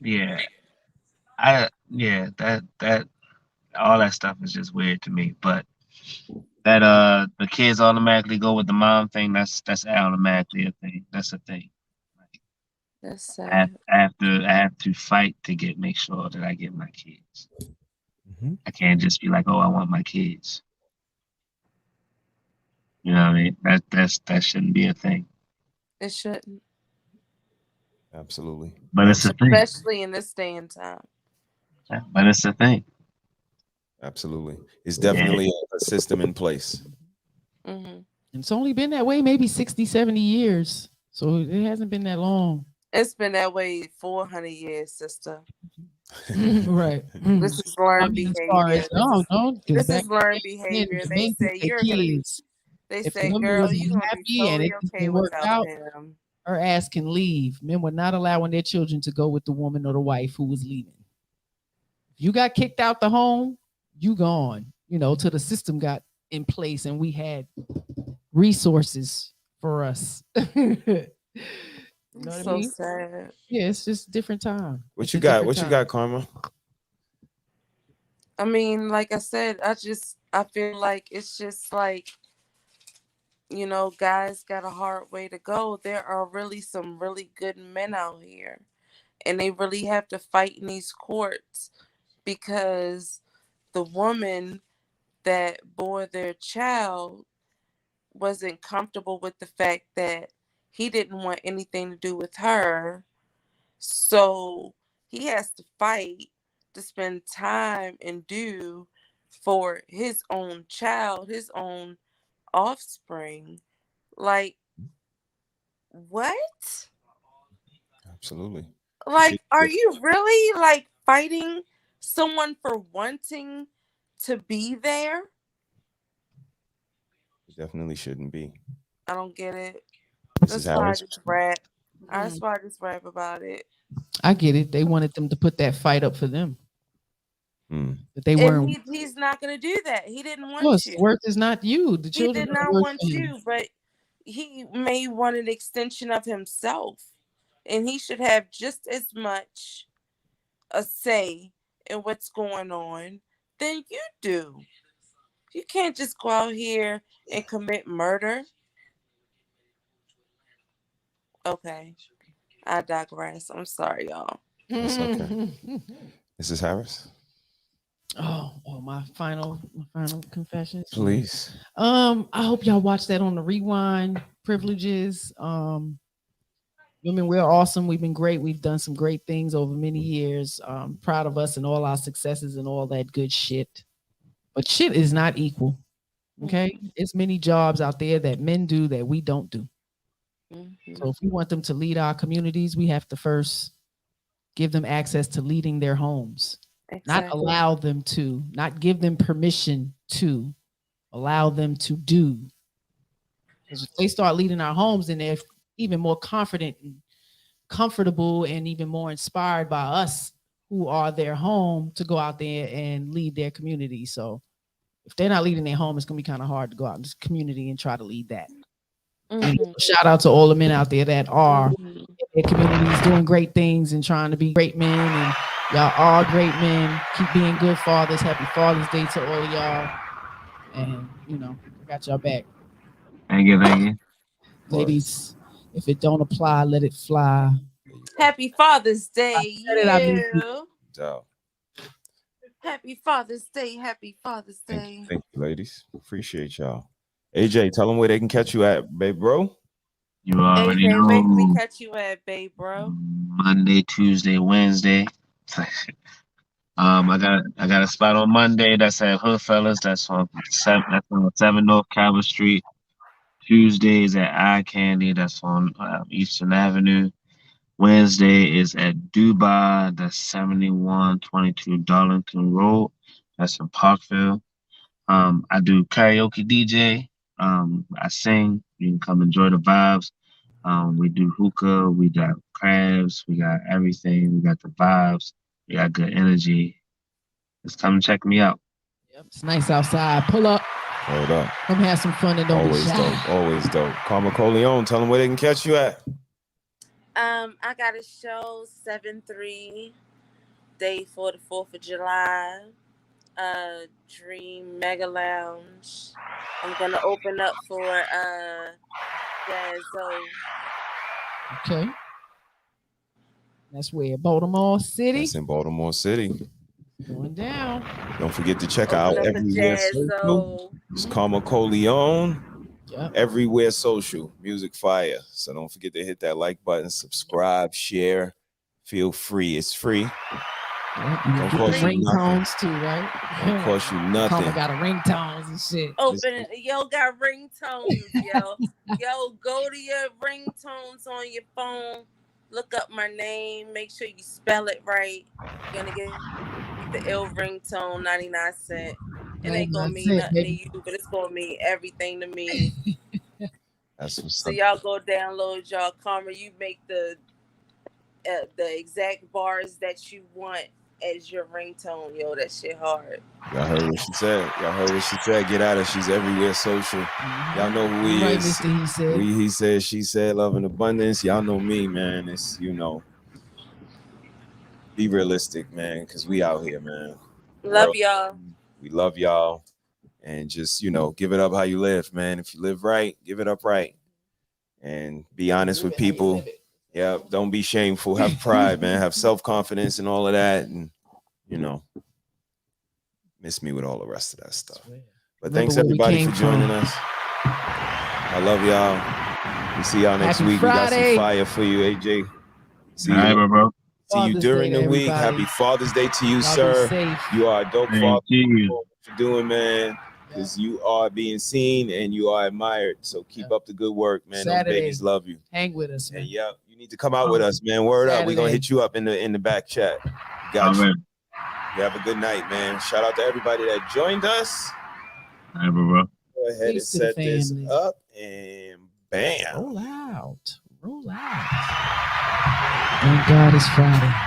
Yeah. yeah, that all that stuff is just weird to me. But that the kids automatically go with the mom thing, that's automatically a thing. That's a thing. That's I sad. have to fight to make sure that I get my kids. Mm-hmm. I can't just be like, oh, I want my kids. You know what I mean? That shouldn't be a thing. It shouldn't, Absolutely. But it's a thing. especially in this day and time. But it's a thing. Absolutely. It's Yeah. definitely a system in place. Mm-hmm. It's only been that way maybe 60, 70 years. So it hasn't been that long. It's been that way 400 years, sister. Right. This is learned As far behavior. as no, because This back is learned then, behavior. the They men took say their you're gonna be. kids. They If the say, woman girl, wasn't you're gonna be happy and totally it okay didn't work without out, him. her ass can leave. Men were not allowing their children to go with the woman or the wife who was leaving. If you got kicked out the home, you gone. You know, till the system got in place and we had resources for us. You know what I So mean? sad. Yeah, it's just different time. What It's you a got? different What you time. got, Karma? I mean, like I said, I feel like it's just like, guys got a hard way to go. There are really some really good men out here, and they really have to fight in these courts because the woman that bore their child wasn't comfortable with the fact that he didn't want anything to do with her. So he has to fight to spend time and do for his own child, his own offspring. Like, what? Absolutely. Like, are you really like fighting someone for wanting to be there? It definitely shouldn't be. I don't get it. Mrs. That's why I Harris. just rap. That's why I just rap about it. I get it. They wanted them to put that fight up for them. But they And weren't. he's not going to do that. He didn't Of want course, you. the work is not you. The He children did are the not work want for him. you, but he may want an extension of himself. And he should have just as much a say in what's going on than you do. You can't just go out here and commit murder. Okay. I digress. I'm sorry, y'all. That's okay. Mrs. Harris. Oh, my final confessions. Please. I hope y'all watch that on the rewind. Privileges. Women, we're awesome. We've been great. We've done some great things over many years. Proud of us and all our successes and all that good shit. But shit is not equal. Okay? It's many jobs out there that men do that we don't do. So if we want them to lead our communities, we have to first give them access to leading their homes. Not allow them to, not give them permission to, allow them to do. Because if they start leading our homes, then they're even more confident and comfortable and even more inspired by us who are their home to go out there and lead their community. So if they're not leading their home, it's going to be kind of hard to go out in this community and try to lead that. And shout out to all the men out there that are in their communities doing great things and trying to be great men. And y'all are great men. Keep being good fathers. Happy Father's Day to all of y'all. And, I got y'all back. Thank you. Ladies, if it don't apply, let it fly. Happy Father's Day, you. Happy Father's Day. Happy Father's Day. Thank you, ladies. Appreciate y'all. AJ, tell them where they can catch you at, babe, bro. You already AJ, know. where can we catch you at, babe, bro? Monday, Tuesday, Wednesday. I got a spot on Monday. That's at Hoodfellas. That's on 7 North Calvert Street. Tuesdays at Eye Candy. That's on Eastern Avenue. Wednesday is at Dubai. That's 7122 Darlington Road. That's in Parkville. I do karaoke DJ. I sing. You can come enjoy the vibes. We do hookah. We got crabs. We got everything. We got the vibes. We got good energy. Just come check me out. Yep, it's nice outside. Pull up. Hold up. Come have some fun and don't Always be shy. dope. Always dope. Karma Corleone, tell them where they can catch you at. I got a show 7/3 day for the 4th of July. Dream Mega Lounge. I'm gonna open up for Jazzo. Okay. That's where Baltimore City. That's in Baltimore City. Going down. Don't forget to check Open out up for Everywhere Social. Jazzo. It's Karma Coleone. Yep. Everywhere Social. Music fire. So don't forget to hit that like button, subscribe, share. Feel free. It's free. Yep. Don't cost you nothing. Ringtones too, right? Don't cost you nothing. Karma got a ringtones and shit. Open yo got ringtones, yo. Yo, go to your ringtones on your phone. Look up my name. Make sure you spell it right. You're gonna get the ill ringtone, 99 cents. It ain't gonna mean nothing to you, but it's gonna mean everything to me. That's what's So up. y'all go download y'all Karma. You make the exact bars that you want as your ringtone, yo. That shit hard. Y'all heard what she said. Y'all heard what she said. Get at her. She's everywhere social. Y'all know who he Right, is. Mr. He Said. He said, she said, love and abundance. Y'all know me, man. It's, be realistic, man, because we out here, man. Love y'all. We love y'all. And just, give it up how you live, man. If you live right, give it up right. And be honest with people. Yeah, don't be shameful. Have pride, man. Have self-confidence and all of that. And, miss me with all the rest of that stuff. But thanks, everybody, for joining us. I love y'all. We see y'all next week. Friday. We got some fire for you, AJ. See All right, you, bro. See you during the week. everybody. Happy Father's Day to you, Y'all be sir. safe. You are a dope Thank father. you. What you're doing, man. Because you are being seen and you are admired. So keep up the good work, man. Saturday. Those babies love you. Hang with us, man. And yeah, you need to come out with us, man. Word up. We're gonna hit you up in the back chat. Got you. You have a good night, man. Shout out to everybody that joined us. All right, bro. Go ahead Peace and to the set this family. up and bam. Roll out. Roll out. Thank God it's Friday.